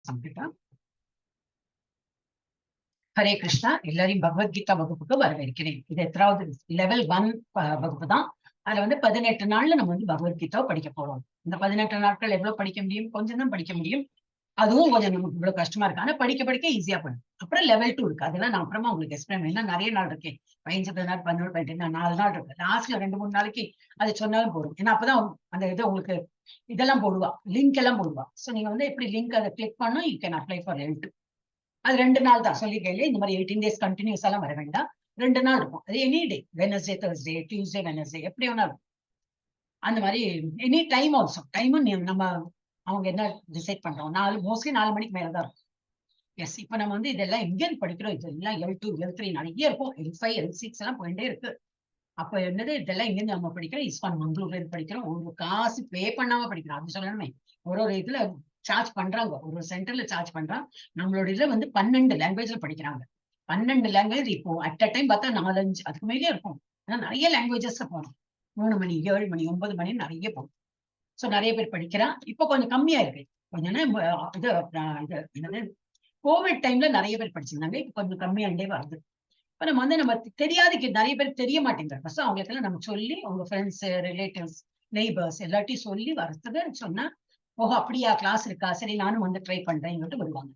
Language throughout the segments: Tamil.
சம்ஹிதா. ஹரே கிருஷ்ணா. எல்லாரையும் பகவத்கீதா வகுப்புக்கு வரவேற்கிறேன். இது எத்தனாவது லெவல் 1 வகுப்பு தான். அதுல 18 நாள்ல நம்ம பகவத்கீதா படிக்க போறோம். இந்த 18 நாட்கள் எவ்வளவு படிக்க முடியும்? கொஞ்சம் தான் படிக்க முடியும். அதுவும் கொஞ்சம் நமக்கு இவ்வளவு கஷ்டமா இருக்கு. ஆனா படிக்க படிக்க ஈஸியா பண்ணும். அப்புறம் லெவல் 2 இருக்கு. அதெல்லாம் நான் அப்புறமா உங்களுக்கு எக்ஸ்பிளைன் பண்ணேன். நிறைய நாள் இருக்கேன். 15 நாள், 11, 12, 4 நாள் இருக்கு. லாஸ்ட்ல 2-3 நாளைக்கு அது சொன்னாலும் போதும். ஏன்னா அப்பதான் அந்த இது உங்களுக்கு இதெல்லாம் போடுவா, லிங்க் எல்லாம் போடுவா. சோ நீங்க எப்படி லிங்க் அதை கிளிக் பண்ணும், you can apply for level 2. அது 2 நாள் தான் சொல்லிருக்கேன். இந்த மாதிரி 18 days கண்டினியூஸ் எல்லாம் வர வேண்டாம். 2 நாள் இருக்கும். அது any day, Wednesday, Thursday, Tuesday, Wednesday, எப்படி வேணாலும் அந்த மாதிரி எனி டைம் ஆல்சோ. டைமும் நம்ம அவங்க என்ன டிசைட் பண்றோம், மோஸ்ட்லி 4 மணிக்கு மேலதான் இருக்கும். எஸ், இப்ப நம்ம இதெல்லாம் எங்க படிக்கிறோம், இதெல்லாம் L2, L3 நிறைய இருக்கும். L5, L6 எல்லாம் போயிட்டே இருக்கு. அப்ப என்னது இதெல்லாம் இங்க நம்ம படிக்கிறோம். இஸ்கான் மங்களூர்ல இருந்து படிக்கிறோம். ஒரு காசு பே பண்ணாம படிக்கிறோம். அது சொல்லணுமே. ஒரு இதுல சார்ஜ் பண்றாங்க, ஒரு சென்டர்ல சார்ஜ் பண்றாங்க. நம்மளோட இதுல 12 லாங்குவேஜ்ல படிக்கிறாங்க. 12 லாங்குவேஜ் இப்போ அட் அ டைம் பார்த்தா 4-5 அதுக்கு மேலே இருக்கும். ஆனா நிறைய லாங்குவேஜஸ் போகணும். 3 மணி, 7 மணி, 9 மணி நிறைய போகும். சோ நிறைய பேர் படிக்கிறான். இப்ப கொஞ்சம் கம்மியா இருக்கு. கொஞ்சம் இது என்னது கோவிட் டைம்ல நிறைய பேர் படிச்சிருந்தாங்க. இப்ப கொஞ்சம் கம்மியாண்டே வருது. இப்ப நம்ம தெரியாத நிறைய பேர் தெரிய மாட்டேங்கிறாங்க. ஃபர்ஸ்ட் அவங்களுக்கு எல்லாம் நம்ம சொல்லி, அவங்க ஃப்ரெண்ட்ஸ், ரிலேட்டிவ்ஸ், நெய்பர்ஸ் எல்லாத்தையும் சொல்லி வரத்துக்கு சொன்னா, ஓஹோ அப்படியா கிளாஸ் இருக்கா, சரி நானும் ட்ரை பண்றேன்னு வருவாங்க.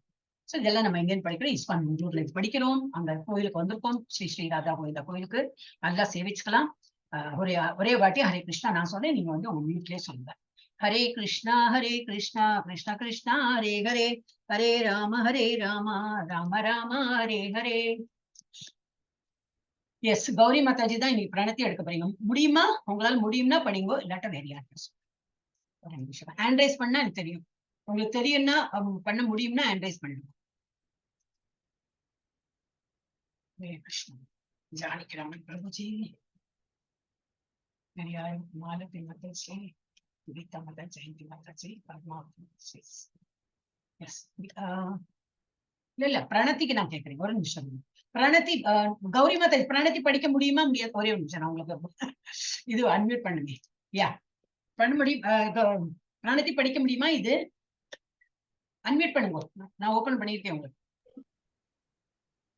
சோ இதெல்லாம் நம்ம எங்கேன்னு படிக்கிறோம், இஸ்கான் மங்களூர்ல படிக்கிறோம். அந்த கோயிலுக்கு வந்திருக்கோம், ஸ்ரீ ஸ்ரீ ராதா கோயில் கோயிலுக்கு. நல்லா சேவிச்சுக்கலாம். ஒரே வாட்டி ஹரே கிருஷ்ணா நான் சொன்னேன், நீங்க உங்க வீட்லயே சொல்லுங்க. ஹரே கிருஷ்ணா கிருஷ்ணா கிருஷ்ணா ஹரே ஹரே, ஹரே ராம ராம ராம ஹரே ஹரே. எஸ், கௌரி மாதாஜி தான் இன்னைக்கு பிரணத்தி எடுக்க போறீங்க. முடியுமா? உங்களால முடியும்னா படிங்கோ, இல்லாட்ட வேற யாரும். ஒரு நிமிஷம் ஹேண்ட் ரைஸ் பண்ணா எனக்கு தெரியும். உங்களுக்கு தெரியும்னா பண்ண முடியும்னா ஹேண்ட் ரைஸ் பண்ணுங்க. हरे कृष्ण. जानकी रामन प्रभु जी, मेरी आय मालती माता जी, गीता माता, जयंती माता जी, परमात्मा जी. यस, இல்ல இல்ல பிரணத்திக்கு நான் கேட்கறேன். ஒரு நிமிஷம் பிரணத்தி. கௌரி மாதா பிரணத்தி படிக்க முடியுமா முடியாது? ஒரே ஒரு நிமிஷம் நான் உங்களுக்கு இது அன்மியூட் பண்ணுங்க. யா, பண்ண முடியும். பிரணத்தி படிக்க முடியுமா? இது அன்மியூட் பண்ணுங்க. நான் ஓபன் பண்ணிருக்கேன் உங்களுக்கு.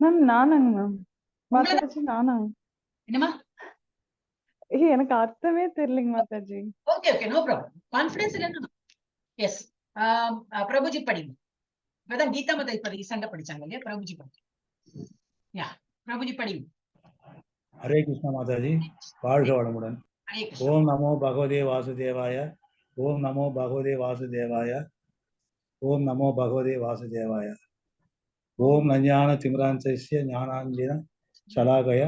Ma'am நானாங்க ma'am. மாதாஜி நானா? என்னமா? எனக்கு அர்த்தமே தெரியலங்க மாதாஜி. Okay okay, no problem. Confidence இல்லைன்னா எஸ். பிரபுஜி படிங்க. இப்பதான் கீதா மாதா இப்ப ரீசெண்டா படிச்சாங்க இல்லையா? பிரபுஜி படிங்க. யா, பிரபுஜி படிங்க. ஹரே கிருஷ்ணா மாதாஜி, வாழ்க வளமுடன். ஓம் நமோ பகவதே வாசுதேவாய, ஓம் நமோ பகவதே வாசுதேவாய, ஓம் நமோ பகவதே வாசுதேவாய. ஓம் நஞான திமிராஞ்சஸ்ய ஞானாஞ்சன சலாகய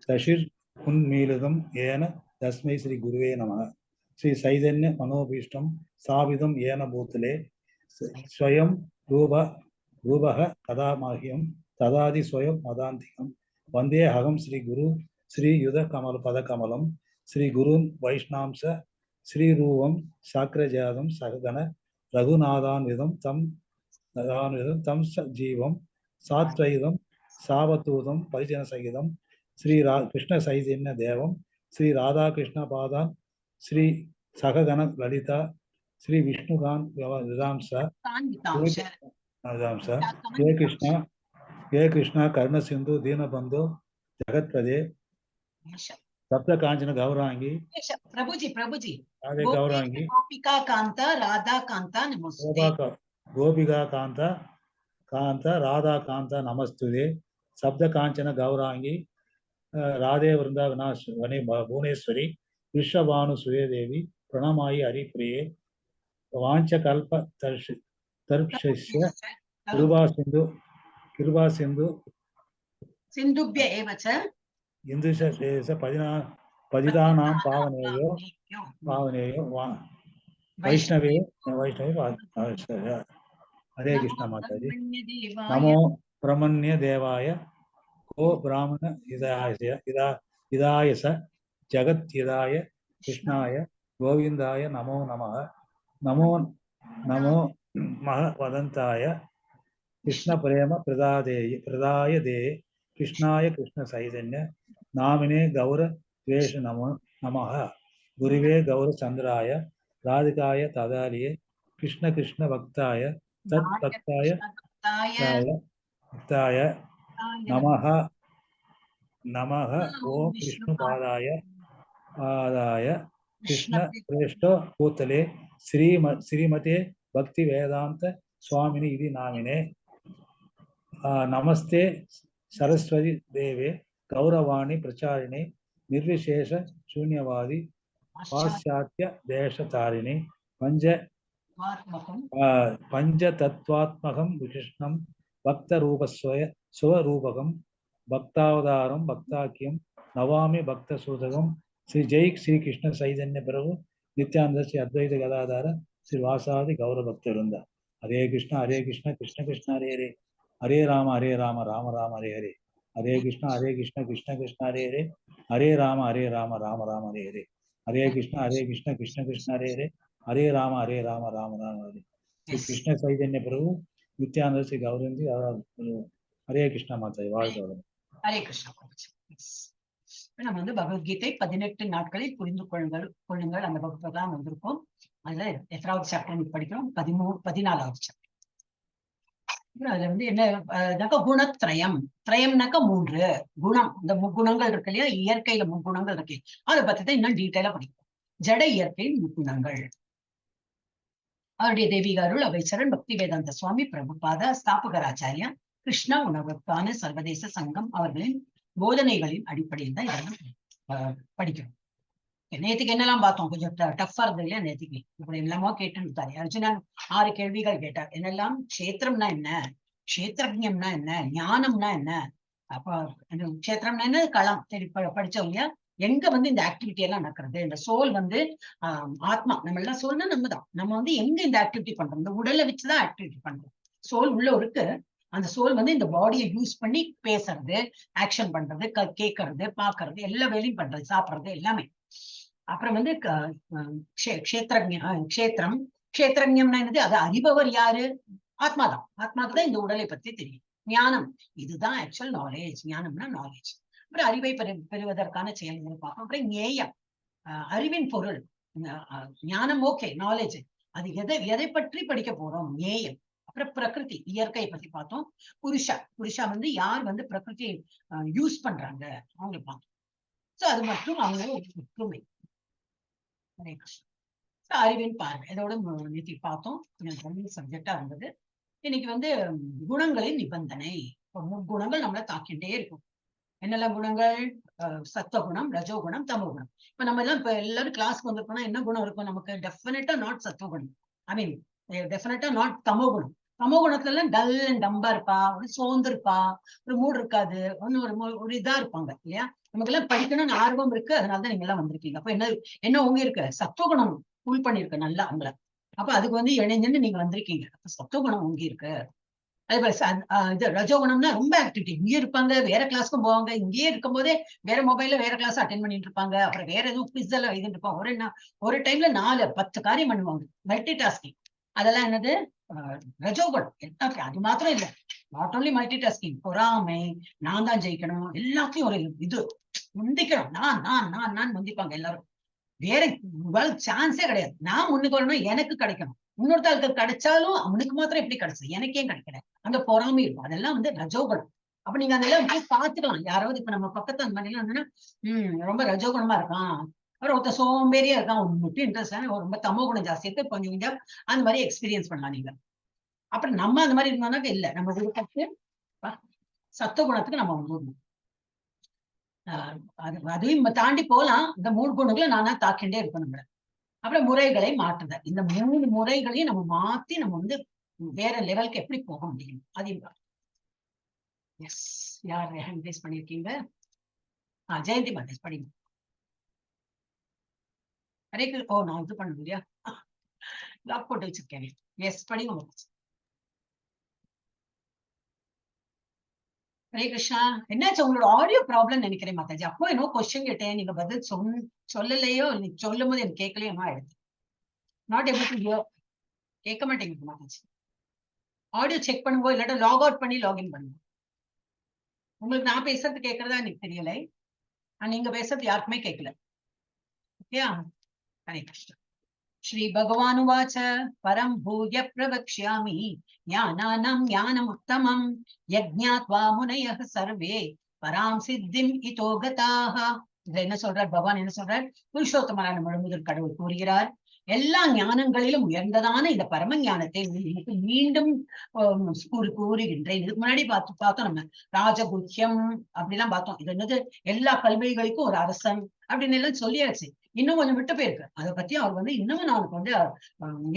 தஷிர் உன்மீலிதம் ஏன தஸ்மை ஸ்ரீ குருவே நமः. ஸ்ரீ சைதன்ய மனோபீஷ்டம் ஸ்தாபிதம் ஏன பூத்தலே ஸ்வயம் ரூபக ததா மாஹ்யம் ததாதி ஸ்வயம் மதாந்திகம் வந்தே அகம் ஸ்ரீ குரு ஸ்ரீ யுத கமல் பதகமலம் ஸ்ரீ குருன் வைஷ்ணாம்ச ஸ்ரீரூபம் சாக்ரஜாதம் சககன ரகுநாதான்விதம் தம் ஜீவம் சாத்வைதம் சாவதூதம் பரிஜன சகிதம் ஸ்ரீ கிருஷ்ண சைதன்ய தேவம் ஸ்ரீ ராதாகிருஷ்ண பாதான் ஸ்ரீ சககன லலிதா ஸ்ரீ விஷ்ணுகான் விதாம்ச हे कृष्णा कर्ण सिंधु दीन बंधु जगतपदे सप्त कांचन गौरांगी प्रभुजी राधे गौरांगी गोपिका कांता राधा कांता नमस्ते. गोपिका कांता राधा कांता नमस्ते. सप्त कांचन गौरांगी राधे वृंदावनी भुवनेश्वरी विश्वभानु सूर्य देवी प्रणमायि हरिप्रिये वांछकल्प तर्पस्य कृपा सिंधु सिंधुभ्य एव च इंदुशेष पतितानां पावनेयो वैष्णवे हरे कृष्ण माताजी. नमो ब्रह्मण्य देवाय को ब्राह्मण हिदाय स जगत हिदाय कृष्णाय गोविंदाय नमो नमः. नमो नमो महवदंताय कृष्ण प्रेम प्रदाय दे कृष्णाय कृष्ण चैतन्य नामिने गौर द्वेष नमः. गुरुवे गौर चंद्राय राधिकाय तदालिये कृष्ण कृष्ण भक्ताय தத் பக்தாய பக்தாய நமஹ நமஹ ஓம் விஷ்ணு பாதாய கிருஷ்ண பிரேஷ்ட பூத்தலே ஸ்ரீமதே பக்தி வேதாந்த சுவாமினி இது நாமினே நமஸ்தே சரஸ்வதி தேவே கௌரவாணி பிரச்சாரிணி நிர்விசேஷ சூன்யவாதி பாश्चात्य தேசதாரிணி பஞ்சதத்வாத்மகம் விகிருஷ்ணம் பக்தரூபஸ்வரூபகம் பக்தாவதாரம் பக்தாக்கியம் நவாமி பக்தசூதகம் ஸ்ரீ ஜெய் ஸ்ரீ கிருஷ்ண சைதன்ய பிரபு நித்யானந்த ஸ்ரீ அத்வைத கதாதார ஸ்ரீ வாசாதி கௌர பக்தருந்த ஹரே கிருஷ்ண கிருஷ்ண கிருஷ்ண ஹரே ஹரே ஹரே ராம ராம ராம ஹரே ஹரே ஹரே கிருஷ்ண கிருஷ்ண கிருஷ்ண ஹரே ஹரே ஹரே ராம ராம ராம ஹரே ஹரே ஹரே கிருஷ்ண கிருஷ்ண கிருஷ்ண ஹரே ஹரே ஹரே ராம ராம ராம ஹரே ஸ்ரீ கிருஷ்ண சைதன்ய பிரபு நித்யானந்த ஸ்ரீ கௌரந்தி ஹரே கிருஷ்ண மாதா வாழ்க ஹரே கிருஷ்ணா. நம்ம வந்து பகவத்கீதை 18 நாட்களில் புரிந்து கொள்ளுங்கள் அந்த வகுப்பு தான் வந்திருக்கோம். அதுல எத்தனாவது சாப்டர் படிக்கிறோம்? 14வது சாப்டர். அதுல வந்து என்னன்னாக்கா குணத்ரயம். திரயம்னாக்கா 3 குணம். இந்த முக்குணங்கள் இருக்கு இல்லையா, இயற்கையில முக்குணங்கள் இருக்கு, அதை பத்தி தான் இன்னும் டீட்டெயிலா படிக்கிறோம். ஜட இயற்கை முக்குணங்கள். அவருடைய தெய்வீக அருள் அவைச்சரன் பக்தி வேதாந்த சுவாமி பிரபுபாத ஸ்தாபகராச்சாரியா கிருஷ்ணா உணவுக்கான சர்வதேச சங்கம் அவர்களின் போதனைகளின் அடிப்படையில் தான் இதெல்லாம் படிக்கிறோம். நேற்றுக்கு என்னெல்லாம் பார்த்தோம்? கொஞ்சம் டஃபா இருந்தது இல்லையா நேற்றுக்கு? இப்படி எல்லாமோ கேட்டுட்டாரு அர்ஜுனன் 6 கேள்விகள் கேட்டார். என்னெல்லாம்? கஷேத்திரம்னா என்ன, கஷேத்திரஜம்னா என்ன, ஞானம்னா என்ன, அப்ப கஷேத்திரம்னா என்ன, களம் படிச்சோம் இல்லையா, எங்க வந்து இந்த ஆக்டிவிட்டி எல்லாம் நடக்கிறது, இந்த சோல் வந்து ஆத்மா, நம்ம எல்லாம் சோல்னா நம்ம தான், நம்ம வந்து எங்க இந்த ஆக்டிவிட்டி பண்றோம், இந்த உடலை வச்சுதான் ஆக்டிவிட்டி பண்றோம். சோல் உள்ள இருக்கு, அந்த சோல் வந்து இந்த பாடியை யூஸ் பண்ணி பேசுறது, ஆக்ஷன் பண்றது, கேட்கறது, பாக்குறது, எல்லா வேலையும் பண்றது, சாப்பிடுறது எல்லாமே. அப்புறம் வந்து கஷேத்திரம், கஷேத்திரஜம்னா என்னது? அது அறிபவர் யாரு? ஆத்மாதான். ஆத்மாக்கு தான் இந்த உடலை பத்தி தெரியும். ஞானம், இதுதான் ஆக்சுவல் நாலேஜ். ஞானம்னா நாலேஜ். அப்புறம் அறிவை பெறுவதற்கான செயல்களை பார்ப்போம். அப்புறம் ஞேயம், அறிவின் பொருள். ஞானம் ஓகே, நாலேஜ், அது எதை பற்றி படிக்க போறோம்? ஞேயம். அப்புறம் பிரகிருதி, இயற்கையை பத்தி பார்த்தோம். புருஷா வந்து யார் வந்து பிரகிருதியை யூஸ் பண்றாங்க அவங்களை பார்த்தோம். சோ அது மட்டும் அவங்க ஒற்றுமை. அறிவின் பார்வை, இதோட நேற்று பார்த்தோம். சப்ஜெக்டா இருந்தது. இன்னைக்கு வந்து குணங்களின் நிபந்தனை. குணங்கள் நம்மள தாக்கிட்டே இருக்கும். என்னெல்லாம் குணங்கள்? சத்துவகுணம், ரஜோகுணம், தமோகுணம். இப்ப நம்ம எல்லாம் இப்ப எல்லாரும் கிளாஸ்க்கு வந்திருக்கோம்னா என்ன குணம் இருக்கும் நமக்கு? டெஃபினட்டா நாட் சத்துவகுணம், ஐ மீன் டெஃபினட்டா நாட் தமோகுணம். தமோகுணத்துல எல்லாம் டல் அண்ட் டம்பா இருப்பா, ஒரு சோர்ந்து இருப்பா, ஒரு மூடு இருக்காது, ஒரு இதா இருப்பாங்க இல்லையா. நமக்கு எல்லாம் படிக்கணும்னு ஆர்வம் இருக்கு, அதனாலதான் நீங்க எல்லாம் வந்திருக்கீங்க. அப்ப என்ன உங்க இருக்கு? சத்துவகுணம் ஃபுல் பண்ணிருக்கு நல்லா உங்களை. அப்ப அதுக்கு வந்து இணைஞ்சுன்னு நீங்க வந்திருக்கீங்க. அப்ப சத்துவகுணம் உங்க இருக்கு. அதே போல இது ரஜோகுணம்னா ரொம்ப ஆக்டிவிட்டி, இங்கேயே இருப்பாங்க, வேற கிளாஸ்க்கும் போவாங்க, இங்கேயே இருக்கும் போதே வேற மொபைல்ல வேற கிளாஸ் அட்டென்ட் பண்ணிட்டு இருப்பாங்க, அப்புறம் வேற எதுவும் பிஸ்ல இது இருப்பாங்க, ஒரு டைம்ல 4-10 காரியம் பண்ணுவாங்க, மல்டி டாஸ்கிங். அதெல்லாம் என்னது? ரஜோகுணம். அது மாத்திரம் இல்ல, நாட் ஓன்லி மல்டி டாஸ்கிங், பொறாமை, நான் தான் ஜெயிக்கணும், எல்லாத்தையும் ஒரு இது முந்திக்கணும், நான் முந்திப்பாங்க எல்லாரும். வேற சான்ஸே கிடையாது. நான் முன்னுக்கு வரணும், எனக்கு கிடைக்கணும். இன்னொருத்தாளுக்கு கிடைச்சாலும் அவனுக்கு மாத்திரம் எப்படி கிடைச்சது, எனக்கே கிடைக்கல, அந்த பொறாமை இருக்கும். அதெல்லாம் வந்து ரஜோகுணம். அப்ப நீங்க அதெல்லாம் போய் பாத்துக்கலாம். யாராவது இப்ப நம்ம பக்கத்து அந்த மாதிரி எல்லாம் ரொம்ப ரஜோகுணமா இருக்கான், அப்புறம் ஒருத்த சோம்பேறியா இருக்கான், மட்டும் இன்ட்ரெஸ்ட், ரொம்ப தமோ குணம் ஜாஸ்தி இருக்கு, கொஞ்சம் அந்த மாதிரி எக்ஸ்பீரியன்ஸ் பண்ணலாம் நீங்க. அப்புறம் நம்ம அந்த மாதிரி இருந்தோம்னாக்க இல்ல, நம்ம விருப்பத்து சத்துவ குணத்துக்கு நம்ம வந்துடணும். அதையும் தாண்டி போலாம். இந்த 3 குணங்களை நானா தாக்கிண்டே இருக்கணும். அப்புறம் முறைகளை மாற்றுதல். இந்த 3 முறைகளையும் நம்ம மாத்தி நம்ம வந்து வேற லெவலுக்கு எப்படி போக முடியும் அதையும். எஸ், யார் ஹேண்ட் ரைஸ் பண்ணிருக்கீங்க? ஜெயந்தி மாதேஷ் படிங்க. ஓ, நான் இது பண்ண இல்லையா, லாக் போட்டு வச்சிருக்கேன். எஸ், படிங்க. ஹரே கிருஷ்ணா. என்னாச்சு உங்களோட ஆடியோ ப்ராப்ளம் நினைக்கிறேன் மாதாஜி. அப்போ என்ன கொஸ்டின் கேட்டேன், நீங்க பதில் சொல்லலையோ, நீ சொல்லும் போது எனக்கு கேட்கலையோ ஆயிடுச்சு. நாட் ஏபிள் டு ஹியர், கேட்க மாட்டேங்குது மாதாஜி. ஆடியோ செக் பண்ணுங்க, இல்லாட்டா லாக் அவுட் பண்ணி லாகின் பண்ணுங்க. உங்களுக்கு நான் பேசுறது கேட்கறதா எனக்கு தெரியல, நீங்க பேசுறது யாருக்குமே கேட்கல. ஓகே, ஹரே கிருஷ்ணா. ஸ்ரீ பகவானுவாச்ச பரம் பூய பிரவக்ஷ்யாமி ஞானானாம் ஞானமுத்தமம் யஜ்ஞாத்வா முனயः சர்வே பராம் சித்திம் இதோ கதாஹ. இதுல என்ன சொல்றார் பகவான்? என்ன சொல்றார்? புருஷோத்தமரான முழுமுதல் கடவுள் கூறுகிறார், எல்லா ஞானங்களிலும் உயர்ந்ததான இந்த பரம ஞானத்தை உங்களுக்கு மீண்டும் கூறுகின்றேன். இதுக்கு முன்னாடி பார்த்தோம் நம்ம ராஜகுஹ்யம் அப்படிலாம் பார்த்தோம். இது என்னது? எல்லா கல்விகளுக்கும் ஒரு அரசன் அப்படின்னு எல்லாம் சொல்லியாச்சு. இன்னும் கொஞ்சம் விட்டு போயிருக்கு. அதை பத்தி அவர் இன்னமும் நான் உனக்கு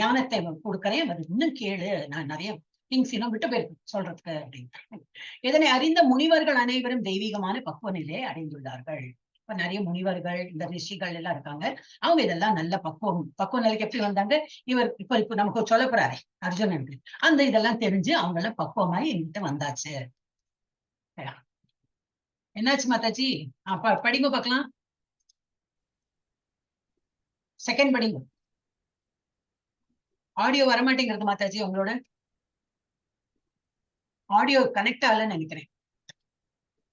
ஞானத்தை கொடுக்கறேன், அது இன்னும் கேளு, நான் நிறைய திங்ஸ் இன்னும் விட்டு போயிருக்கு சொல்றதுக்கு அப்படின்னு. இதனை அறிந்த முனிவர்கள் அனைவரும் தெய்வீகமான பக்குவ நிலையை அடைந்துள்ளார்கள். இப்ப நிறைய முனிவர்கள், இந்த ரிஷிகள் எல்லாம் இருக்காங்க. அவங்க இதெல்லாம் நல்ல பக்குவ நிலைக்கு எப்படி வந்தாங்க? இப்ப நமக்கு சொல்ல போறாரு அர்ஜுனனுக்கு, அந்த இதெல்லாம் தெரிஞ்சு அவங்க எல்லாம் பக்குவமாயி என்கிட்ட வந்தாச்சு. என்னாச்சு மாதாஜி? படிங்க பார்க்கலாம். செகண்ட் படிங்க. ஆடியோ வரமாட்டேங்கிறது மாதாஜி, உங்களோட ஆடியோ கனெக்ட் ஆகலன்னு நினைக்கிறேன்.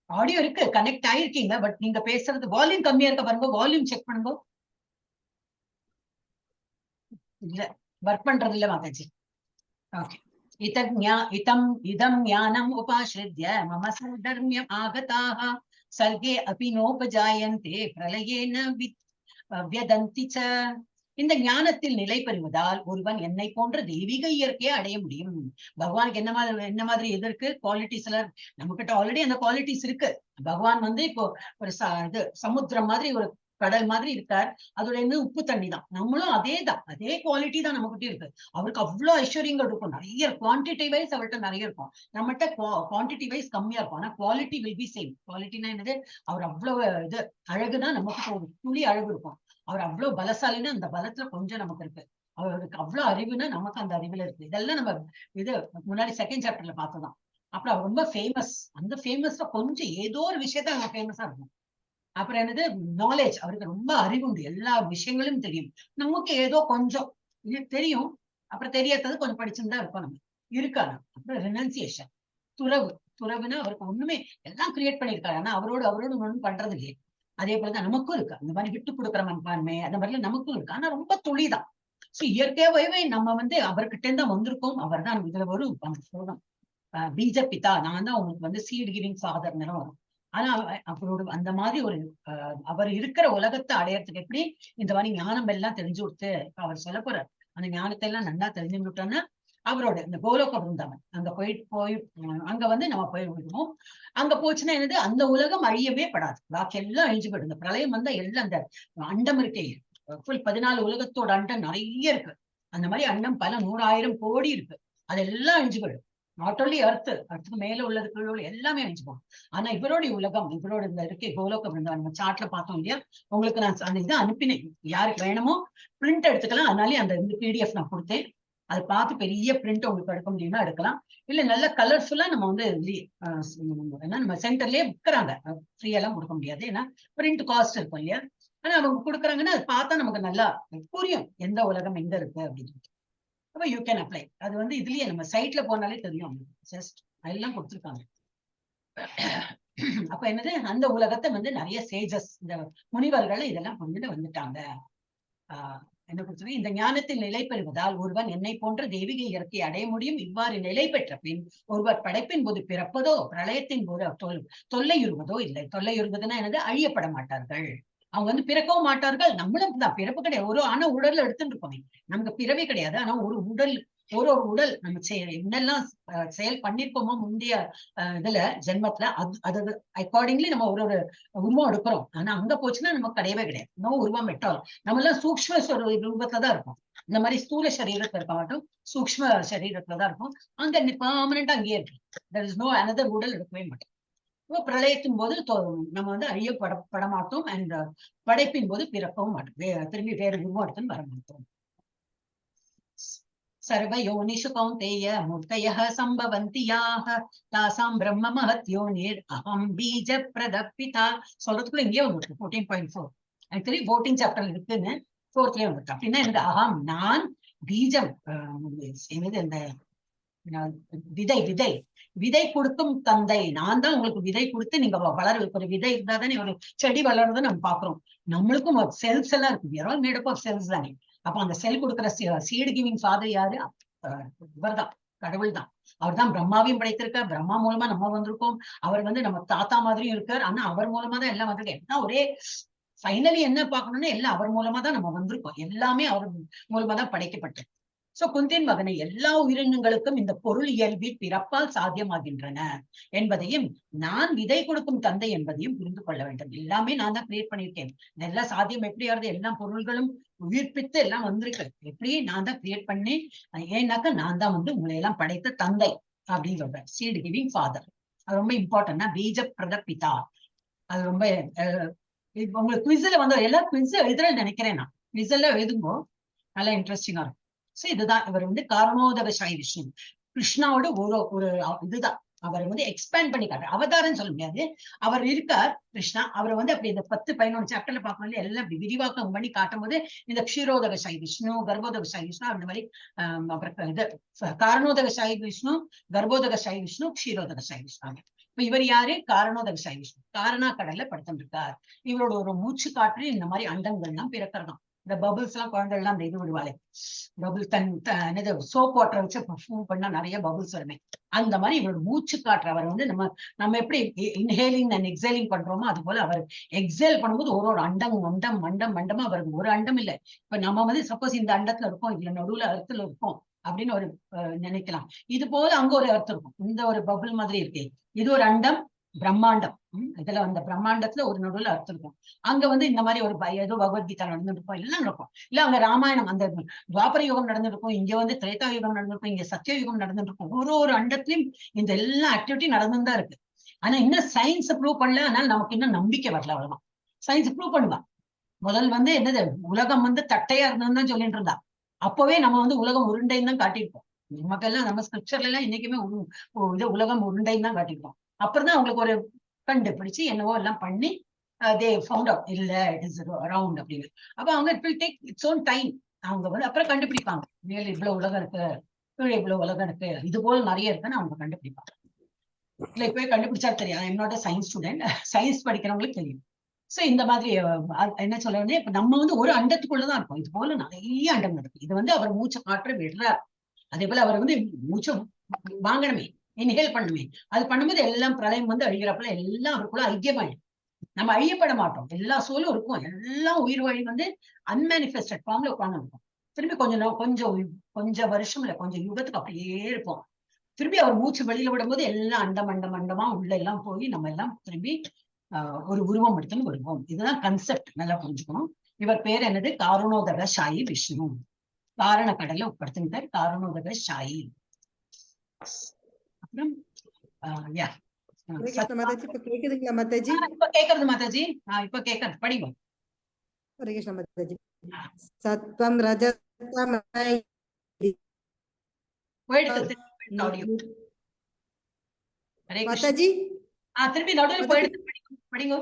ஆடியோ இருக்கு, கனெக்ட் ஆயிருக்கீங்க, பட் நீங்க பேசுறது வால்யூம் கம்மியா இருக்க பாருங்க, வால்யூம் செக் பண்ணுங்க. இல்ல, ஒர்க் பண்றது இல்ல மாதாஜி. ஓகே. இதம் ஞானம் உபாஸ்ரித்ய மம சர்தர்மியம் ஆகதாஹ சர்கே அபி நோபஜாயந்தே பிரளயேன வியதந்தி ச. இந்த ஞானத்தில் நிலை பெறுவதால் ஒருவன் என்னை போன்ற தெய்வீக இயற்கையை அடைய முடியும். பகவானுக்கு என்ன மாதிரி எது இருக்கு? குவாலிட்டிஸ் எல்லாம் நம்ம கிட்ட ஆல்ரெடி அந்த குவாலிட்டிஸ் இருக்கு. பகவான் இப்போ ஒரு சமுத்திரம் மாதிரி, ஒரு கடல் மாதிரி இருக்கார். அதோட என்ன உப்பு தண்ணி தான். நம்மளும் அதே குவாலிட்டி தான் நம்ம கிட்ட இருக்கு. அவருக்கு அவ்வளவு ஐஸ்வர்யங்கள் இருக்கும், நிறைய குவான்டிட்டி வைஸ் அவர்கிட்ட நிறைய இருக்கும். நம்மகிட்ட குவான்டிட்டி வைஸ் கம்மியா இருக்கும், ஆனா குவாலிட்டி வில் பி சேம். குவாலிட்டினா என்னது? அவர் அவ்வளவு இது அழகுனா நமக்கு ஒரு துளி அழகு இருக்கும். அவர் அவ்வளவு பலசாலின்னா அந்த பலத்துல கொஞ்சம் நமக்கு இருக்கு. அவருக்கு அவ்வளவு அறிவுனா நமக்கு அந்த அறிவுல இருக்கு. இதெல்லாம் நம்ம இது முன்னாடி செகண்ட் சாப்டர்ல பார்த்தோம். அப்புறம் அவர் ரொம்ப ஃபேமஸ். அந்த ஃபேமஸ்ல கொஞ்சம் ஏதோ ஒரு விஷயத்த அவங்க ஃபேமஸா இருக்கும். அப்புறம் என்னது? நாலேஜ். அவருக்கு ரொம்ப அறிவு உண்டு, எல்லா விஷயங்களும் தெரியும். நமக்கு ஏதோ கொஞ்சம் தெரியும், அப்புறம் தெரியாதது கொஞ்சம் படிச்சுதான் இருப்போம் நம்ம இருக்காரு. அப்புறம் ரெனன்சியேஷன், துறவுனா அவருக்கு ஒண்ணுமே எல்லாம் கிரியேட் பண்ணிருக்காரு, ஆனா அவரோட ஒண்ணும் பண்றது இல்லையே. அதே போலதான் நமக்கும் இருக்கு அந்த மாதிரி விட்டு கொடுக்குற மனப்பான்மை, அந்த மாதிரிலாம் நமக்கும் இருக்கு, ஆனா ரொம்ப துளிதான். சோ இயற்கையாவே நம்ம அவர்கிட்ட தான் வந்திருக்கோம். அவர் தான் இதுல வரும் சொல்றோம் பீஜ பிதா, நான் தான் உங்களுக்கு சீட் கிவிங் ஃபாதர் வரும். ஆனா அவரோட அந்த மாதிரி ஒரு அவர் இருக்கிற உலகத்தை அடையறதுக்கு எப்படி இந்த மாதிரி ஞானம் எல்லாம் தெரிஞ்சு கொடுத்து அவர் சொல்ல போறார். அந்த ஞானத்தை எல்லாம் நல்லா தெரிஞ்சு விட்டோம்னா அவரோட இந்த கோலோக பிருந்தாவன் அங்க போய் அங்க நம்ம போய் விடுவோம். அங்க போச்சுன்னா என்னது? அந்த உலகம் அழியவே படாது, பாக்கி எல்லாம் அழிஞ்சு போயிடும். இந்த பிரளயம் வந்தா எல்லாம் அந்த அண்டம் இருக்கே, ஃபுல் 14 உலகத்தோட அண்டம் நிறைய இருக்கு. அந்த மாதிரி அண்டம் பல 100,000 கோடி இருக்கு, அதெல்லாம் அழிஞ்சு போயிடும். நாட் ஓன்லி அர்த்துக்கு மேல உள்ளது கீழே எல்லாமே அழிஞ்சு போகும். ஆனா இவருடைய உலகம், இவரோட இந்த இருக்கே கோலோக பிருந்தாவன், நம்ம சார்ட்ல பார்த்தோம் இல்லையா? உங்களுக்கு நான் அந்த இதை அனுப்பினேன், யாருக்கு வேணுமோ பிரிண்ட் எடுத்துக்கலாம். அதனாலே அந்த PDF நான் கொடுத்தேன். அதை பார்த்து பெரிய பிரிண்ட் உங்களுக்கு எடுக்க முடியும்னா எடுக்கலாம். இல்ல நல்ல கலர்ஃபுல்லா நம்ம நம்ம சென்டர்லயே விற்கிறாங்க, ஃப்ரீயெல்லாம் கொடுக்க முடியாது, ஏன்னா பிரிண்ட் காஸ்ட் இருக்கும் இல்லையா? ஆனா அவங்க கொடுக்குறாங்கன்னா அது பார்த்தா நமக்கு நல்லா புரியும் எந்த உலகம் எங்க இருக்கு அப்படின்னு. அப்ப யூ கேன் அப்ளை. அது இதுலயே நம்ம சைட்ல போனாலே தெரியும், ஜஸ்ட் அதெல்லாம் கொடுத்துருக்காங்க. அப்ப என்னது? அந்த உலகத்தை நிறைய சேஜஸ், இந்த முனிவர்கள் இதெல்லாம் வந்துட்டாங்க. என்ன கொடுத்து இந்த ஞானத்தில் நிலை பெறுவதால் ஒருவன் என்னை போன்ற தெய்வீக இயற்கையை அடைய முடியும். இவ்வாறு நிலை பெற்ற பின் ஒருவர் படைப்பின் போது பிறப்பதோ பிரளயத்தின் போது தொல்லையுறுவதோ இல்லை. தொல்லையுறுவதுன்னா என்னது? அழியப்பட மாட்டார்கள். அவங்க பிறக்கவும் மாட்டார்கள். நம்மளும் தான் பிறப்பு கிடையாது, ஆனா உடல்ல எடுத்துட்டு இருக்கோமே, நமக்கு பிறவே கிடையாது. ஆனா ஒரு உடல் நம்ம என்னெல்லாம் செயல் பண்ணிருக்கோமோ முந்தைய இதுல ஜென்மத்துல அது அக்கார்டிங்லி நம்ம ஒரு உருவம் எடுக்கிறோம். ஆனா அங்க போச்சுன்னா நமக்கு கிடையவே கிடையாது, நோ உருவம் எட்டால். நம்ம எல்லாம் சூக்ஷ்ம ரூபத்துல தான் இருக்கும். இந்த மாதிரி ஸ்தூல சரீரத்துல இருக்க மாட்டோம், சூக்ஷ்ம சரீரத்துலதான் இருக்கும். அங்க பெர்மனண்டா அங்கேயே இருக்கு. there is no another உடல் எடுக்கவே மாட்டோம். பிரளயத்தின் போது நம்ம அழியப்பட மாட்டோம், அண்ட் படைப்பின் போது பிறக்கவும் மாட்டோம், திரும்பி வேற உருவம் எடுத்துன்னு வர மாட்டோம். சர்வயோனிஷு கௌந்தேய மூர்த்தயः சம்பவந்தி யாः தாசாம் பிரம்ம மஹத் யோனிர் அஹம் பீஜ பிரதப்பிதா. சொல்றதுக்குள்ள இங்கே வந்துருக்கு 14.4. ஆக்சுவலி 14 சாப்டர் இருக்குன்னு 4th வந்துருக்கு. அப்படின்னா எனக்கு அகம், நான், பீஜம் என்னது இந்த விதை கொடுக்கும் தந்தை நான் தான். உங்களுக்கு விதை கொடுத்து நீங்க ஒரு விதை இருந்தா தானே ஒரு செடி வளருதுன்னு நம்ம பாக்குறோம். நம்மளுக்கும் செல்ஸ் எல்லாம் இருக்கு, மேட் அப் ஆஃப் செல்ஸ் தானே. அப்ப அந்த செல் கொடுக்குற சீடு கிவிங் ஃபாதர் யாரு? இவர்தான், கடவுள் தான். அவர் தான் பிரம்மாவையும் படைத்திருக்கார். பிரம்மா மூலமா நம்ம வந்திருக்கோம். அவர் வந்து நம்ம தாத்தா மாதிரியும் இருக்கார். ஆனா அவர் மூலமா தான் எல்லாம் வந்திருக்கு. எல்லாம் ஒரே ஃபைனலி என்ன பார்க்கணும்னா எல்லாம் அவர் மூலமா தான் நம்ம வந்திருக்கோம். எல்லாமே அவர் மூலமா தான் படைக்கப்பட்டது. சோ குந்தின் மகனை எல்லா உயிரினங்களுக்கும் இந்த பொருள் இயல்பி பிறப்பால் சாத்தியமாகின்றன என்பதையும், நான் விதை கொடுக்கும் தந்தை என்பதையும் புரிந்து கொள்ள வேண்டும். எல்லாமே நான் தான் கிரியேட் பண்ணியிருக்கேன். இதெல்லாம் சாத்தியம் எப்படி ஆகுது? எல்லா பொருள்களும் உயிர்ப்பித்து எல்லாம் வந்திருக்கு. எப்படி? நான் தான் கிரியேட் பண்ணி, ஏன்னாக்கா நான் தான் வந்து உங்களை எல்லாம் படைத்த தந்தை அப்படின்னு சொல்றேன். Seed giving father. அது ரொம்ப இம்பார்ட்டன்ட்னா பீஜ பிரத பிதா. அது ரொம்ப உங்களுக்கு குவிஸ்ல வந்து எல்லாரும் குவிஸ் எழுதுற நினைக்கிறேன். நான் குவிஸ்ல எழுதும்போ நல்லா இன்ட்ரெஸ்டிங்கா இருக்கும். சோ இதுதான் இவர் வந்து காரணோதகசாயி விஷ்ணு. கிருஷ்ணாவோட ஒரு இதுதான். அவர் வந்து எக்ஸ்பேண்ட் பண்ணி காட்டுற அவதாரம் சொல்ல முடியாது. அவர் இருக்கார் கிருஷ்ணா. அவரை வந்து அப்படி இந்த 10-11 சாப்டர்ல பார்க்கணும் எல்லாம் அப்படி விரிவாக்கம் பண்ணி காட்டும் போது இந்த க்ஷீரோதகசாயி விஷ்ணு, கர்ப்போதகசாயி விஷ்ணு, அந்த மாதிரி அப்புறம் இது காரணோதகசாயி விஷ்ணு, கர்ப்போதகசாயி விஷ்ணு, க்ஷீரோதகசாயி விஷ்ணு. இப்ப இவர் யாரு? காரணோதகசாயி விஷ்ணு. காரணா கடல்ல படுத்திருக்கார். இவரோட ஒரு மூச்சு காற்று இந்த மாதிரி அண்டங்கள்லாம் பிறக்கிறதாம். இந்த பபுள்ஸ் எல்லாம் குழந்தை எல்லாம் அந்த இது விடுவாளே, பபுள் என்னது சோப் வாட்டரை வச்சு பண்ணா நிறைய பபுள்ஸ் வருமே, அந்த மாதிரி இவரோட மூச்சு காற்று. அவர் வந்து நம்ம எப்படி இன்ஹேலிங் அண்ட் எக்ஸேலிங் பண்றோமோ அது போல அவர் எக்ஸேல் பண்ணும்போது ஒரு மண்டமா அவருக்கு ஒரு அண்டம் இல்லை. இப்ப நம்ம வந்து சப்போஸ் இந்த அண்டத்துல இருக்கோம், இதுல நடுவுல அர்த்தத்துல இருக்கோம் அப்படின்னு ஒரு நினைக்கலாம். இது போல அங்க ஒரு அர்த்தம் இருக்கும். இந்த ஒரு பபுள் மாதிரி இருக்கு, இது ஒரு அண்டம், பிரம்மாண்டம். இதுல அந்த பிரம்மாண்டத்துல ஒரு நடுவுல அர்த்தம் இருக்கும். அங்க வந்து இந்த மாதிரி ஒரு ஏதோ பகவத்கீதா நடந்துருக்கும், எல்லாம் நடக்கும். இல்ல அங்க ராமாயணம் அந்த துவாபர யுகம் நடந்திருக்கும், இங்க வந்து திரேதா யுகம் நடந்திருக்கும், இங்க சத்திய யுகம் நடந்துருக்கும். ஒரு அண்டத்திலயும் இந்த எல்லா ஆக்டிவிட்டி நடந்துதான் இருக்கு. ஆனா இன்னும் சயின்ஸ் ப்ரூவ் பண்ணல. அதனால நமக்கு இன்னும் நம்பிக்கை வரல. அவ்வளவுதான். சயின்ஸ் ப்ரூவ் பண்ணுவா. முதல் வந்து என்னது, உலகம் வந்து தட்டையா இருந்ததுன்னு தான் சொல்லிட்டு இருந்தா. அப்பவே நம்ம வந்து உலகம் உருண்டைன்னு தான் காட்டியிருப்போம். நமக்கெல்லாம் நம்ம ஸ்கிரிப்சர்ல எல்லாம் இன்னைக்குமே உலகம் உருண்டைன்னு தான் காட்டியிருப்போம். அப்புறம் தான் அவங்களுக்கு ஒரு கண்டுபிடிச்சு என்னவோ எல்லாம் பண்ணி தே ஃபவுண்ட் அவுட் இல்ல இட் இஸ் ரவுண்ட் அப்படின்னு. அப்ப அவங்க it will take its own time. அவங்க வந்து அப்புறம் கண்டுபிடிப்பாங்க, மேல இவ்வளவு உலகம் இருக்கு, கீழே இவ்வளவு உலகம் இருக்கு, இது போல நிறைய இருக்குன்னு அவங்க கண்டுபிடிப்பாங்க. இல்ல இப்பவே கண்டுபிடிச்சா தெரியாது. என்னோட சயின்ஸ் ஸ்டூடெண்ட், சயின்ஸ் படிக்கிறவங்களுக்கு தெரியும். சோ இந்த மாதிரி என்ன சொல்ல வந்து இப்ப நம்ம வந்து ஒரு அண்டத்துக்குள்ளதான் இருக்கும். இது போல நிறைய அண்டம் இருக்கு. இது வந்து அவர் மூச்சை காற்று விடுறார். அதே போல அவர் வந்து மூச்சை வாங்கணுமே, இன்ஹேல் பண்ணுமே. அது பண்ணும்போது எல்லாம் பிரளயம் வந்து அழிகிறப்பல எல்லாம் அவருக்குள்ள ஐக்கியமாயிடும். நம்ம அழியப்பட மாட்டோம். எல்லா சூழலும் இருக்கும். எல்லாம் உயிர் வழி வந்து அன்மேனிஃபெஸ்டட் ஃபார்ம்ல உட்கார்ந்து இருக்கும். திரும்பி கொஞ்சம் வருஷம் இல்ல, கொஞ்சம் யுகத்துக்கு அப்படியே இருப்போம். திரும்பி அவர் மூச்சு வெளியில விடும்போது எல்லாம் அண்டமா உள்ள எல்லாம் போய் நம்ம எல்லாம் திரும்பி ஒரு உருவம் எடுத்துன்னு வருவோம். இதுதான் கன்செப்ட், நல்லா புரிஞ்சுக்கணும். இவர் பேர் என்னது? காரணோதகசாயி விஷ்ணு. காரண கடல்ல உட்படுத்தினார், காரணோதகசாயி. அப்புறம் இப்ப கேக்குதுங்களா மாதாஜி? இப்ப கேக்குறது மாதாஜி. இப்ப கேக்குறது படிவோம். ஹரே கிருஷ்ண மாதாஜி. சத்வம் ரஜதம மாதாஜி திருப்பி நடுவில் போயிடுது, படிங்க.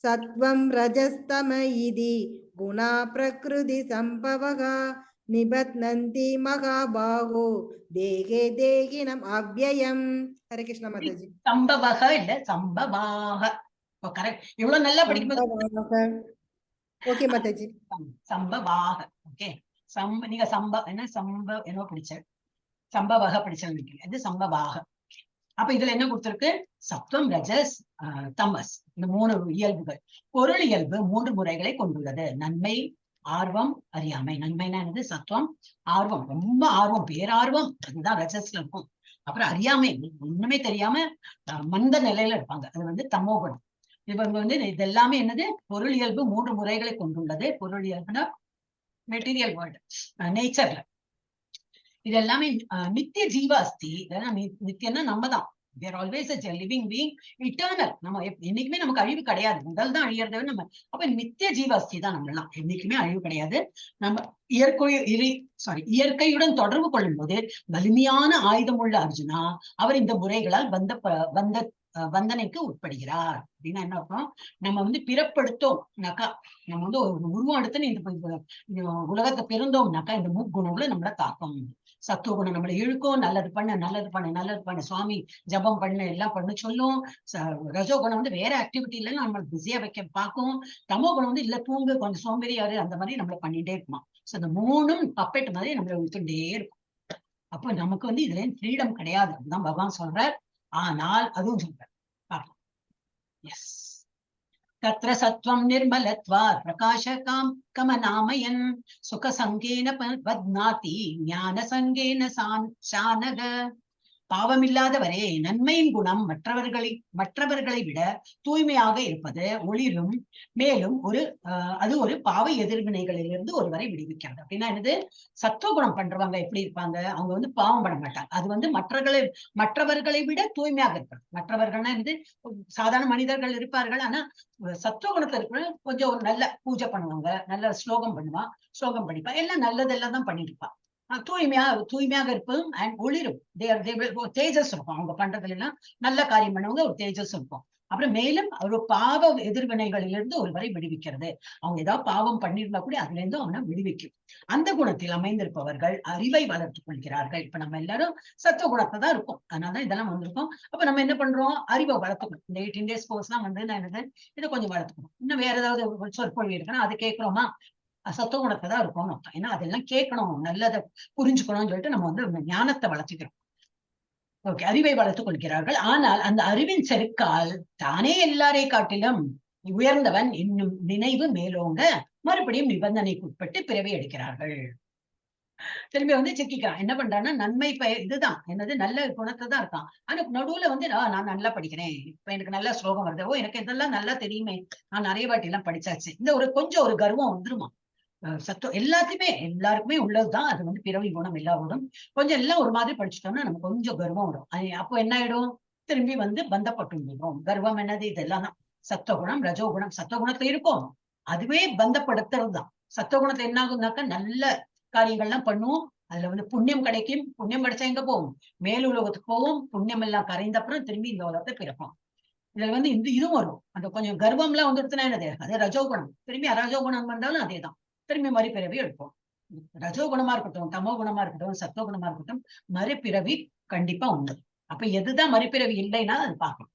சத்வம் ரஜஸ்தம இதி குணா பிரகிருதி சம்பவக நிபத்னந்தி மகாபாஹோ தேகே தேகினம் அவ்யயம். ஹரே கிருஷ்ண மாதாஜி. சம்பவக இல்ல சம்பவாக. கரெக்ட். இவ்வளவு நல்லா படிக்கும்போது ஓகே மாதாஜி. சம்பவாக. ஓகே. நீங்க என்ன படிச்ச? சம்பவக படிச்சவங்க. இது சம்பவாக. அப்ப இதுல என்ன கொடுத்திருக்கு? சத்வம், ரஜஸ், தமஸ், இந்த 3 இயல்புகள். பொருள் இயல்பு 3 முறைகளை கொண்டுள்ளது. நன்மை, ஆர்வம், அறியாமை. நன்மைனா என்னது? சத்வம். ஆர்வம், ரொம்ப ஆர்வம், பேரார்வம், அதுதான் ரஜஸ்ல இருக்கும். அப்புறம் அறியாமை, ஒண்ணுமே தெரியாம மந்த நிலையில இருப்பாங்க, அது வந்து தமோகுணம். இவங்க வந்து இது எல்லாமே என்னது? பொருள் இயல்பு 3 முறைகளை கொண்டுள்ளது. பொருள் இயல்புனா மெட்டீரியல் வேர்ல்டு, நேச்சர்ல. இது எல்லாமே நித்திய ஜீவ அஸ்தி. நித்தியம்னா நம்ம தான். We are always a living being, eternal. நம்ம என்னைக்குமே நமக்கு அழிவு கிடையாது. முதல் தான் அழியறத நம்ம. அப்ப நித்திய ஜீவ அஸ்தி தான் நம்ம எல்லாம். என்னைக்குமே அழிவு கிடையாது. நம்ம இயற்கையுடன் தொடர்பு கொள்ளும் போது வலிமையான ஆயுதம் உள்ள அர்ஜுனா அவர் இந்த முறைகளால் வந்தனைக்கு உட்படுகிறார். அப்படின்னா என்ன அர்த்தம்? நம்ம வந்து பிறப்படுத்தோம்னாக்கா, நம்ம வந்து ஒரு உருவம் எடுத்து இந்த உலகத்தை பிறந்தோம்னாக்கா இந்த முக்குணங்களும் நம்மள தாக்கும். சத்துவகுணம் நம்மளை இழுக்கும், நல்லது பண்ணு சுவாமி, ஜபம் பண்ணு, எல்லாம் பண்ணு சொல்லும். ரஜோகுணம் வந்து வேற ஆக்டிவிட்டில நம்மளை பிஸியா வைக்க பார்க்கும். தமோ குணம் வந்து இல்ல தூங்கு, கொஞ்சம் சோம்பேறியாரு, அந்த மாதிரி நம்மள பண்ணிட்டே இருக்குமா. சோ இந்த மூணும் பப்பெட் மாதிரி நம்மள இழுத்துட்டே இருக்கும். அப்போ நமக்கு வந்து இதுல ஃப்ரீடம் கிடையாது அதுதான் பகவான் சொல்றார். ஆனால் அதுவும் சொல்றார் பார்க்கலாம். எஸ் तत्र सत्वं निर्मलत्वात् प्रकाशकां कमनामयन् सुखसङ्गेन बध्नाति ज्ञानसङ्गेन शानग. பாவமில்லாதவரே, நன்மையின் குணம் மற்றவர்களை விட தூய்மையாக இருப்பது ஒளிரும். மேலும் அது ஒரு பாவ எதிர்வினைகளிலிருந்து ஒருவரை விடுவிக்கிறது. அப்படின்னா என்னது? சத்துவகுணம் பண்றவங்க எப்படி இருப்பாங்க? அவங்க வந்து பாவம் பண்ண மாட்டாங்க. அது வந்து மற்றவர்களை விட தூய்மையாக இருப்பாங்க. மற்றவர்கள்னா என்னது? சாதாரண மனிதர்கள் இருப்பார்கள். ஆனா சத்துவகுணத்துல இருக்கிற கொஞ்சம் ஒரு நல்ல பூஜை பண்ணுவாங்க, நல்ல ஸ்லோகம் படிப்பா, எல்லாம் நல்லதெல்லாம் தான் பண்ணிருப்பா. தூய்மையாக இருப்பதும் அண்ட் ஒளிரும். தேஜஸ் இருக்கும் அவங்க பண்றதுல எல்லாம். நல்ல காரியம் பண்ணவங்க ஒரு தேஜஸ் இருக்கும். அப்புறம் மேலும் ஒரு பாவ எதிர்வினைகளிலிருந்து ஒருவரை விடுவிக்கிறது. அவங்க ஏதாவது பாவம் பண்ணிருந்தா கூட அதுல இருந்து அவனை விடுவிக்கும். அந்த குணத்தில் அமைந்திருப்பவர்கள் அறிவை வளர்த்துக் கொள்கிறார்கள். இப்ப நம்ம எல்லாரும் சத்துவ குணத்தை தான் இருக்கும், அதனாலதான் இதெல்லாம் வந்திருக்கோம். அப்ப நம்ம என்ன பண்றோம்? அறிவை வளர்த்துக்கணும். இந்த 18 days கோர்ஸ் எல்லாம் வந்து நான் என்னது இதை கொஞ்சம் வளர்த்துக்கணும். இன்னும் வேற ஏதாவது சொற்பொழிவு இருக்குன்னா அது கேட்கிறோமா? சத்துவ குணத்தை தான் இருக்கும்னு அர்த்தம். ஏன்னா அதெல்லாம் கேட்கணும், நல்லதை புரிஞ்சுக்கணும்னு சொல்லிட்டு நம்ம வந்து ஞானத்தை வளர்த்துக்கிறோம். ஓகே, அறிவை வளர்த்துக் கொள்கிறார்கள். ஆனால் அந்த அறிவின் செருக்கால் தானே எல்லாரை காட்டிலும் உயர்ந்தவன் என்னும் நினைவு மேலோங்க மறுபடியும் நிபந்தனைக்கு உட்பட்டு பிறவி எடுக்கிறார்கள். திரும்பி வந்து சிக்கிக்கிறான். என்ன பண்றான்னா நன்மை இதுதான் என்னது, நல்ல குணத்தை தான் இருக்கான். ஆனா நடுவுல வந்து நான் நல்லா படிக்கிறேன், இப்ப எனக்கு நல்ல ஸ்லோகம் வருது, எனக்கு இதெல்லாம் நல்லா தெரியுமே, நான் நிறைய வாட்டி எல்லாம் படிச்சாச்சு, இந்த கொஞ்சம் ஒரு கர்வம் வந்துருமா. எல்லாருக்குமே உள்ளதுதான். அது வந்து பிறவி குணம் எல்லாரோடும். கொஞ்சம் எல்லாம் ஒரு மாதிரி படிச்சுட்டோம்னா நமக்கு கொஞ்சம் கர்வம் வரும். அப்போ என்ன ஆயிடும்? திரும்பி வந்து பந்தப்பட்டு. கர்வம் என்னது? இதெல்லாம் தான் சத்துவகுணம், ரஜோகுணம். சத்துவகுணத்துல இருக்கும், அதுவே பந்தப்படுத்துறது தான். சத்துவகுணத்துல என்ன ஆகும்னாக்கா நல்ல காரியங்கள்லாம் பண்ணுவோம், அதுல வந்து புண்ணியம் கிடைக்கும். புண்ணியம் கிடைச்சா எங்க போவோம்? மேலுலகத்துக்கு போவோம். புண்ணியம் எல்லாம் கரைந்த அப்புறம் திரும்பி இந்த உலகத்தை பிறப்போம். இதுல வந்து இதுவும் வரும். அந்த கொஞ்சம் கர்வம் எல்லாம் வந்துடுச்சுன்னா என்னது? அது ரஜோகுணம். திரும்பி அரஜோகுணம் வந்தாலும் அதேதான், திரும்பி மறுபிறவி எடுப்போம். ரஜோகுணமா இருக்கட்டும், தமோ குணமா இருக்கட்டும், சத்துவ குணமா இருக்கட்டும், மறுபிறவி கண்டிப்பா உண்டு. அப்ப எதுதான் மறுபிறவி இல்லைன்னா அது பார்க்கணும்.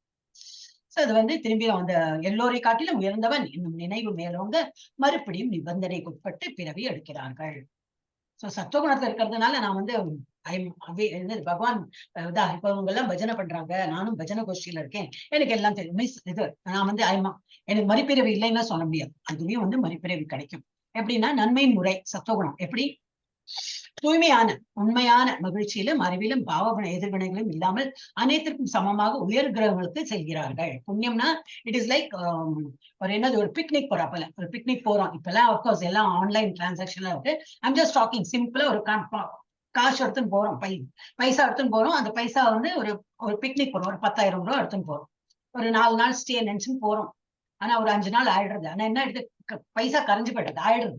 சோ அது வந்து திரும்பி அந்த எல்லோரை காட்டிலும் உயர்ந்தவன் என்னும் நினைவு மேலோங்க மறுபடியும் நிபந்தனைக்கு உட்பட்டு பிறவி எடுக்கிறார்கள். சோ சத்துவகுணத்துல இருக்கிறதுனால நான் வந்து பகவான் இப்ப இவங்க எல்லாம் பஜனை பண்றாங்க, நானும் பஜனை கோஷ்டியில இருக்கேன், எனக்கு எல்லாம் தெரியும் மிஸ் இது நான் வந்து எனக்கு மறுபிறவி இல்லைன்னா சொல்ல முடியாது. அதுலயும் வந்து மறுபிறவி கிடைக்கும். எப்படின்னா நன்மையின் முறை சத்துவகுணம் எப்படி தூய்மையான உண்மையான மகிழ்ச்சியிலும் அறிவிலும் பாவ எதிர்வினைகளும் இல்லாமல் அனைத்திற்கும் சமமாக உயர் கிரகங்களுக்கு செல்கிறார்கள். புண்ணியம்னா இட் இஸ் லைக் ஒரு என்னது, ஒரு பிக்னிக் போறப்பல ஒரு பிக்னிக் போறோம். இப்பெல்லாம் அப்கோர்ஸ் எல்லாம் ஆன்லைன் டிரான்சாக்ஷன்ல இருக்கு. ஐம் ஜஸ்ட் டாக்கிங் சிம்பிளா ஒரு காசு எடுத்துன்னு போறோம், பைசா எடுத்துன்னு போறோம். அந்த பைசா வந்து ஒரு பிக்னிக் போறோம், ஒரு 10,000 ரூபாய் எடுத்துன்னு போறோம். ஒரு 4 நாள் ஸ்டே நினைச்சுன்னு போறோம். ஆனா ஒரு 5 நாள் ஆயிடுறது. ஆனா என்ன எடுத்து பைசா கரைஞ்சு போயிடுது, ஆயிடுறது,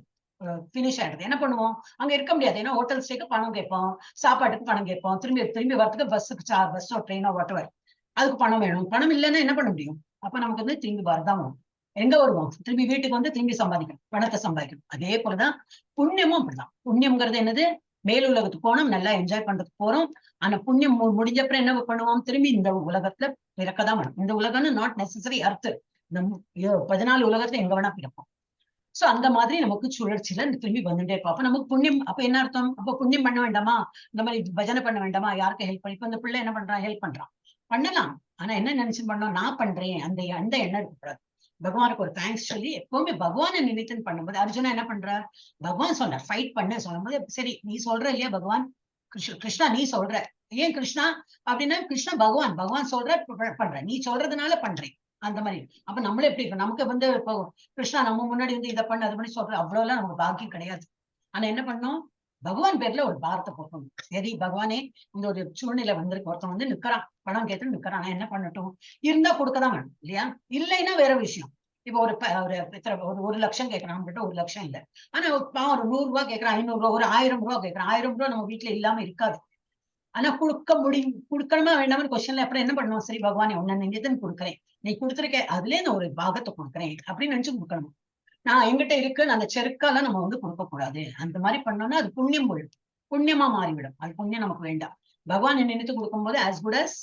பினிஷ் ஆயிடுது. என்ன பண்ணுவோம்? அங்க இருக்க முடியாது. ஏன்னா ஹோட்டல் ஸ்டேக்கு பணம் கேட்போம், சாப்பாட்டுக்கு பணம் கேட்போம், திரும்பி வரதுக்கு பஸ்ஸோ ட்ரெயினோ வாட்டவர் அதுக்கு பணம் வேணும். பணம் இல்லைன்னா என்ன பண்ண முடியும்? அப்ப நமக்கு வந்து திரும்பி வரதான் வரும். எங்க வருவோம்? திரும்பி வீட்டுக்கு வந்து திரும்பி சம்பாதிக்கணும், பணத்தை சம்பாதிக்கணும். அதே போலதான் புண்ணியமும் அப்படிதான். புண்ணியம்ங்கிறது என்னது? மேலுலகத்துக்கு போனோம், நல்லா என்ஜாய் பண்றதுக்கு போறோம். ஆனா புண்ணியம் முடிஞ்ச அப்புறம் என்ன பண்ணுவோம்? திரும்பி இந்த உலகத்துல பிறக்கதான் வரும். இந்த உலகம்னு நாட் நெசசரி அர்த்து, இந்த 14 உலகத்துல எங்க வேணா பிறப்போம். சோ அந்த மாதிரி நமக்கு சுழற்சியில திரும்பி வந்துட்டே இருப்போம். அப்ப நமக்கு புண்ணியம், அப்ப என்ன அர்த்தம்? அப்ப புண்ணியம் பண்ண வேண்டாமா? இந்த மாதிரி பஜனை பண்ண வேண்டாமா? யாருக்கு ஹெல்ப் பண்ணி? இப்ப இந்த பிள்ளை என்ன பண்றான்? ஹெல்ப் பண்றான், பண்ணலாம். ஆனா என்ன நினைச்சு பண்ணோம்? நான் பண்றேன் அந்த எண்ணம் இருக்கக்கூடாது. பகவானுக்கு ஒரு தேங்க்ஸ் சொல்லி எப்பவுமே பகவானை நினைத்துன்னு பண்ணும்போது, அர்ஜுனா என்ன பண்றார்? பகவான் சொன்னார் ஃபைட் பண்ண சொல்லும் போது, சரி நீ சொல்ற இல்லையா பகவான், கிருஷ்ணா நீ சொல்ற, ஏன் கிருஷ்ணா அப்படின்னா கிருஷ்ணா பகவான் சொல்ற பண்ற, நீ சொல்றதுனால பண்றேன் அந்த மாதிரி. அப்ப நம்மளே எப்படி இருக்கும்? நமக்கு வந்து இப்போ கிருஷ்ணா நம்ம முன்னாடி வந்து இதை பண்ண அது பண்ணி சொல்ற அவ்வளவு எல்லாம் நமக்கு பாக்கியம் கிடையாது. ஆனா என்ன பண்ணோம்? பகவான் பேர்ல ஒரு பாரத்தை போட்டோம். சரி பகவானே இந்த ஒரு சூழ்நிலை வந்திருக்கு, ஒருத்தன் வந்து நிக்கிறான், பணம் கேட்டு நிக்கிறான், நான் என்ன பண்ணட்டும்? இருந்தா கொடுக்கதான் வேணும் இல்லையா? இல்லைன்னா வேற விஷயம். இப்போ ஒரு 1 லட்சம் கேட்கறான், நம்மகிட்ட 1 லட்சம் இல்லை. ஆனா ஒரு 100 ரூபாய் கேட்கறான், 500 ரூபாய், ஒரு 1000 ரூபாய் கேட்கறான். 1000 ரூபாய் நம்ம வீட்டுல இல்லாம இருக்காது. ஆனா கொடுக்கணுமா வேண்டாமனு கொஸ்டின்ல அப்புறம் என்ன பண்ணுவோம்? சரி பகவானே உன்னை நினைத்துன்னு கொடுக்குறேன், நீ கொடுத்துருக்க, அதுலயே நான் ஒரு பாகத்தை கொடுக்குறேன் அப்படின்னு நினைச்சு கொடுக்கணும். நான் எங்கிட்ட இருக்கு அந்த செருக்கால நம்ம வந்து கொடுக்க கூடாது. அந்த மாதிரி பண்ணோம்னா அது புண்ணியமா மாறிவிடும். அது புண்ணியம் நமக்கு வேண்டாம். பகவான் நினைத்து கொடுக்கும்போது ஆஸ் குட் அஸ்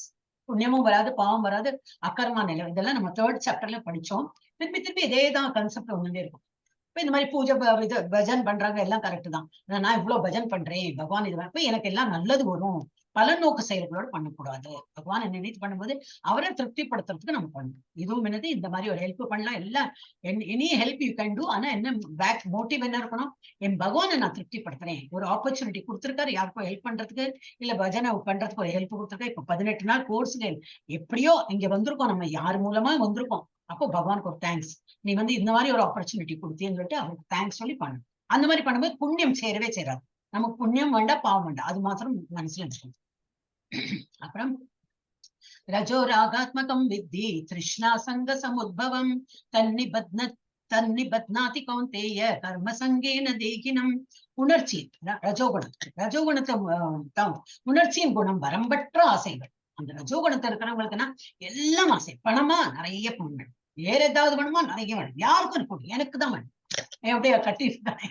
புண்ணியமும் வராது, பாவம் வராது, அக்கர்மா நிலை. இதெல்லாம் நம்ம 3rd சாப்டர்ல படிச்சோம். திருப்பி இதேதான் கான்செப்ட் வந்துட்டே இருக்கும். இப்ப இந்த மாதிரி பூஜை இது பஜன் பண்றாங்க, எல்லாம் கரெக்ட் தான். நான் இவ்வளவு பஜன் பண்றேன், பகவான் இது இப்ப எனக்கு எல்லாம் நல்லது வரும். பலநோக்கு செயல்களோட பண்ணக்கூடாது. பகவான் நினைத்து பண்ணும்போது அவரை திருப்திப்படுத்துறதுக்கு நம்ம பண்ணணும். இதுவும் என்னது, இந்த மாதிரி ஒரு ஹெல்ப் பண்ணலாம். எல்லாம் any help you can do. ஆனா என்ன பேக் மோட்டிவ் என்ன இருக்கணும், என் பகவானை நான் திருப்திப்படுத்துறேன். ஒரு ஆப்பர்ச்சுனிட்டி கொடுத்திருக்காரு யாருக்கும் ஹெல்ப் பண்றதுக்கு, இல்ல பஜனை பண்றதுக்கு ஒரு ஹெல்ப் கொடுத்திருக்காரு. இப்ப 18 நாள் கோர்ஸ்கள் எப்படியோ இங்க வந்திருக்கோம், நம்ம யார் மூலமா வந்திருக்கோம். அப்போ பகவானுக்கு ஒரு தேங்க்ஸ், நீ வந்து இந்த மாதிரி ஒரு ஆப்பர்ச்சுனிட்டி கொடுத்தேன்னு சொல்லிட்டு அவருக்கு தேங்க்ஸ் சொல்லி பண்ணணும். அந்த மாதிரி பண்ணும்போது புண்ணியம் சேரவே சேராது. நமக்கு புண்ணியம் வேண்டாம், பாவம் வேண்டாம், அது மாத்திரம் மனசுல இருக்கணும். அப்புறம் ரஜோ ராகாத்மகம் வித்தி திருஷ்ணா சங்க சமுத்பவம் தன்னிபத்னாதி கௌந்தேய கர்ம சங்கேன தேகினம். உணர்ச்சி ரஜோகுணம், ரஜோகுணத்தை உணர்ச்சியின் குணம் வரம்பற்ற ஆசைகள். அந்த ரஜோகுணத்தை இருக்கிறவங்களுக்குன்னா எல்லாம் ஆசை. பணமா நிறைய பணம் வேணும், வேற ஏதாவது வேணுமா நிறைய வேணும், யாருக்கும் இருக்கணும், எனக்கு தான் வேணும், எப்படியா கட்டி இருக்கானே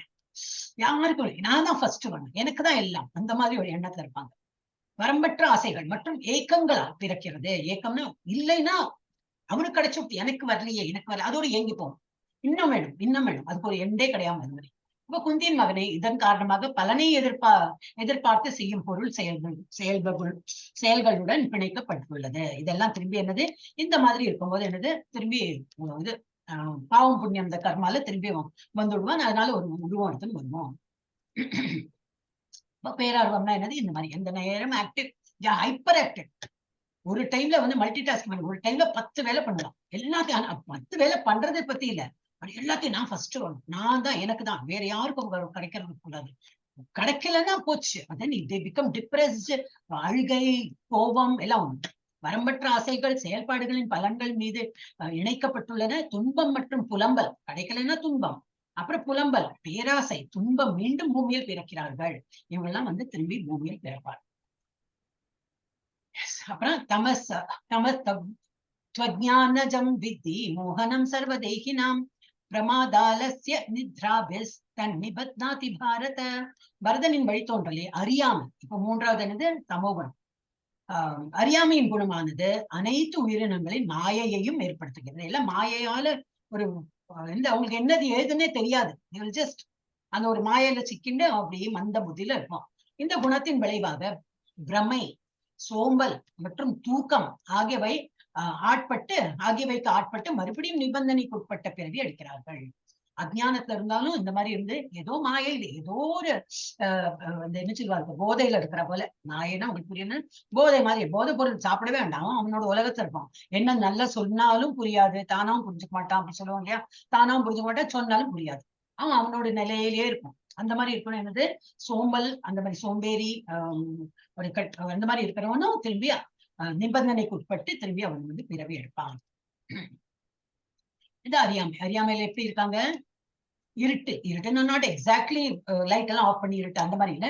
யாருக்கும், நான் தான் ஃபர்ஸ்ட் வேணும், எனக்கு தான் எல்லாம், அந்த மாதிரி ஒரு எண்ணத்துல இருப்பாங்க. வரம்பற்ற ஆசைகள் மற்றும் ஏக்கங்களால் பிறக்கிறது. ஏக்கம்னா இல்லைன்னா அவனுக்கு கிடைச்சு எனக்கு வரலையே, எனக்கு வரல, அதோட ஏங்கி போகும், இன்னும் வேணும் இன்னும் வேணும், அதுக்கு ஒரு எண்டே கிடையாம அது மாதிரி. இப்ப குந்தியின் மகனை இதன் காரணமாக பலனை எதிர்பார்த்து செய்யும் பொருள் செயல்களுடன் பிணைக்கப்பட்டுள்ளது. இதெல்லாம் திரும்பி என்னது, இந்த மாதிரி இருக்கும்போது என்னது, திரும்பி இது பாவம் புண்ணியம் இந்த கர்மால திரும்பி வந்துடுவான். அதனால ஒரு உருவம் எடுத்துன்னு வருவோம். பேரார்வம்னா என்னது, இந்த மாதிரி எந்த நேரம் ஆக்டிவ், ஹைப்பர் ஆக்டிவ். ஒரு டைம்ல வந்து மல்டி டாஸ்க் பண்ண, ஒரு டைம்ல 10 வேலை பண்ணலாம். எல்லாத்தையும் 10 வேலை பண்றதை பத்தி இல்ல, எல்லாத்தையும் நான் ஃபர்ஸ்ட் வரணும், நான் தான், எனக்கு தான், வேற யாருக்கும் கிடைக்கிறது கூடாது. கிடைக்கலன்னா போச்சு, அதான் தே பிகம் டிப்ரெஸ்ட். அழுகை, கோபம் எல்லாம் உண்டு. வரம்பற்ற ஆசைகள் செயல்பாடுகளின் பலன்கள் மீது இணைக்கப்பட்டுள்ளன. துன்பம் மற்றும் புலம்பல், கிடைக்கலன்னா துன்பம், அப்புறம் புலம்பல், பேராசை, துன்பம், மீண்டும் பூமியில் பிறக்கிறார்கள். இவங்கெல்லாம் வந்து திரும்பி பூமியில் பிறப்பார். அப்புறம் தமஸ்ஞானஜம் வித்தி மோகனம் சர்வதேகினாம் பிரமாதாலஸ்ய நித்ராபிஸ் தன்னிபத்னாதி பாரத. பரதனின் வழித்தோன்றலே அறியாமை. இப்ப மூன்றாவது என்னது, தமோகுணம். அறியாமையின் குணமானது அனைத்து உயிரினங்களின் மாயையையும் ஏற்படுத்துகிறது. எல்லாம் மாயையால ஒரு அவங்களுக்கு என்னது ஏதுன்னே தெரியாது, ஜஸ்ட் அந்த ஒரு மாயையில சிக்கிண்டு அப்படியே மந்த புத்தியில இருக்கும். இந்த குணத்தின் விளைவாக பிரமை, சோம்பல் மற்றும் தூக்கம் ஆகியவைக்கு ஆட்பட்டு மறுபடியும் நிபந்தனைக்கு உட்பட்ட பிறவி அளிக்கிறார்கள். அஜ்ஞானத்துல இருந்தாலும் இந்த மாதிரி இருந்து ஏதோ மாயையில ஏதோ ஒரு என்ன சொல்லுவாங்க, போதையில இருக்கிற போல. மாயைன்னா உங்களுக்கு புரியணும், போதை மாதிரி. போதை பொருள் சாப்பிடவே வேண்டாம், அவனோட உலகத்துல இருப்பான். என்ன நல்லா சொன்னாலும் புரியாது, தானாவும் புரிஞ்சுக்க மாட்டான், அப்படி சொல்லுவோம் இல்லையா, தானாவும் புரிஞ்சுக்க மாட்டான், சொன்னாலும் புரியாது, அவன் அவனோட நிலையிலேயே இருக்கும். அந்த மாதிரி இருக்கணும் என்னது, சோம்பல், அந்த மாதிரி சோம்பேறி, ஒரு அந்த மாதிரி இருக்கிறவனும் திரும்பி நிபந்தனைக்கு உட்பட்டு திரும்பி அவன் வந்து பிறவி எடுப்பான். இது அறியாமை. அறியாமையில எப்படி இருக்காங்க, இருட்டுன்னா நாட் எக்ஸாக்ட்லி லைட் எல்லாம் ஆஃப் பண்ணி இருட்டு, அந்த மாதிரி இல்ல.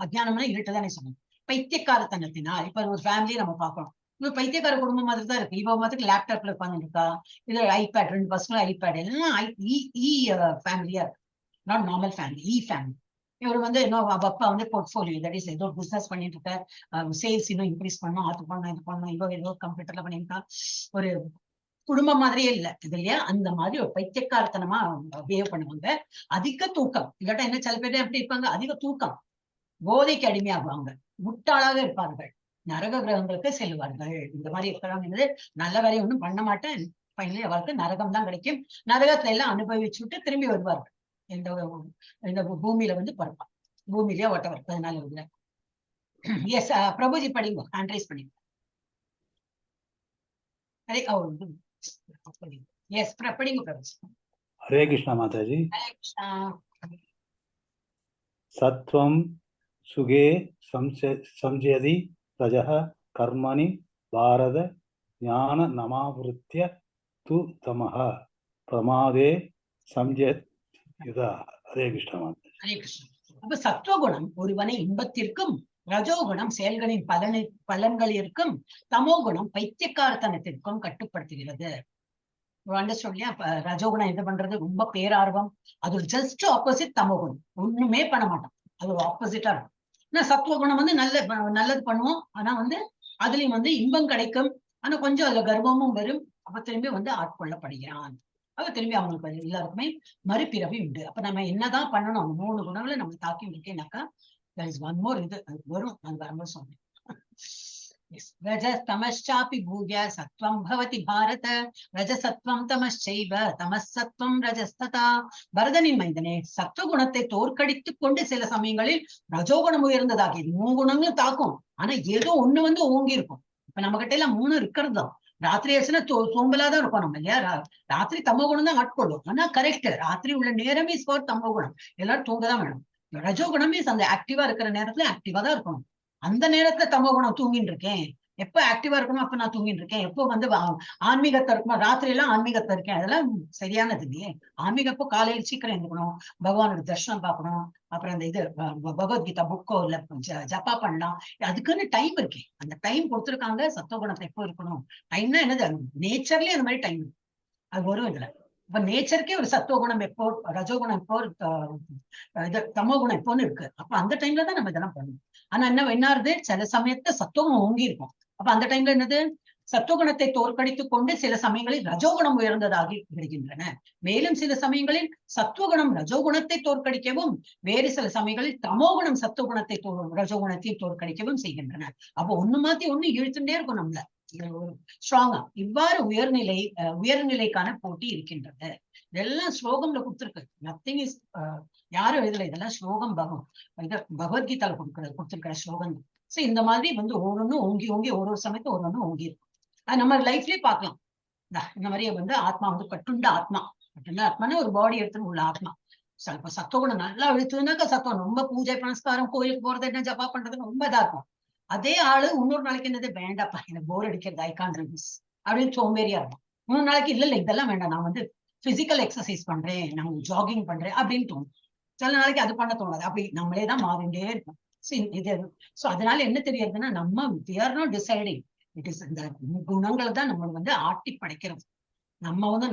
அஜ்ஞானம்னா இருட்டு தானே சொன்னோம். பைத்தியக்காரத்தனத்தினால், இப்ப ஒரு ஃபேமிலியை நம்ம பாக்குறோம், இவங்க பைத்தியக்கார குடும்பம் மாதிரி தான் இருக்கு. இவ மாதிரி லேப்டாப்ல உட்காந்து இருக்கா, இது ஐபேட், 2 பசங்க ஐபேட், எல்லாம் ஃபேமிலியா இருக்கு, நாட் நார்மல் ஃபேமிலி, ஃபேமிலி. இவர் வந்து இன்னும் அப்பா வந்து போர்ட்ஃபோலியோ, தட் இஸ் ஏதோ பிசினஸ் பண்ணிட்டு இருக்க, சேல்ஸ் இன்னும் இன்க்ரீஸ் பண்ணணும், அது பண்ணணும், இது பண்ணணும், இவோ ஏதோ கம்ப்யூட்டர்ல பண்ணிருக்கா. ஒரு குடும்பம் மாதிரியே இல்ல இது இல்லையா, அந்த மாதிரி ஒரு பைத்தியக்காரத்தனமா பிஹேவ் பண்ணுவாங்க. அதிக தூக்கம், இல்லாட்டா என்ன சில பேர் எப்படி இருப்பாங்க, அதிக தூக்கம், போதைக்கு அடிமையாகுவாங்க, முட்டாளாக இருப்பார்கள், நரக கிரகங்களுக்கு செல்வார்கள். இந்த மாதிரி இருக்கிறவங்க நல்ல வேலையை ஒண்ணும் பண்ண மாட்டேன், ஃபைனலி அவருக்கு நரகம் தான் கிடைக்கும். நரகத்துல எல்லாம் அனுபவிச்சுட்டு திரும்பி வருவார்கள், இந்த பூமியில வந்து பிறப்பான், பூமியிலேயே ஒட்டவர் 14 வருதுல. எஸ் பிரபுஜி படிங்க, ஹேண்ட் ரைஸ் பண்ணிங்க. எஸ் படிங்க பிரபுஜி. ஹரே கிருஷ்ணா மாதாஜி. ஹரே கிருஷ்ணா. சத்வம் சுகே சம்ஜயதி ரஜஹ கர்மணி பாரத ஞான நமாவிருத்திய து தமஹ பிரமாதே சம்ஜயத் யுதா. ஹரே கிருஷ்ணா மாதாஜி. ஹரே கிருஷ்ணா. அப்ப சத்வகுணம் ஒருவனை இன்பத்திற்கும், ரஜோகுணம் செயல்களின் பலன்களிற்கும், தமோகுணம் பைத்தியக்காரத்தனத்திற்கும் கட்டுப்படுத்துகிறது. இல்லையா, ரஜோகுணம் இது பண்றது ரொம்ப பேரார்வம், அது ஜஸ்ட் ஆப்போசிட் தமோகுணம், ஒண்ணுமே பண்ண மாட்டோம், அது ஒரு ஆப்போசிட்டா இருக்கும். ஆனா சத்துவகுணம் வந்து நல்லது பண்ணுவோம், ஆனா வந்து அதுலயும் வந்து இன்பம் கிடைக்கும், ஆனா கொஞ்சம் அதுல கர்வமும் வரும், அப்ப திரும்பி வந்து ஆட்கொள்ளப்படுகிறான். அப்ப திரும்பி அவங்களுக்கு எல்லாருக்குமே மறுபிறவி உண்டு. அப்ப நம்ம என்னதான் பண்ணணும், அந்த 3 குணங்களை நம்ம தாக்கி இருக்கேனாக்கா there is one more இது அது வரும், அது வரும்போது சொன்னேன். ரஜஸ்தமश्चापि भूय सत्वं भवति भारत ரஜசத்வம் தமश्चैव தமசத்வம் ரஜஸ்ததா. பரதனின் மைந்தனே, சத்துவகுணத்தை தோற்கடித்துக் கொண்டு சில சமயங்களில் ரஜோகுணம் உயர்ந்ததாக. இது 3 குணங்களும் தாக்கும், ஆனா ஏதோ ஒண்ணு வந்து ஓங்கி இருக்கும். இப்ப நம்ம கிட்ட எல்லாம் 3 இருக்கிறது தான். ராத்திரி ஆச்சுன்னா சோம்பலாதான் இருக்கும் நம்ம இல்லையா. ராத்திரி தமோ குணம் தான் ஆட்கொள்ளும். ஆனா கரெக்ட், ராத்திரி உள்ள நேரமே ஸ்கோர் தமோ குணம், எல்லாரும் தூங்கதான் வேணும். ரஜோகுணமே அந்த ஆக்டிவா இருக்கிற நேரத்துல ஆக்டிவா தான் இருக்கணும். அந்த நேரத்துல தமோ குணம் தூங்கிட்டு இருக்கேன், எப்ப ஆக்டிவா இருக்கணும் அப்ப நான் தூங்கிட்டு இருக்கேன், எப்போ வந்து ஆன்மீகத்தை இருக்குமா ராத்திரி எல்லாம் ஆன்மீகத்தை இருக்கேன், அதெல்லாம் சரியானது இல்லையே. ஆன்மீகப்போ காலையில் சீக்கிரம் எழுந்துக்கணும், பகவானோட தர்ஷனம் பார்க்கணும், அப்புறம் அந்த இது பகவத்கீதா புக்கோ இல்ல ஜப்பா பண்ணலாம். அதுக்குன்னு டைம் இருக்கு, அந்த டைம் கொடுத்துருக்காங்க. சத்துவகுணத்தை எப்போ இருக்கணும், டைம்னா என்னது, நேச்சர்லயே அந்த மாதிரி டைம் அது வரும் இதுல. இப்ப நேச்சருக்கே ஒரு சத்துவகுணம் எப்போ, ரஜோகுணம் எப்போ, இது தமோ குணம் எப்போன்னு இருக்கு. அப்ப அந்த டைம்ல தான் நம்ம இதெல்லாம் பண்ணணும். ஆனா என்ன ஆறுது, சில சமயத்துல சத்துவம் ஓங்கி இருக்கும். அப்ப அந்த டைம்ல என்னது, சத்துவகுணத்தை தோற்கடித்துக் கொண்டு சில சமயங்களில் ரஜோகுணம் உயர்ந்ததாகி விடுகின்றன. மேலும் சில சமயங்களில் சத்துவகுணம் ரஜோகுணத்தை தோற்கடிக்கவும், வேறு சில சமயங்களில் தமோகுணம் சத்துவகுணத்தை ரஜோகுணத்தை தோற்கடிக்கவும் செய்கின்றன. அப்போ ஒண்ணு மாத்தி ஒண்ணு இழுத்துட்டே இருக்கும் நம்மள ஸ்ட்ராங்கா. இவ்வாறு உயர்நிலைக்கான போட்டி இருக்கின்றது. இதெல்லாம் ஸ்லோகம்ல கொடுத்திருக்கு. நத்திங் இஸ் யாரும் எழுதல, இதெல்லாம் ஸ்லோகம் பகவத்கீதால கொடுத்திருக்கிற ஸ்லோகம். சோ இந்த மாதிரி வந்து ஒவ்வொன்றும் ஓங்கி ஓங்கி ஒரு சமயத்து ஒவ்வொன்றும் ஓங்கி இருக்கும். அது நம்ம லைஃப்லயே பார்க்கலாம். இந்த மாதிரியே வந்து ஆத்மா வந்து கட்டுண்ட ஆத்மா, கட்டுண்ட ஆத்மானா ஒரு பாடி எடுத்துன்னு உள்ள ஆத்மா. இப்ப சத்துவகுணம் நல்லா இழுத்துனாக்கா சத்துவம் ரொம்ப பூஜை புனஸ்காரம் கோயிலுக்கு போறது என்ன ஜபா பண்றதுன்னு ரொம்ப இதா இருக்கும். அதே ஆளு இன்னொரு நாளைக்கு என்னது, வேண்டாப்பா எனக்கு போர் அடிக்கிறது, ஐ கான்ட் ரிலீஸ் அப்படின்னு சோம்பேறியா இருக்கும். இன்னொரு நாளைக்கு இல்ல இதெல்லாம் வேண்டாம், நான் வந்து பிசிக்கல் எக்ஸசைஸ் பண்றேன், நான் ஜாகிங் பண்றேன் அப்படின்னு தோணும். சில நாளைக்கு அது பண்ண தோணாது. அப்படி நம்மளே தான் மாறிண்டே இருக்கும். சோ அதனால என்ன தெரியுதுன்னா, நம்ம we are not deciding, it is இந்த குணங்கள் தான் நம்ம வந்து ஆட்டி படைக்கிறது. நம்ம வந்து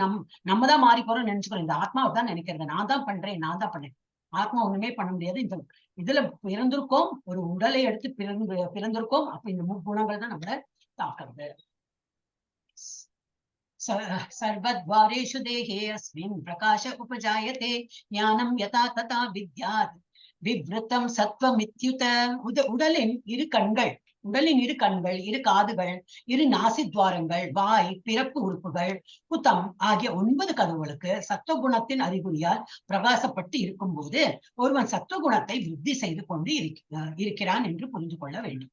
நம்ம தான் மாறி போறோம்னு நினைச்சுக்கிறோம். இந்த ஆத்மாவை தான் நினைக்கிறது, நான் தான் பண்றேன். ஆத்மா ஒண்ணுமே பண்ண முடியாது. இந்த இதுல பிறந்திருக்கோம், ஒரு உடலை எடுத்து பிறந்திருக்கோம். அப்ப இந்த குணங்கள் தான் நம்மள தாக்குறது. சர்வத்வாரேஷு தேஹே அஸ்மின் பிரகாஷ உபஜாயதே ஞானம் யதா ததா வித்யாத் விவ்ருத்தம் சத்வமித்யுத. உடலின் இரு கண்கள், இரு காதுகள், இரு நாசித்வாரங்கள், வாய், பிறப்பு உறுப்புகள், குத்தம் ஆகிய 9 கதவுகளுக்கு சத்துவகுணத்தின் அறிகுறியால் பிரகாசப்பட்டு இருக்கும் போது ஒருவன் சத்துவகுணத்தை விருத்தி செய்து கொண்டு இருக்கிறான் என்று புரிந்து கொள்ள வேண்டும்.